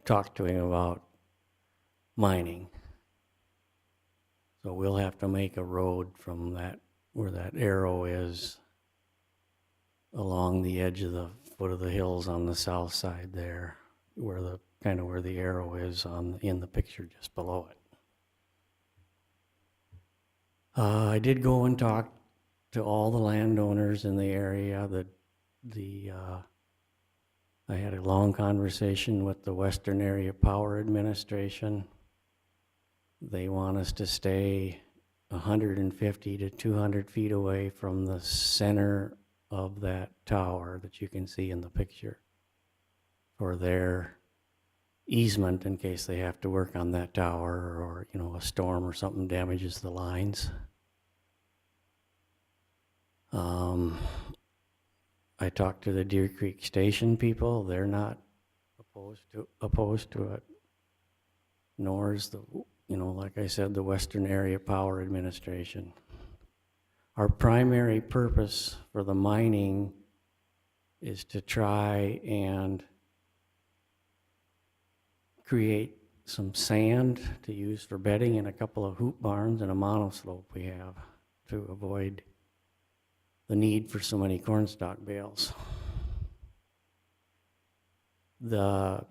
talked to him about mining. So we'll have to make a road from that, where that arrow is, along the edge of the foot of the hills on the south side there, where the kind of where the arrow is in the picture just below it. I did go and talk to all the landowners in the area. I had a long conversation with the Western Area Power Administration. They want us to stay 150 to 200 feet away from the center of that tower that you can see in the picture for their easement in case they have to work on that tower or, a storm or something damages the lines. I talked to the Deer Creek Station people. They're not opposed to it. nor is the, like I said, the Western Area Power Administration. Our primary purpose for the mining is to try and create some sand to use for bedding in a couple of hoop barns and a monoslope we have to avoid the need for so many cornstalk bales. Where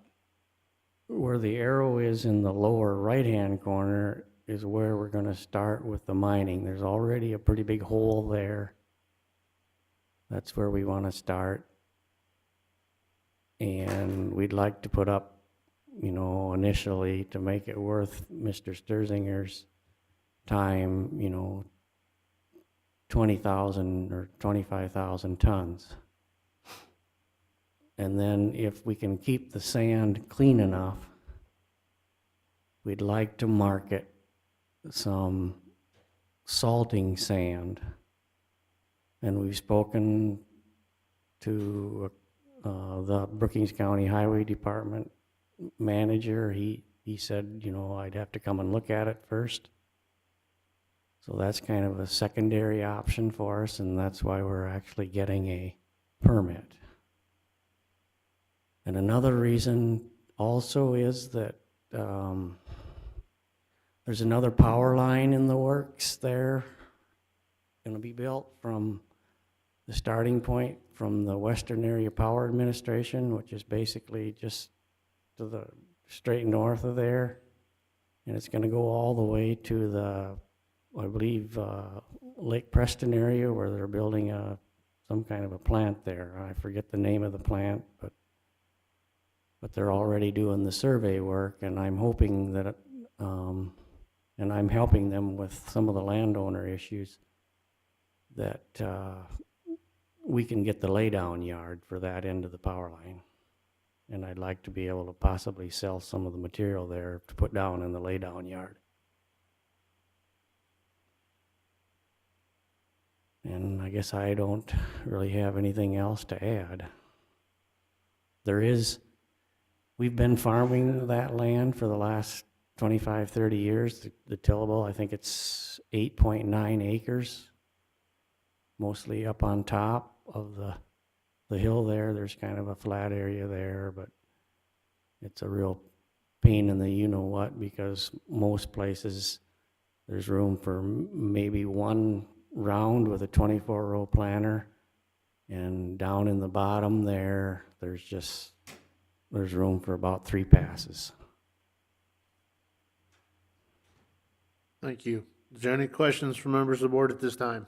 the arrow is in the lower right-hand corner is where we're going to start with the mining. There's already a pretty big hole there. That's where we want to start. And we'd like to put up, initially to make it worth Mr. Sterzinger's time, 20,000 or 25,000 tons. And then if we can keep the sand clean enough, we'd like to market some salting sand. And we've spoken to the Brookings County Highway Department manager. He said, I'd have to come and look at it first. So that's kind of a secondary option for us, and that's why we're actually getting a permit. And another reason also is that there's another power line in the works there, going to be built from the starting point from the Western Area Power Administration, which is basically just to the straight north of there. And it's going to go all the way to the, I believe, Lake Preston area where they're building some kind of a plant there. I forget the name of the plant, but they're already doing the survey work, and I'm hoping that, and I'm helping them with some of the landowner issues, that we can get the laydown yard for that end of the power line. And I'd like to be able to possibly sell some of the material there to put down in the laydown yard. And I guess I don't really have anything else to add. We've been farming that land for the last 25, 30 years. The tillable, I think it's 8.9 acres, mostly up on top of the hill there. There's kind of a flat area there, but it's a real pain in the you-know-what, because most places there's room for maybe one round with a 24-row planter, and down in the bottom there, there's room for about 3 passes. Thank you. Is there any questions from members of the board at this time?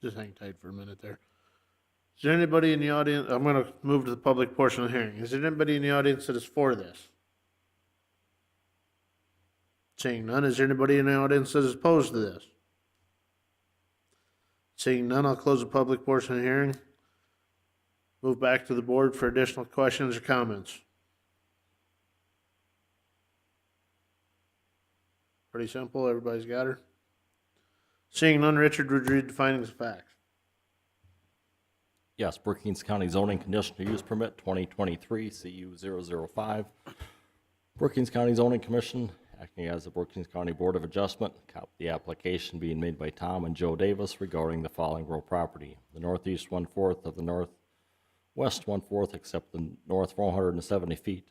Just hang tight for a minute there. Is there anybody in the audience? I'm going to move to the public portion of the hearing. Is there anybody in the audience that is for this? Seeing none, is there anybody in the audience that is opposed to this? Seeing none, I'll close the public portion of the hearing. Move back to the board for additional questions or comments. Pretty simple, everybody's got her. Seeing none, Richard would read the findings of fact. Yes, Brookings County Zoning Conditional Use Permit 2023 CU 005. Brookings County Zoning Commission, acting as the Brookings County Board of Adjustment, copy the application being made by Tom and Joe Davis regarding the following real property: the northeast 1/4 of the northwest 1/4, except the north 470 feet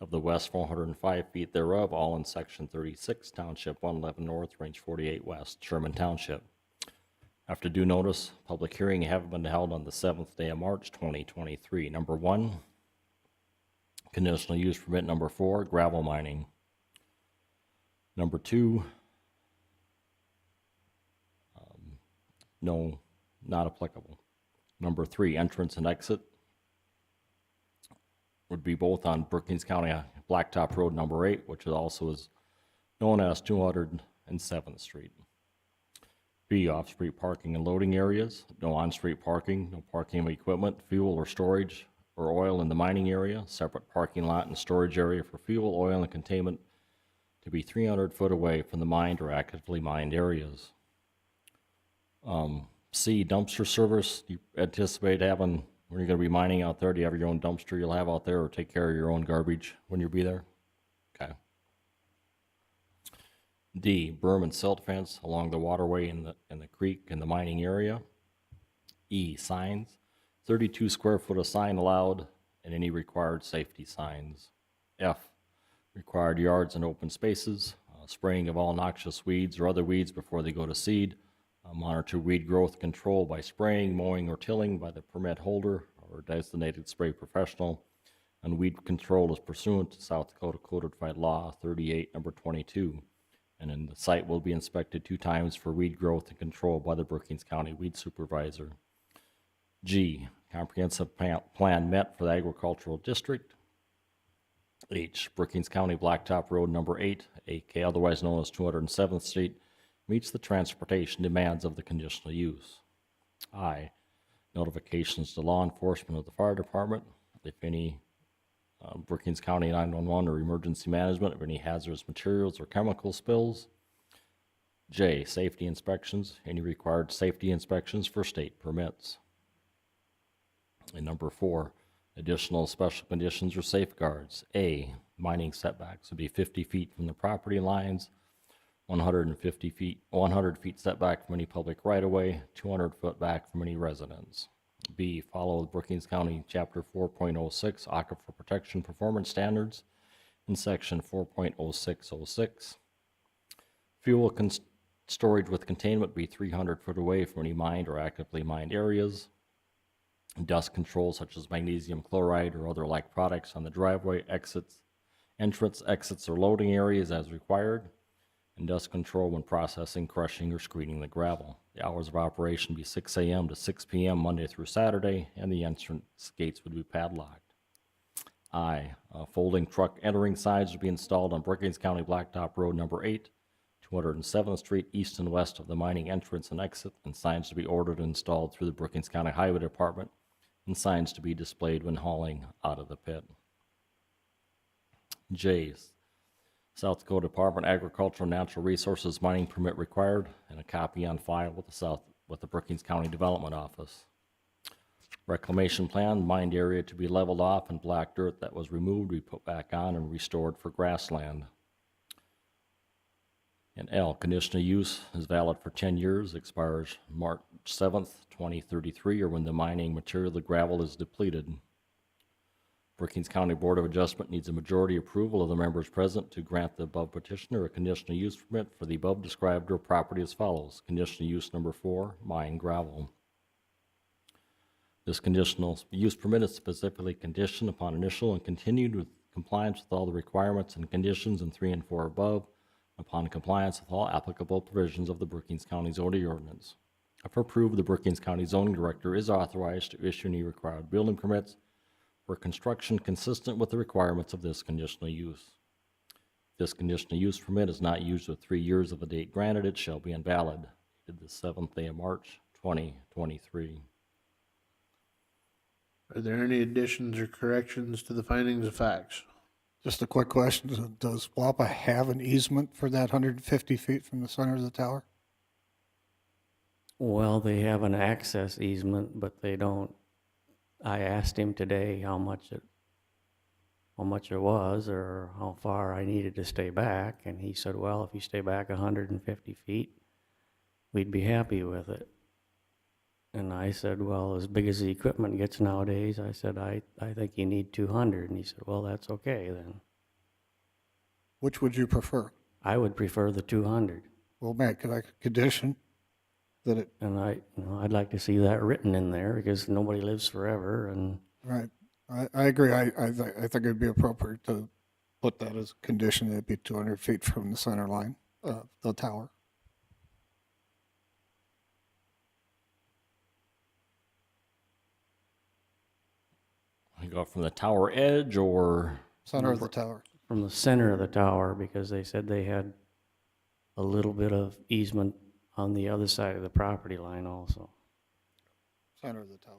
of the west 405 feet thereof, all in Section 36, Township 111 North, Range 48 West, Sherman Township. After due notice, public hearing having been held on the 7th day of March 2023. Number 1, conditional use permit. Number 4, gravel mining. Number 2, no, not applicable. Number 3, entrance and exit would be both on Brookings County Blacktop Road number 8, which also is known as 207th Street. B, off-street parking and loading areas, no on-street parking, no parking of equipment, fuel or storage or oil in the mining area, separate parking lot and storage area for fuel, oil, and containment to be 300 foot away from the mined or actively mined areas. C, dumpster service, you anticipate having when you're gonna be mining out there, do you have your own dumpster you'll have out there, or take care of your own garbage when you be there? Okay. D, berm and silt fence along the waterway in the creek in the mining area. E, signs, 32 square foot of sign allowed, and any required safety signs. F, required yards and open spaces, spraying of all noxious weeds or other weeds before they go to seed. Monitor weed growth control by spraying, mowing, or tilling by the permit holder or designated spray professional. And weed control is pursuant to South Dakota Codified Law 38, number 22. And then the site will be inspected 2 times for weed growth and control by the Brookings County Weed Supervisor. G, comprehensive plan met for the agricultural district. H, Brookings County Blacktop Road number 8, AK, otherwise known as 207th Street, meets the transportation demands of the conditional use. I, notifications to law enforcement of the fire department, if any, Brookings County 911 or emergency management of any hazardous materials or chemical spills. J, safety inspections, any required safety inspections for state permits. And number 4, additional special conditions or safeguards. A, mining setbacks would be 50 feet from the property lines, 100 feet setback from any public right-of-way, 200 foot back from any residence. B, follow the Brookings County Chapter 4.06 Aquifer Protection Performance Standards in Section 4.0606. Fuel storage with containment be 300 foot away from any mined or actively mined areas. Dust control such as magnesium chloride or other like products on the driveway, entrance, exits, or loading areas as required. And dust control when processing, crushing, or screening the gravel. The hours of operation be 6 a.m. to 6 p.m. Monday through Saturday, and the entrance gates would be padlocked. I, folding truck entering signs would be installed on Brookings County Blacktop Road number 8, 207th Street, east and west of the mining entrance and exit, and signs to be ordered and installed through the Brookings County Highway Department, and signs to be displayed when hauling out of the pit. J, South Dakota Department of Agriculture and Natural Resources mining permit required, and a copy on file with the Brookings County Development Office. Reclamation plan, mined area to be leveled off and black dirt that was removed be put back on and restored for grassland. And L, conditional use is valid for 10 years, expires March 7th, 2033, or when the mining material, the gravel, is depleted. Brookings County Board of Adjustment needs a majority approval of the members present to grant the above petitioner a conditional use permit for the above described real property as follows. Conditional use number 4, mine gravel. This conditional use permit is specifically conditioned upon initial and continued with compliance with all the requirements and conditions in 3 and 4 above, upon compliance with all applicable provisions of the Brookings County zoning ordinance. If approved, the Brookings County zoning director is authorized to issue any required building permits for construction consistent with the requirements of this conditional use. If this conditional use permit is not used with 3 years of the date granted, it shall be invalid. Dated the 7th day of March, 2023. Are there any additions or corrections to the findings of facts? Just a quick question. Does WAPA have an easement for that 150 feet from the center of the tower? Well, they have an access easement, but they don't. I asked him today how much it was or how far I needed to stay back, and he said, well, if you stay back 150 feet, we'd be happy with it. And I said, well, as big as the equipment gets nowadays, I said, I think you need 200. And he said, well, that's okay then. Which would you prefer? I would prefer the 200. Well, Matt, could I condition that it? And I'd like to see that written in there because nobody lives forever. And Right. I agree. I think it'd be appropriate to put that as a condition. It'd be 200 feet from the center line of the tower. You go from the tower edge or? Center of the tower. from the center of the tower because they said they had a little bit of easement on the other side of the property line also. Center of the tower.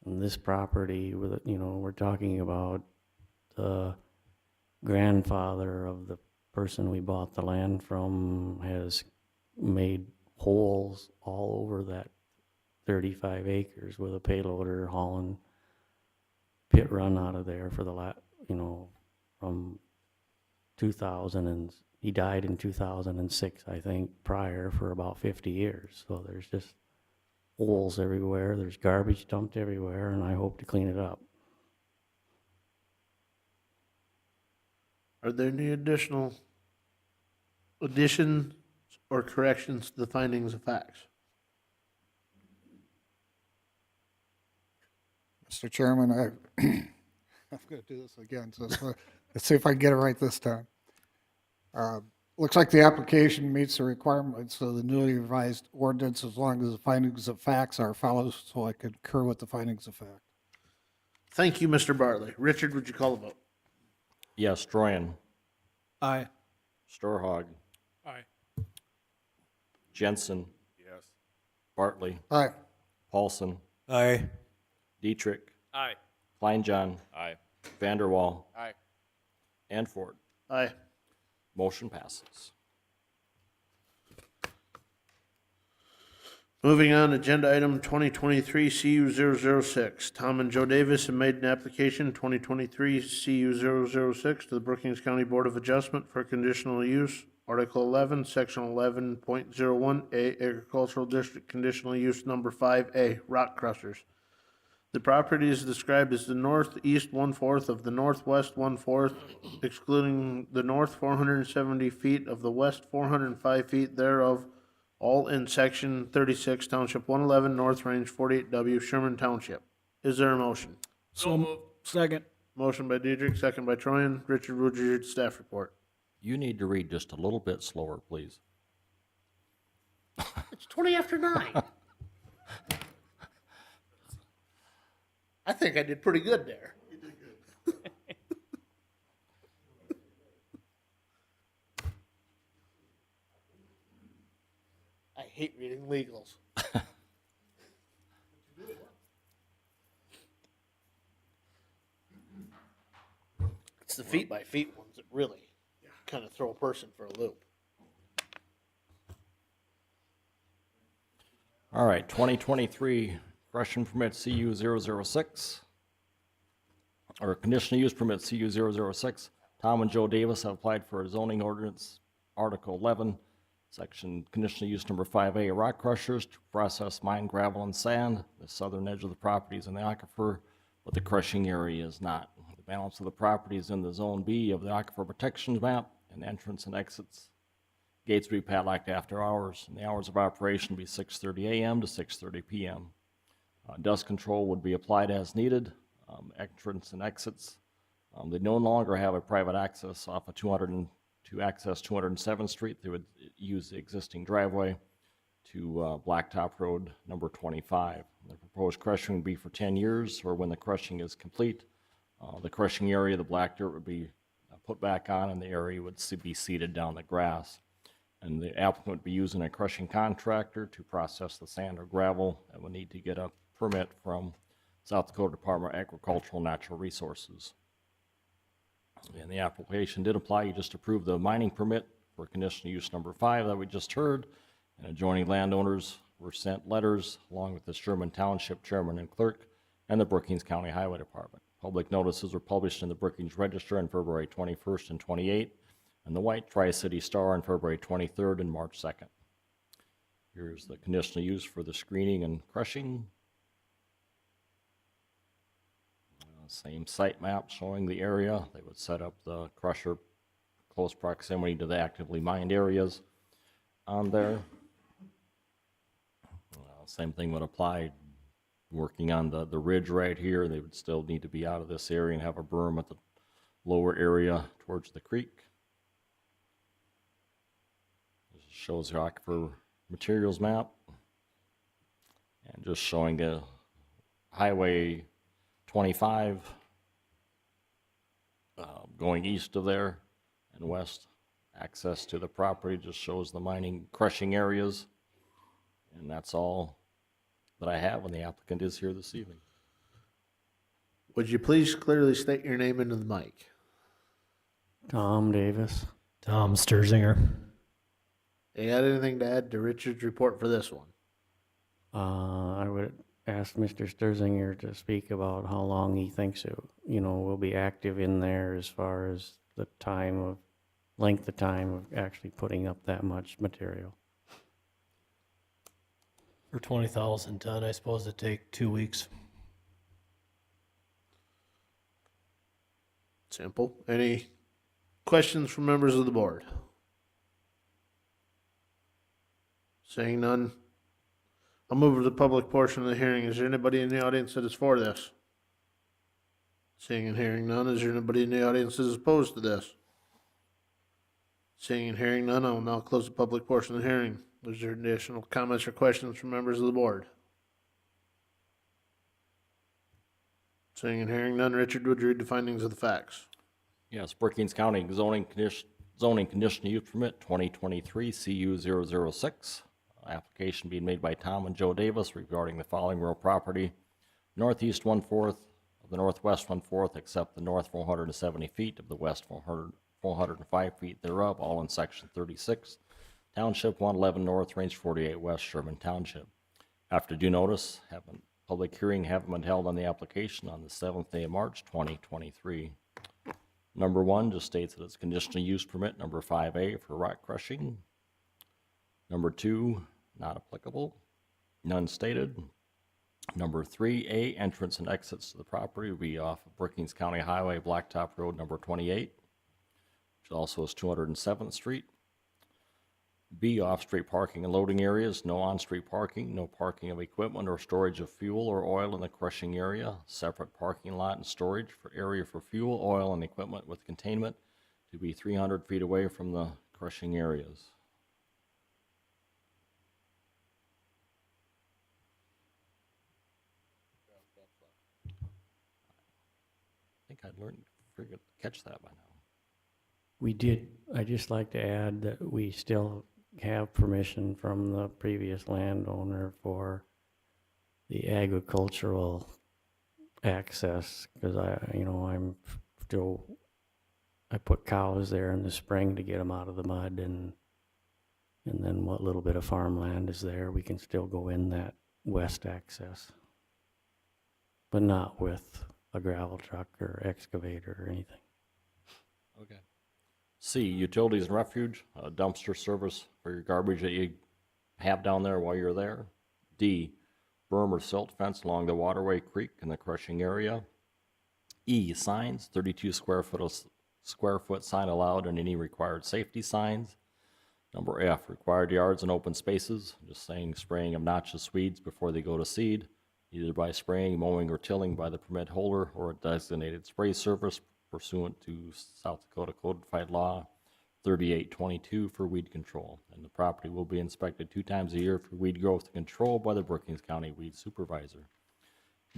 And this property, with, we're talking about the grandfather of the person we bought the land from has made holes all over that 35 acres with a payloader hauling pit run out of there for from 2000, and he died in 2006, I think, prior for about 50 years. So there's just holes everywhere, there's garbage dumped everywhere, and I hope to clean it up. Are there any additional additions or corrections to the findings of facts? Mr. Chairman, I'm going to do this again, so let's see if I can get it right this time. Looks like the application meets the requirements of the newly revised ordinance as long as the findings of facts are followed, so I concur with the findings of fact. Thank you, Mr. Bartley. Richard, would you call the vote? Yes, Troyan. Aye. Storhog. Aye. Jensen. Yes. Bartley. Aye. Paulson. Aye. Dietrich. Aye. Kleinjohn. Aye. Vanderwall. Aye. And Ford. Aye. Motion passes. Moving on, agenda item 2023 CU006. Tom and Joe Davis have made an application 2023 CU006 to the Brookings County Board of Adjustment for conditional use. Article 11, Section 11.01A, Agricultural District Conditional Use Number 5A, rock crushers. The property is described as the northeast 1/4 of the northwest 1/4, excluding the north 470 feet of the west 405 feet thereof, all in Section 36, Township 111, North Range 48W, Sherman Township. Is there a motion? So moved. Second. Motion by Dietrich, second by Troyan. Richard, would you read the staff report? You need to read just a little bit slower, please. It's 20 after 9. I think I did pretty good there. You did good. I hate reading legals. It's the feet by feet ones that really kind of throw a person for a loop. All right, 2023 crushing permit CU006, or conditional use permit CU006. Tom and Joe Davis have applied for a zoning ordinance, Article 11, Section conditional use number 5A, rock crushers to process mine gravel and sand. The southern edge of the property is in the aquifer, but the crushing area is not. The balance of the property is in the Zone B of the Aquifer Protections Map, and entrance and exits. Gates will be padlocked after hours, and the hours of operation will be 6:30 a.m. to 6:30 p.m. Dust control would be applied as needed. Entrance and exits. They no longer have a private access off of to access 207th Street. They would use the existing driveway to Blacktop Road number 25. The proposed crushing would be for 10 years, or when the crushing is complete. The crushing area, the black dirt would be put back on, and the area would be seeded down the grass. And the applicant would be using a crushing contractor to process the sand or gravel, and would need to get a permit from South Dakota Department of Agricultural and Natural Resources. And the application did apply. You just approved the mining permit for conditional use number 5 that we just heard, and adjoining landowners were sent letters along with the Sherman Township Chairman and Clerk and the Brookings County Highway Department. Public notices were published in the Brookings Register on February 21st and 28th, and the White Tri-City Star on February 23rd and March 2nd. Here's the conditional use for the screening and crushing. Same site map showing the area. They would set up the crusher close proximity to the actively mined areas on there. Same thing would apply working on the ridge right here. They would still need to be out of this area and have a berm at the lower area towards the creek. This shows the aquifer materials map, and just showing the Highway 25 going east of there and west. Access to the property just shows the mining crushing areas, and that's all that I have when the applicant is here this evening. Would you please clearly state your name into the mic? Tom Davis. Tom Sturzinger. You got anything to add to Richard's report for this one? I would ask Mr. Sturzinger to speak about how long he thinks it, will be active in there as far as the length of time of actually putting up that much material. For 20,000 ton, I suppose it'd take 2 weeks. Simple. Any questions from members of the board? Seeing none, I'll move to the public portion of the hearing. Is there anybody in the audience that is for this? Seeing and hearing none, is there anybody in the audience that is opposed to this? Seeing and hearing none, I will now close the public portion of the hearing. Is there additional comments or questions from members of the board? Seeing and hearing none, Richard, would you read the findings of the facts? Yes, Brookings County zoning conditional use permit 2023 CU 006. Application being made by Tom and Joe Davis regarding the following real property. Northeast 1/4 of the northwest 1/4, except the north 470 feet of the west 405 feet thereof, all in section 36. Township 111 North, Range 48 West, Sherman Township. After due notice, public hearing having been held on the application on the 7th day of March 2023. Number 1 just states that it's conditional use permit number 5A for rock crushing. Number 2, not applicable. None stated. Number 3A, entrance and exits to the property will be off of Brookings County Highway, Blacktop Road number 28, which also is 207th Street. B, off-street parking and loading areas, no on-street parking, no parking of equipment or storage of fuel or oil in the crushing area, separate parking lot and storage for area for fuel, oil, and equipment with containment to be 300 feet away from the crushing areas. I think I'd catch that by now. We did, I'd just like to add that we still have permission from the previous landowner for the agricultural access, because I put cows there in the spring to get them out of the mud, and then what little bit of farmland is there, we can still go in that west access, but not with a gravel truck or excavator or anything. Okay. C, utilities and refuge, dumpster service for your garbage that you have down there while you're there. D, berm or silt fence along the waterway, creek, in the crushing area. E, signs, 32 square foot sign allowed, and any required safety signs. Number F, required yards and open spaces, just saying spraying obnoxious weeds before they go to seed, either by spraying, mowing, or tilling by the permit holder or a designated spray service pursuant to South Dakota Codified Law 3822 for weed control. And the property will be inspected 2 times a year for weed growth control by the Brookings County Weed Supervisor.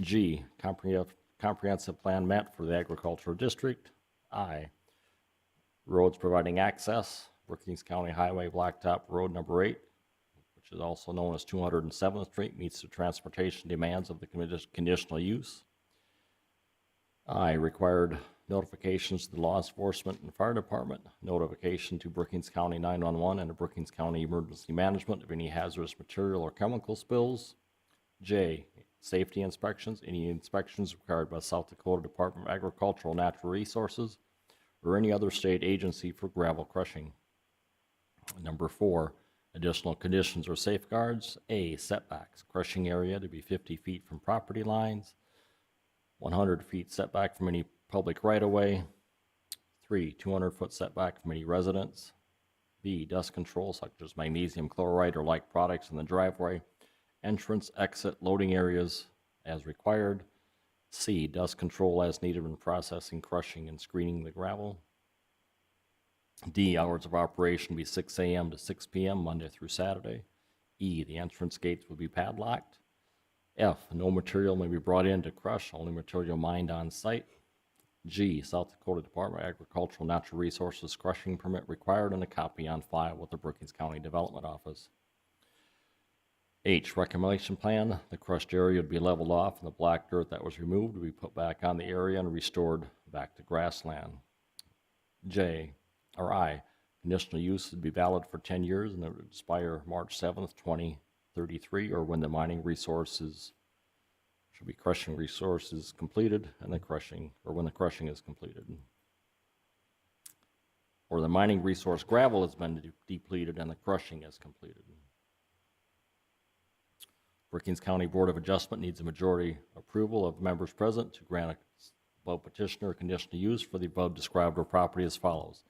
G, comprehensive plan met for the agricultural district. I, roads providing access, Brookings County Highway Blacktop Road number 8, which is also known as 207th Street, meets the transportation demands of the conditional use. I, required notifications to the law enforcement and fire department, notification to Brookings County 911 and the Brookings County Emergency Management of any hazardous material or chemical spills. J, safety inspections, any inspections required by South Dakota Department of Agricultural and Natural Resources or any other state agency for gravel crushing. Number 4, additional conditions or safeguards. A, setbacks, crushing area to be 50 feet from property lines, 100 feet setback from any public right-of-way. 3, 200-foot setback from any residence. B, dust control such as magnesium chloride or like products in the driveway, entrance, exit, loading areas as required. C, dust control as needed when processing, crushing, and screening the gravel. D, hours of operation be 6 a.m. to 6 p.m. Monday through Saturday. E, the entrance gates will be padlocked. F, no material may be brought in to crush, only material mined on site. G, South Dakota Department of Agricultural and Natural Resources crushing permit required and a copy on file with the Brookings County Development Office. H, reclamation plan. The crushed area would be leveled off and the black dirt that was removed would be put back on the area and restored back to grassland. I, conditional use would be valid for 10 years and it would expire March 7th, 2033, or when the mining resources should be crushing resources completed and the crushing, or when the crushing is completed. Or the mining resource gravel has been depleted and the crushing is completed. Brookings County Board of Adjustment needs a majority approval of members present to grant a above petitioner conditional use for the above described real property as follows.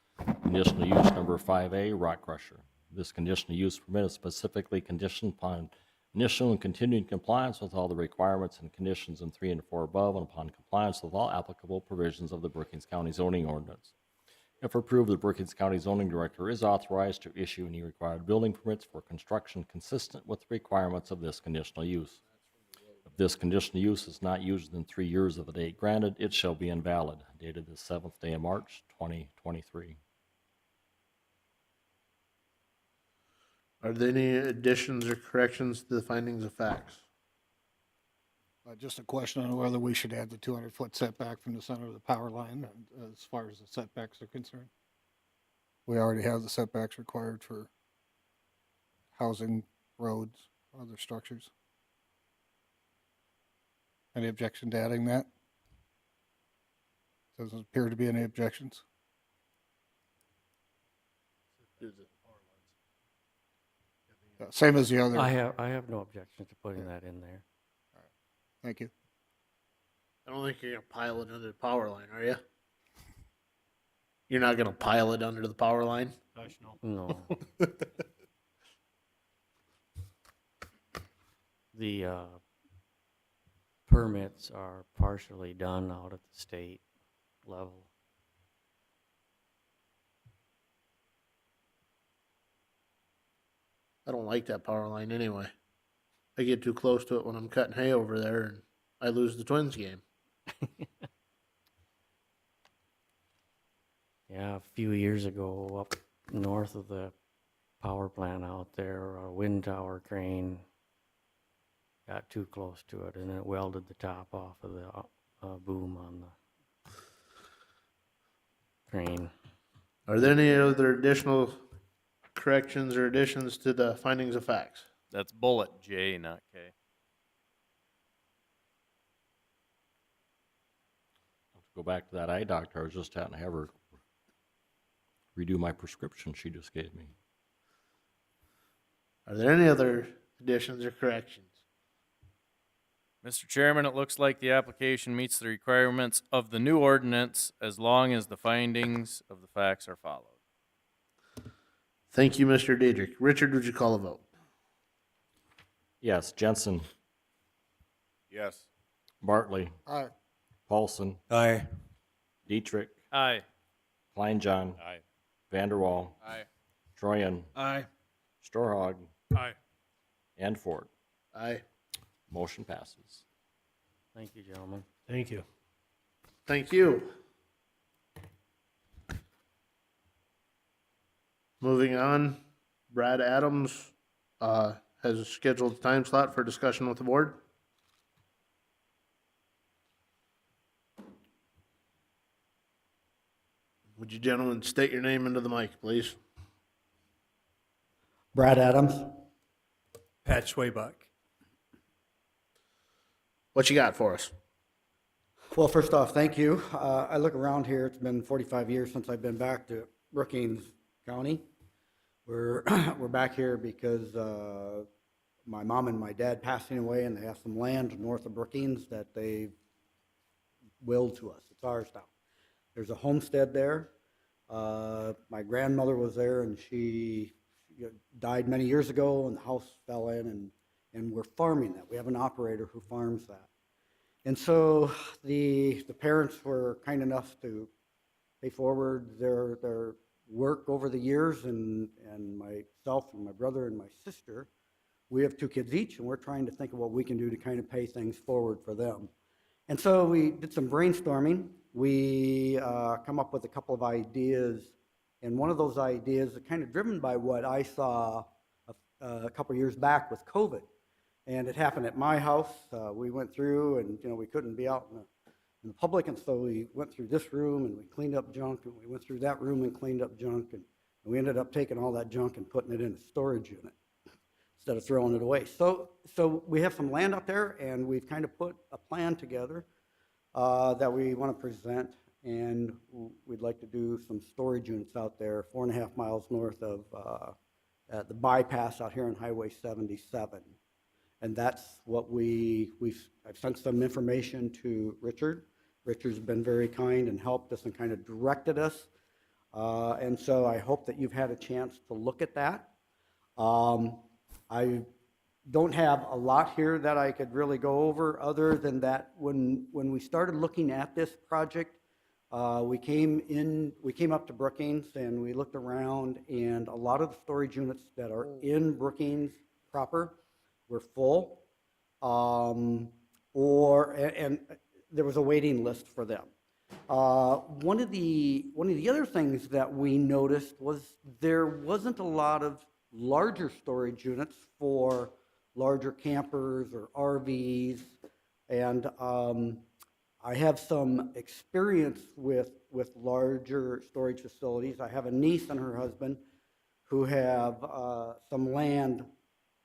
Conditional use number 5A, rock crusher. This conditional use permit is specifically conditioned upon initial and continuing compliance with all the requirements and conditions in 3 and 4 above and upon compliance with all applicable provisions of the Brookings County zoning ordinance. If approved, the Brookings County zoning director is authorized to issue any required building permits for construction consistent with the requirements of this conditional use. If this conditional use is not used within 3 years of the date granted, it shall be invalid, dated the 7th day of March, 2023. Are there any additions or corrections to the findings of facts? Just a question on whether we should add the 200-foot setback from the center of the power line as far as the setbacks are concerned. We already have the setbacks required for housing, roads, other structures. Any objection to adding that? Doesn't appear to be any objections. Same as the other. I have no objection to putting that in there. Thank you. I don't think you're gonna pile it under the power line, are you? You're not gonna pile it under the power line? Gosh, no. No. The permits are partially done out at the state level. I don't like that power line anyway. I get too close to it when I'm cutting hay over there and I lose the Twins game. Yeah, a few years ago, up north of the power plant out there, a wind tower crane got too close to it and it welded the top off of the boom on the crane. Are there any other additional corrections or additions to the findings of facts? That's bullet J, not K. Go back to that eye doctor. I was just having to have her redo my prescription she just gave me. Are there any other additions or corrections? Mr. Chairman, it looks like the application meets the requirements of the new ordinance as long as the findings of the facts are followed. Thank you, Mr. Diedrich. Richard, would you call a vote? Yes, Jensen, Yes. Bartley, Aye. Paulson, Aye. Dietrich, Aye. Kleinjohn, Aye. Vanderwall, Aye. Troyan, Aye. Storhog, Aye. and Ford. Aye. Motion passes. Thank you, gentlemen. Thank you. Thank you. Moving on, Brad Adams has a scheduled time slot for discussion with the board. Would you gentlemen state your name into the mic, please? Brad Adams. Pat Schwaybuck. What you got for us? Well, first off, thank you. I look around here, it's been 45 years since I've been back to Brookings County. We're back here because my mom and my dad passing away, and they have some land north of Brookings that they willed to us. It's ours now. There's a homestead there. My grandmother was there, and she died many years ago, and the house fell in, and we're farming that. We have an operator who farms that. And so the parents were kind enough to pay forward their work over the years, and myself and my brother and my sister, we have 2 kids each, and we're trying to think of what we can do to kind of pay things forward for them. And so we did some brainstorming. We come up with a couple of ideas, and one of those ideas is kind of driven by what I saw a couple of years back with COVID. And it happened at my house. We went through and, we couldn't be out in the public, and so we went through this room and we cleaned up junk, and we went through that room and cleaned up junk, and we ended up taking all that junk and putting it in a storage unit instead of throwing it away. So we have some land out there, and we've kind of put a plan together that we want to present, and we'd like to do some storage units out there 4.5 miles north of at the bypass out here on Highway 77. And that's what I've sent some information to Richard. Richard's been very kind and helped us and kind of directed us. And so I hope that you've had a chance to look at that. I don't have a lot here that I could really go over, other than that when we started looking at this project, we came up to Brookings and we looked around, and a lot of the storage units that are in Brookings proper were full, and there was a waiting list for them. One of the other things that we noticed was there wasn't a lot of larger storage units for larger campers or RVs, and I have some experience with larger storage facilities. I have a niece and her husband who have some land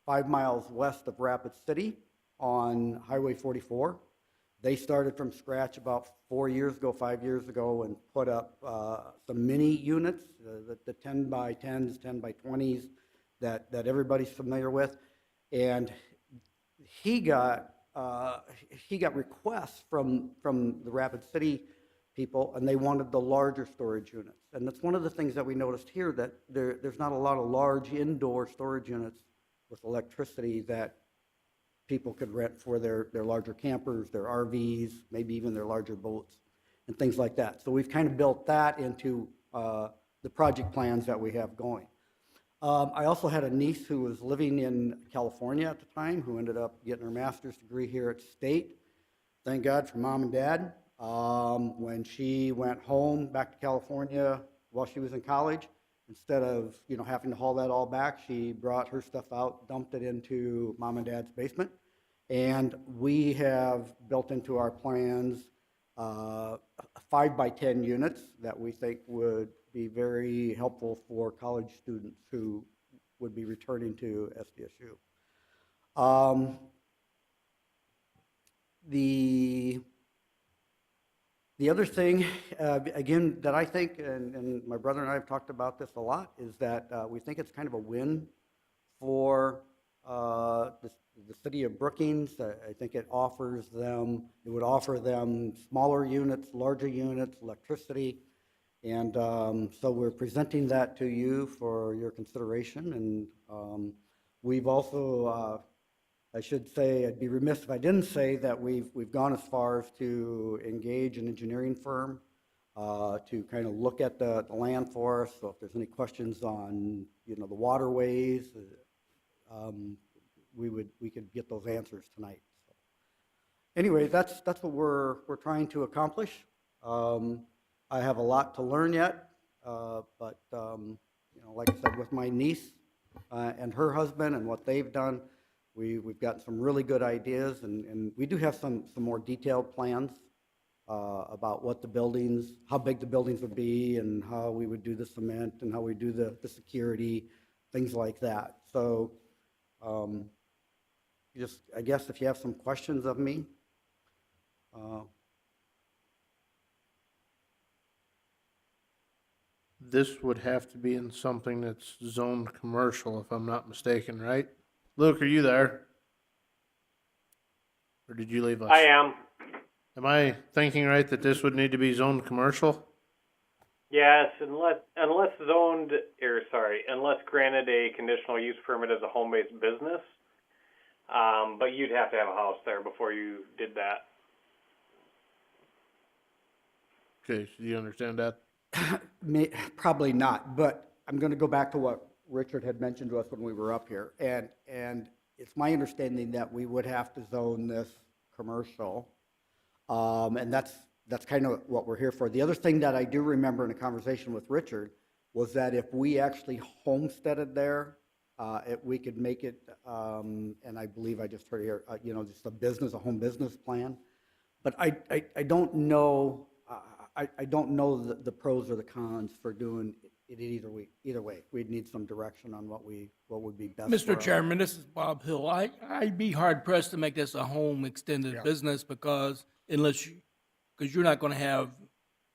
5 miles west of Rapid City on Highway 44. They started from scratch about 5 years ago, and put up some mini units, the 10 by 10s, 10 by 20s that everybody's familiar with. And he got requests from the Rapid City people, and they wanted the larger storage units. And that's one of the things that we noticed here, that there's not a lot of large indoor storage units with electricity that people could rent for their larger campers, their RVs, maybe even their larger boats and things like that. So we've kind of built that into the project plans that we have going. I also had a niece who was living in California at the time, who ended up getting her master's degree here at State. Thank God for Mom and Dad. When she went home back to California while she was in college, instead of having to haul that all back, she brought her stuff out, dumped it into Mom and Dad's basement, and we have built into our plans 5 by 10 units that we think would be very helpful for college students who would be returning to SDSU. The other thing, again, that I think, and my brother and I have talked about this a lot, is that we think it's kind of a win for the city of Brookings. I think it would offer them smaller units, larger units, electricity. And so we're presenting that to you for your consideration. And we've also, I should say, I'd be remiss if I didn't say that we've gone as far as to engage an engineering firm to kind of look at the land for us. So if there's any questions on the waterways, we could get those answers tonight. So anyway, that's what we're trying to accomplish. I have a lot to learn yet, but like I said, with my niece and her husband and what they've done, we've gotten some really good ideas, and we do have some more detailed plans about what how big the buildings would be, and how we would do the cement, and how we do the security, things like that. So I guess if you have some questions of me. This would have to be in something that's zoned commercial, if I'm not mistaken, right? Luke, are you there? Or did you leave us? I am. Am I thinking right that this would need to be zoned commercial? Yes, unless granted a conditional use permit as a home-based business. But you'd have to have a house there before you did that. Okay, so do you understand that? Probably not, but I'm going to go back to what Richard had mentioned to us when we were up here, and it's my understanding that we would have to zone this commercial, and that's kind of what we're here for. The other thing that I do remember in a conversation with Richard was that if we actually homesteaded there, We could make it, and I believe I just heard here, just a home business plan. But I don't know, I don't know the pros or the cons for doing it either way. We'd need some direction on what would be best for Mr. us. Chairman, this is Bob Hill. I'd be hard pressed to make this a home extended business because because you're not gonna have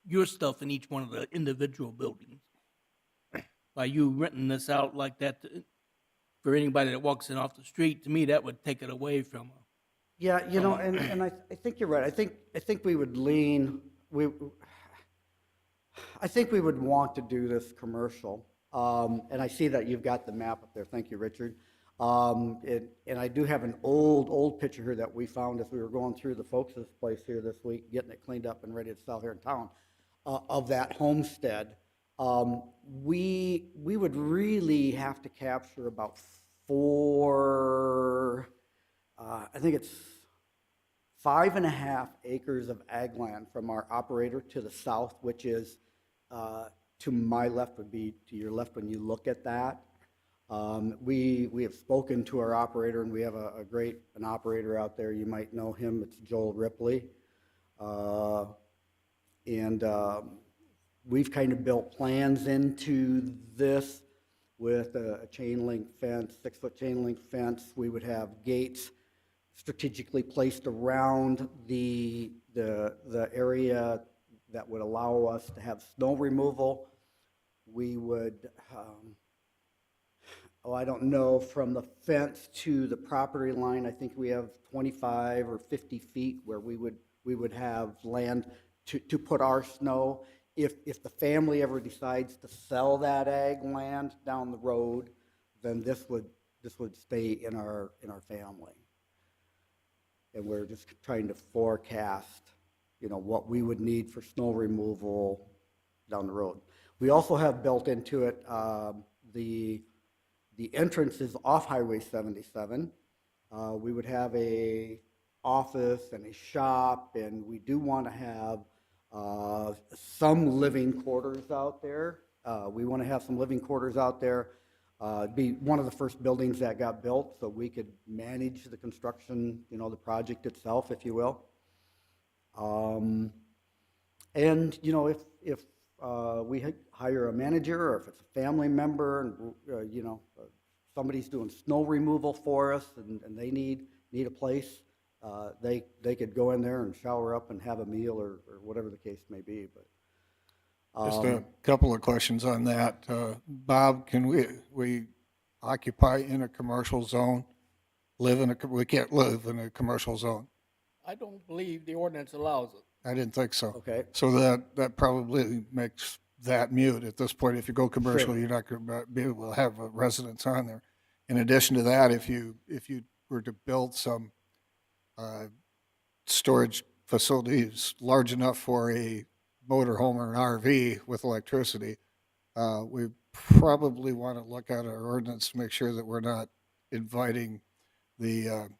your stuff in each one of the individual buildings. By you renting this out like that for anybody that walks in off the street, to me, that would take it away from Yeah, and I think you're right. I think we would lean, I think we would want to do this commercial. And I see that you've got the map up there. Thank you, Richard. And I do have an old picture here that we found as we were going through the folks' place here this week, getting it cleaned up and ready to sell here in town, of that homestead. We would really have to capture about I think it's 5.5 acres of ag land from our operator to the south, which is to my left would be to your left when you look at that. We have spoken to our operator, and we have an operator out there. You might know him. It's Joel Ripley. And we've kind of built plans into this with a chain link fence, 6-foot chain link fence. We would have gates strategically placed around the area that would allow us to have snow removal. We would, I don't know, from the fence to the property line, I think we have 25 or 50 feet where we would have land to put our snow. If the family ever decides to sell that ag land down the road, then this would stay in our family. And we're just trying to forecast, what we would need for snow removal down the road. We also have built into it, the entrance is off Highway 77. We would have a office and a shop, and we do want to have some living quarters out there. We want to have some living quarters out there. It'd be one of the first buildings that got built, so we could manage the construction, the project itself, if you will. And if we hire a manager, or if it's a family member, and somebody's doing snow removal for us, and they need a place, they could go in there and shower up and have a meal, or whatever the case may be. But just a couple of questions on that. Bob, can we occupy in a commercial zone? We can't live in a commercial zone. I don't believe the ordinance allows it. I didn't think so. Okay. So that probably makes that mute at this point. If you go commercial, Sure. You're not going to be able to have a residence on there. In addition to that, if you were to build some storage facilities large enough for a motorhome or an RV with electricity, we probably want to look at our ordinance to make sure that we're not inviting the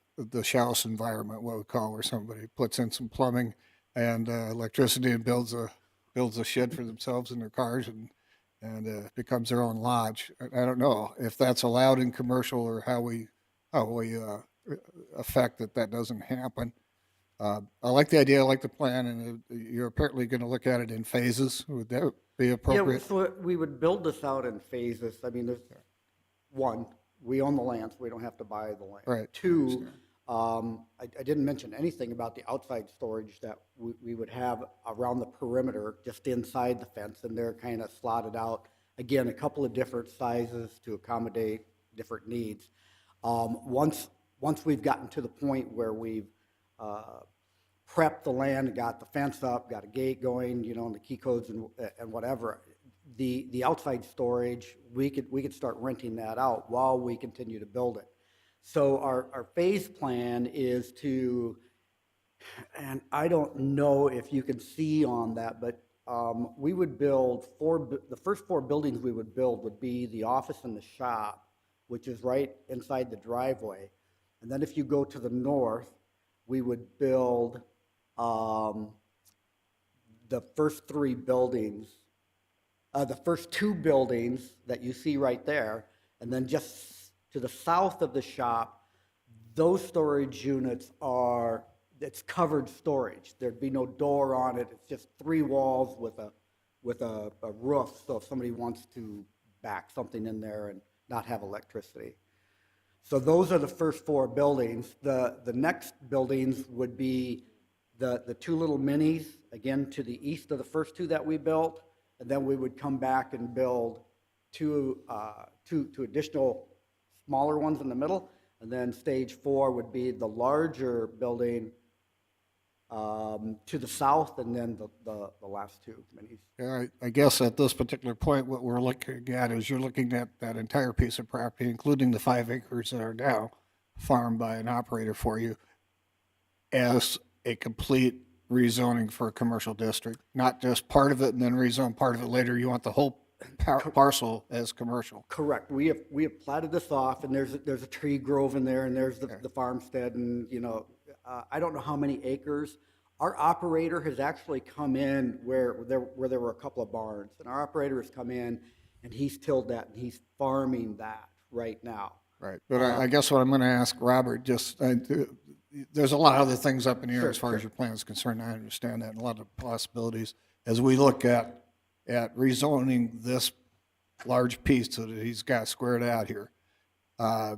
house environment, what we call, where somebody puts in some plumbing and electricity and builds a shed for themselves and their cars, and becomes their own lodge. I don't know if that's allowed in commercial, or how we affect that doesn't happen. I like the idea, I like the plan, and you're apparently going to look at it in phases. Would that be appropriate? Yeah, so we would build this out in phases. I mean, there's one, we own the land, so we don't have to buy the land. Right. Two, I didn't mention anything about the outside storage that we would have around the perimeter, just inside the fence, and they're kind of slotted out. Again, a couple of different sizes to accommodate different needs. Once we've gotten to the point where we've prepped the land, got the fence up, got a gate going, and the key codes and whatever, the outside storage, we could start renting that out while we continue to build it. So our phase plan is to, and I don't know if you can see on that, but we would build the first 4 buildings we would build would be the office and the shop, which is right inside the driveway. And then if you go to the north, we would build the first 3 buildings, the first 2 buildings that you see right there, and then just To the south of the shop, those storage units are, it's covered storage. There'd be no door on it. It's just 3 walls with a roof, so if somebody wants to back something in there and not have electricity. So those are the first 4 buildings. The next buildings would be the 2 little minis, again, to the east of the first 2 that we built, and then we would come back and build two additional smaller ones in the middle, and then stage 4 would be the larger building to the south, and then the last 2 minis. Yeah, I guess at this particular point, what we're looking at is you're looking at that entire piece of property, including the 5 acres that are now farmed by an operator for you, as a complete rezoning for a commercial district, not just part of it and then rezone part of it later. You want the whole parcel as commercial. Correct. We have platted this off, and there's a tree grove in there, and there's the farmstead, and I don't know how many acres. Our operator has actually come in where there were a couple of barns, and our operator has come in and he's tilled that and he's farming that right now. Right. But I guess what I'm going to ask Robert, just there's a lot of other things up in the air Sure, as far sure. as your plan is concerned. I understand that, and a lot of possibilities as we look at rezoning this large piece that he's got squared out here. Are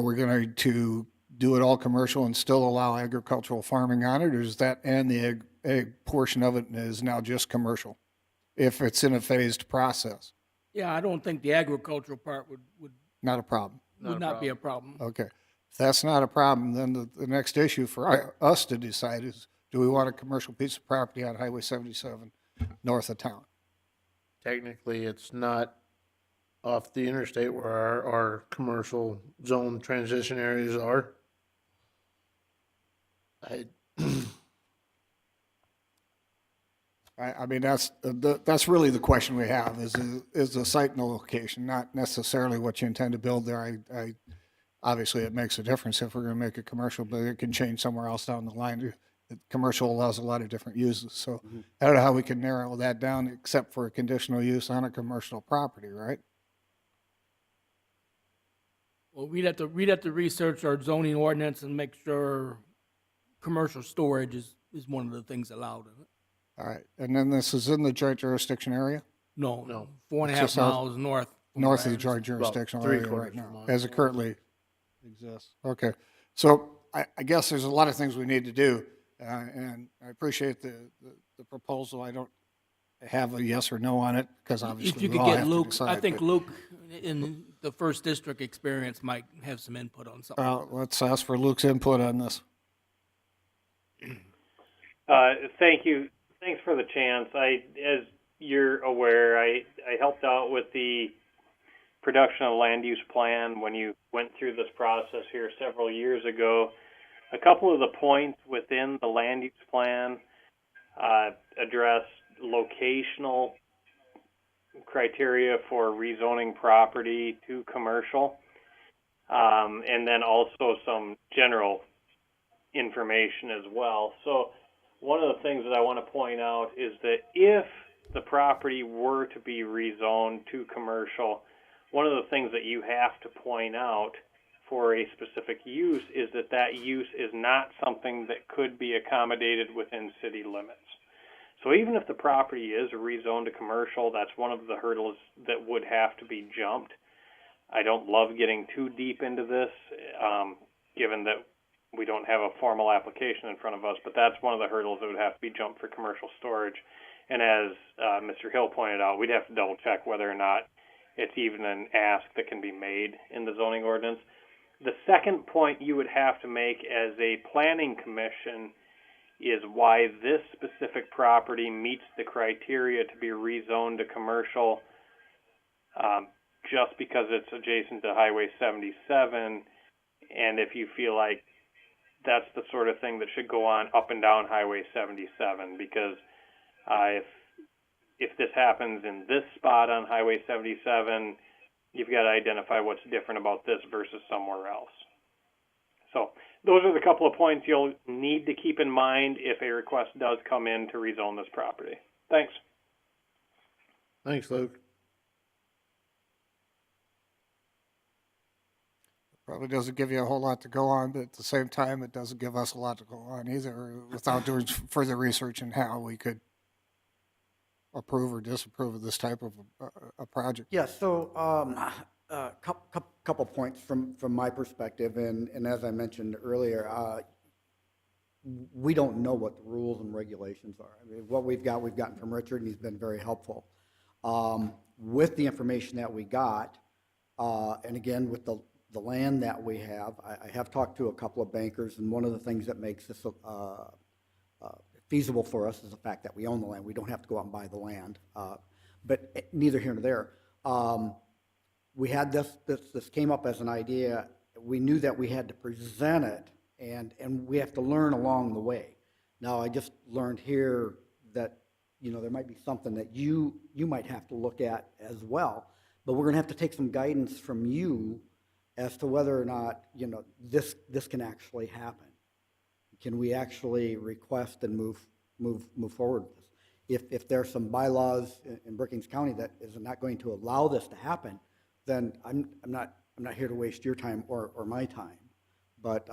we going to do it all commercial and still allow agricultural farming on it, or is that and the ag portion of it is now just commercial if it's in a phased process? Yeah, I don't think the agricultural part would Not a problem. not be a problem. Okay. If that's not a problem, then the next issue for us to decide is, do we want a commercial piece of property on Highway 77 north of town? Technically, it's not off the interstate where our commercial zone transition areas are. I mean, that's really the question we have, is the site and the location, not necessarily what you intend to build there. Obviously, it makes a difference if we're going to make it commercial, but it can change somewhere else down the line. Commercial allows a lot of different uses, so I don't know how we can narrow that down except for a conditional use on a commercial property, right? Well, we'd have to research our zoning ordinance and make sure commercial storage is one of the things allowed in it. All right, and then this is in the joint jurisdiction area? No, 4.5 It's just south- miles north. North of the joint jurisdictional area right 3/4 now, mile. as it currently exists. Okay, so I guess there's a lot of things we need to do, and I appreciate the proposal. I don't have a yes or no on it, because obviously If you we could all get have to Luke, decide. I think but- Luke in the first district experience might have some input on something. Let's ask for Luke's input on this. Thank you. Thanks for the chance. As you're aware, I helped out with the production of land use plan when you went through this process here several years ago. A couple of the points within the land use plan address locational criteria for rezoning property to commercial, and then also some general information as well. So one of the things that I want to point out is that if the property were to be rezoned to commercial, one of the things that you have to point out for a specific use is that that use is not something that could be accommodated within city limits. So even if the property is rezoned to commercial, that's one of the hurdles that would have to be jumped. I don't love getting too deep into this, given that we don't have a formal application in front of us, but that's one of the hurdles that would have to be jumped for commercial storage. And as Mr. Hill pointed out, we'd have to double check whether or not it's even an ask that can be made in the zoning ordinance. The second point you would have to make as a planning commission is why this specific property meets the criteria to be rezoned to commercial, just because it's adjacent to Highway 77, and if you feel like that's the sort of thing that should go on up and down Highway 77, because if this happens in this spot on Highway 77, you've got to identify what's different about this versus somewhere else. So those are the couple of points you'll need to keep in mind if a request does come in to rezone this property. Thanks. Thanks, Luke. Probably doesn't give you a whole lot to go on, but at the same time, it doesn't give us a lot to go on either, without doing further research in how we could approve or disapprove of this type of a project. Yeah, so couple points from my perspective, and as I mentioned earlier, we don't know what the rules and regulations are. I mean, what we've gotten from Richard, and he's been very helpful. With the information that we got, and again, with the land that we have, I have talked to a couple of bankers, and one of the things that makes this feasible for us is the fact that we own the land. We don't have to go out and buy the land. But neither here nor there. We had this came up as an idea. We knew that we had to present it, and we have to learn along the way. Now, I just learned here that, there might be something that you might have to look at as well, but we're gonna have to take some guidance from you as to whether or not, this can actually happen. Can we actually request and move forward with this? If there are some bylaws in Brookings County that is not going to allow this to happen, then I'm not here to waste your time or my time. But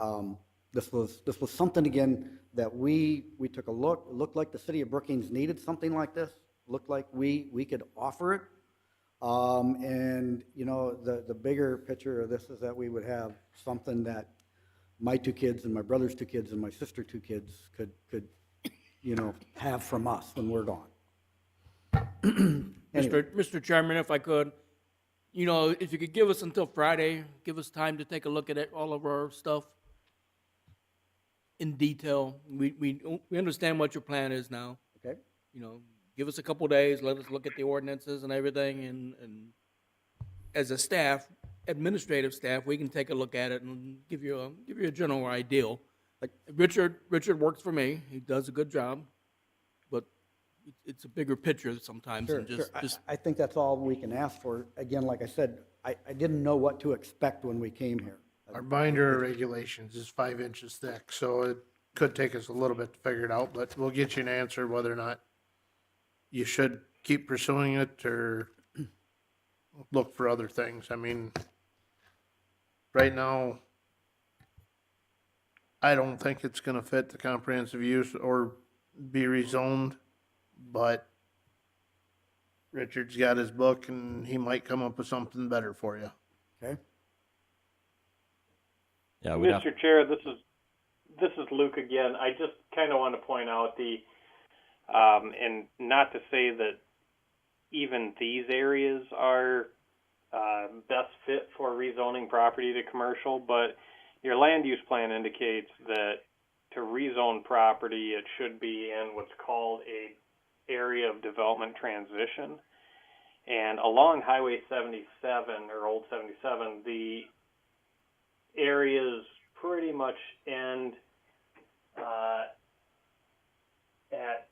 this was something, again, that we took a look. It looked like the city of Brookings needed something like this. Looked like we could offer it. And the bigger picture of this is that we would have something that my two kids and my brother's two kids and my sister's two kids could have from us when we're gone. Anyway. Mr. Chairman, if I could, if you could give us until Friday, give us time to take a look at it, all of our stuff in detail. We understand what your plan is now. Okay. Give us a couple days, let us look at the ordinances and everything, and as a staff, administrative staff, we can take a look at it and give you a general idea. Like Richard works for me. He does a good job, but it's a bigger picture sometimes Sure, than sure. just. I think that's all we can ask for. Again, like I said, I didn't know what to expect when we came here. Our binder of regulations is 5 inches thick, so it could take us a little bit to figure it out, but we'll get you an answer whether or not you should keep pursuing it or look for other things. I mean, right now, I don't think it's gonna fit the comprehensive use or be rezoned, but Richard's got his book and he might come up with something better for you. Okay. Yeah, Mr. Chair, this is Luke again. I just kind of want to point out and not to say that even these areas are best fit for rezoning property to commercial, but your land use plan indicates that to rezone property, it should be in what's called a area of development transition. And along Highway 77 or Old 77, the areas pretty much end at,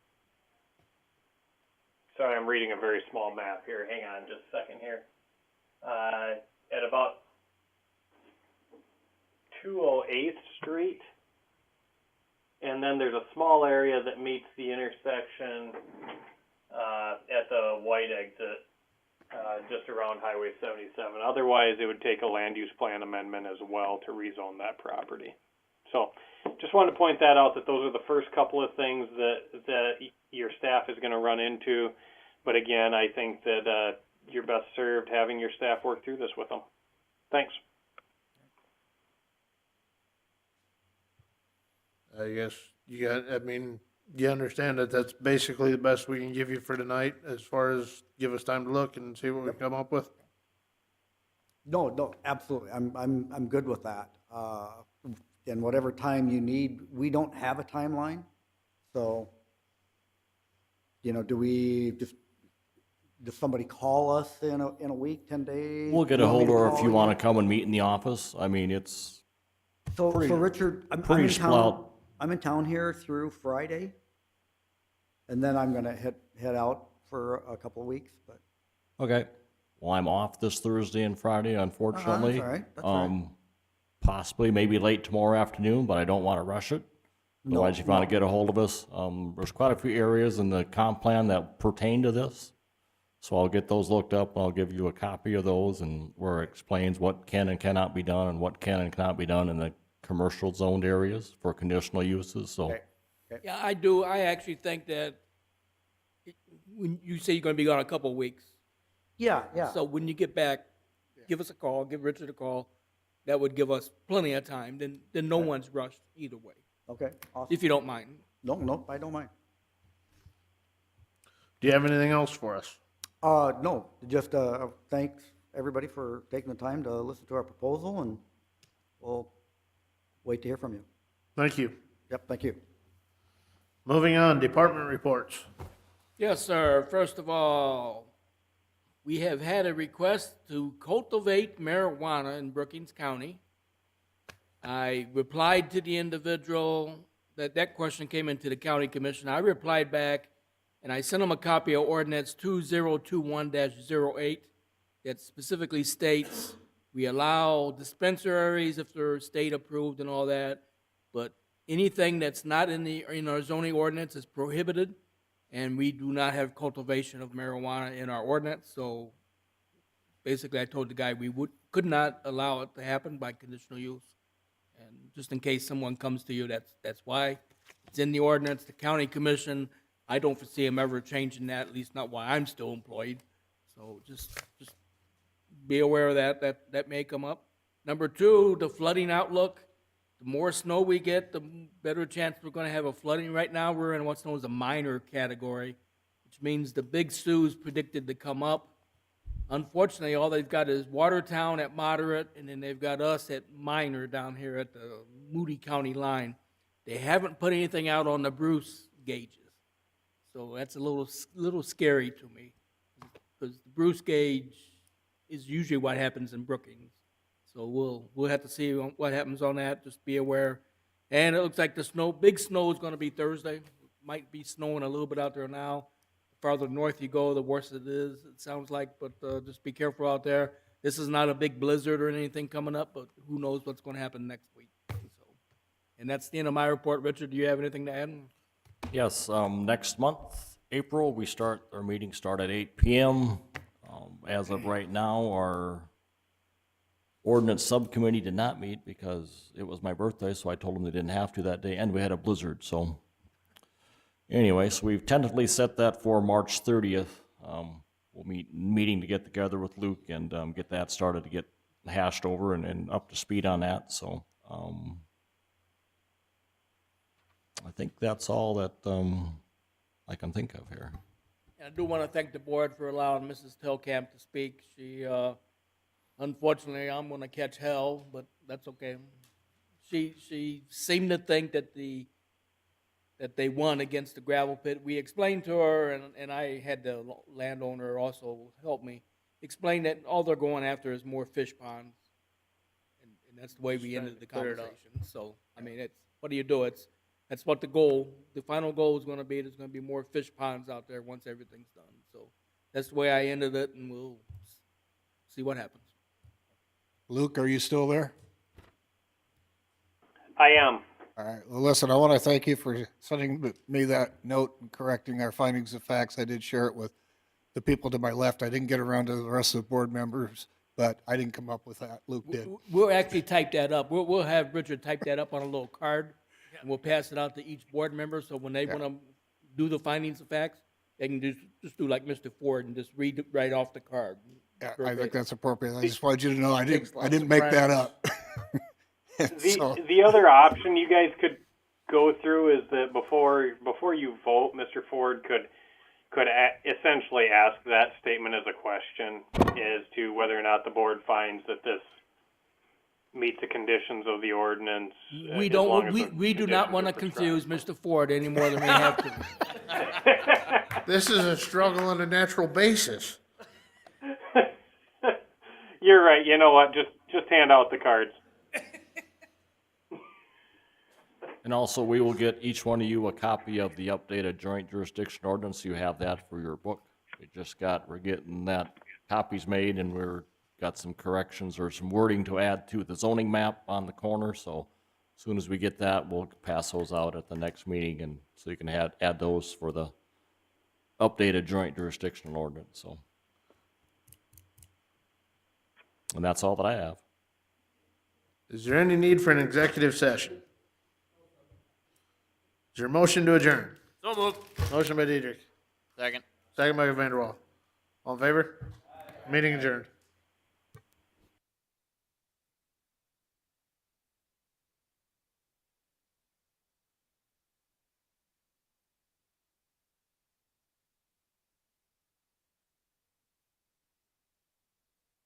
sorry, I'm reading a very small map here. Hang on just a second here. At about 208th Street. And then there's a small area that meets the intersection at the White exit, just around Highway 77. Otherwise, it would take a land use plan amendment as well to rezone that property. So just wanted to point that out, that those are the first couple of things that your staff is going to run into. But again, I think that you're best served having your staff work through this with them. Thanks. I guess you understand that that's basically the best we can give you for tonight as far as give us time to look and see what we come up with? No, absolutely. I'm good with that. And whatever time you need, we don't have a timeline. So, do we does somebody call us in a week, 10 days? We'll get a hold of her if you want to come and meet in the office. I mean, it's So Richard, I'm in split. town. I'm in town here through Friday, and then I'm gonna head out for a couple of weeks. But okay. Well, I'm off this Thursday and Friday, unfortunately. That's all right. That's all right. Possibly maybe late tomorrow afternoon, but I don't want to rush it. Otherwise, if you want to get a hold of us, there's quite a few areas in the comp plan that pertain to this. So I'll get those looked up, and I'll give you a copy of those, and where it explains what can and cannot be done, and what can and cannot be done in the commercial zoned areas for conditional uses, so. Okay. Yeah, I do. I actually think that when you say you're going to be gone a couple of weeks. Yeah, yeah. So when you get back, give us a call, give Richard a call. That would give us plenty of time. Then no one's rushed either way, Okay, awesome. if you don't mind. No, I don't mind. Do you have anything else for us? No, just, thanks everybody for taking the time to listen to our proposal, and we'll wait to hear from you. Thank you. Yep, thank you. Moving on, department reports. Yes, sir. First of all, we have had a request to cultivate marijuana in Brookings County. I replied to the individual that question came into the county commission. I replied back, and I sent him a copy of ordinance 2021-08 that specifically states we allow dispensaries if they're state approved and all that, but anything that's not in our zoning ordinance is prohibited, and we do not have cultivation of marijuana in our ordinance. So basically, I told the guy we could not allow it to happen by conditional use. And just in case someone comes to you, that's why it's in the ordinance. The county commission, I don't foresee them ever changing that, at least not while I'm still employed. So just be aware of that may come up. Number two, the flooding outlook. The more snow we get, the better chance we're going to have a flooding. Right now, we're in what's known as a minor category, which means the big Sioux's predicted to come up. Unfortunately, all they've got is Watertown at moderate, and then they've got us at minor down here at the Moody County line. They haven't put anything out on the Bruce gauges, so that's a little scary to me, because the Bruce gauge is usually what happens in Brookings. So we'll have to see what happens on that. Just be aware. And it looks like the big snow is going to be Thursday. Might be snowing a little bit out there now. The farther north you go, the worse it is, it sounds like. But just be careful out there. This is not a big blizzard or anything coming up, but who knows what's going to happen next week. So, and that's the end of my report. Richard, do you have anything to add? Yes, next month, April, our meetings start at 8 p.m. As of right now, our ordinance subcommittee did not meet because it was my birthday, so I told them they didn't have to that day, and we had a blizzard, so. Anyway, so we've tentatively set that for March 30th. We'll meeting to get together with Luke and get that started to get hashed over and up to speed on that, so. I think that's all that I can think of here. And I do want to thank the board for allowing Mrs. Telkamp to speak. She, unfortunately, I'm going to catch hell, but that's okay. She seemed to think that they won against the gravel pit. We explained to her, and I had the landowner also help me, explain that all they're going after is more fish ponds. And that's the way we ended the conversation. So, I mean, what do you do? That's what the final goal is going to be. There's going to be more fish ponds out there once everything's done. So that's the way I ended it, and we'll see what happens. Luke, are you still there? I am. All right. Well, listen, I want to thank you for sending me that note and correcting our findings of facts. I did share it with the people to my left. I didn't get around to the rest of the board members, but I didn't come up with that. Luke did. We'll actually type that up. We'll have Richard type that up on a little card, and we'll pass it out to each board member, so when they want to do the findings of facts, they can just do like Mr. Ford and just read it right off the card. Yeah, I think that's appropriate. I just wanted you to know I didn't make that up. The other option you guys could go through is that before you vote, Mr. Ford could essentially ask that statement as a question as to whether or not the board finds that this meets the conditions of the ordinance. We do not want to confuse Mr. Ford any more than we have to. This is a struggle on a natural basis. You're right. You know what? Just hand out the cards. And also, we will get each one of you a copy of the updated joint jurisdiction ordinance. You have that for your book. We're getting that copies made, and got some corrections or some wording to add to the zoning map on the corner. So as soon as we get that, we'll pass those out at the next meeting, and so you can add those for the updated joint jurisdictional ordinance. So And that's all that I have. Is there any need for an executive session? Is there a motion to adjourn? So moved. Motion by Diedrich, Second. second by Vanderwall. All in favor? Meeting adjourned.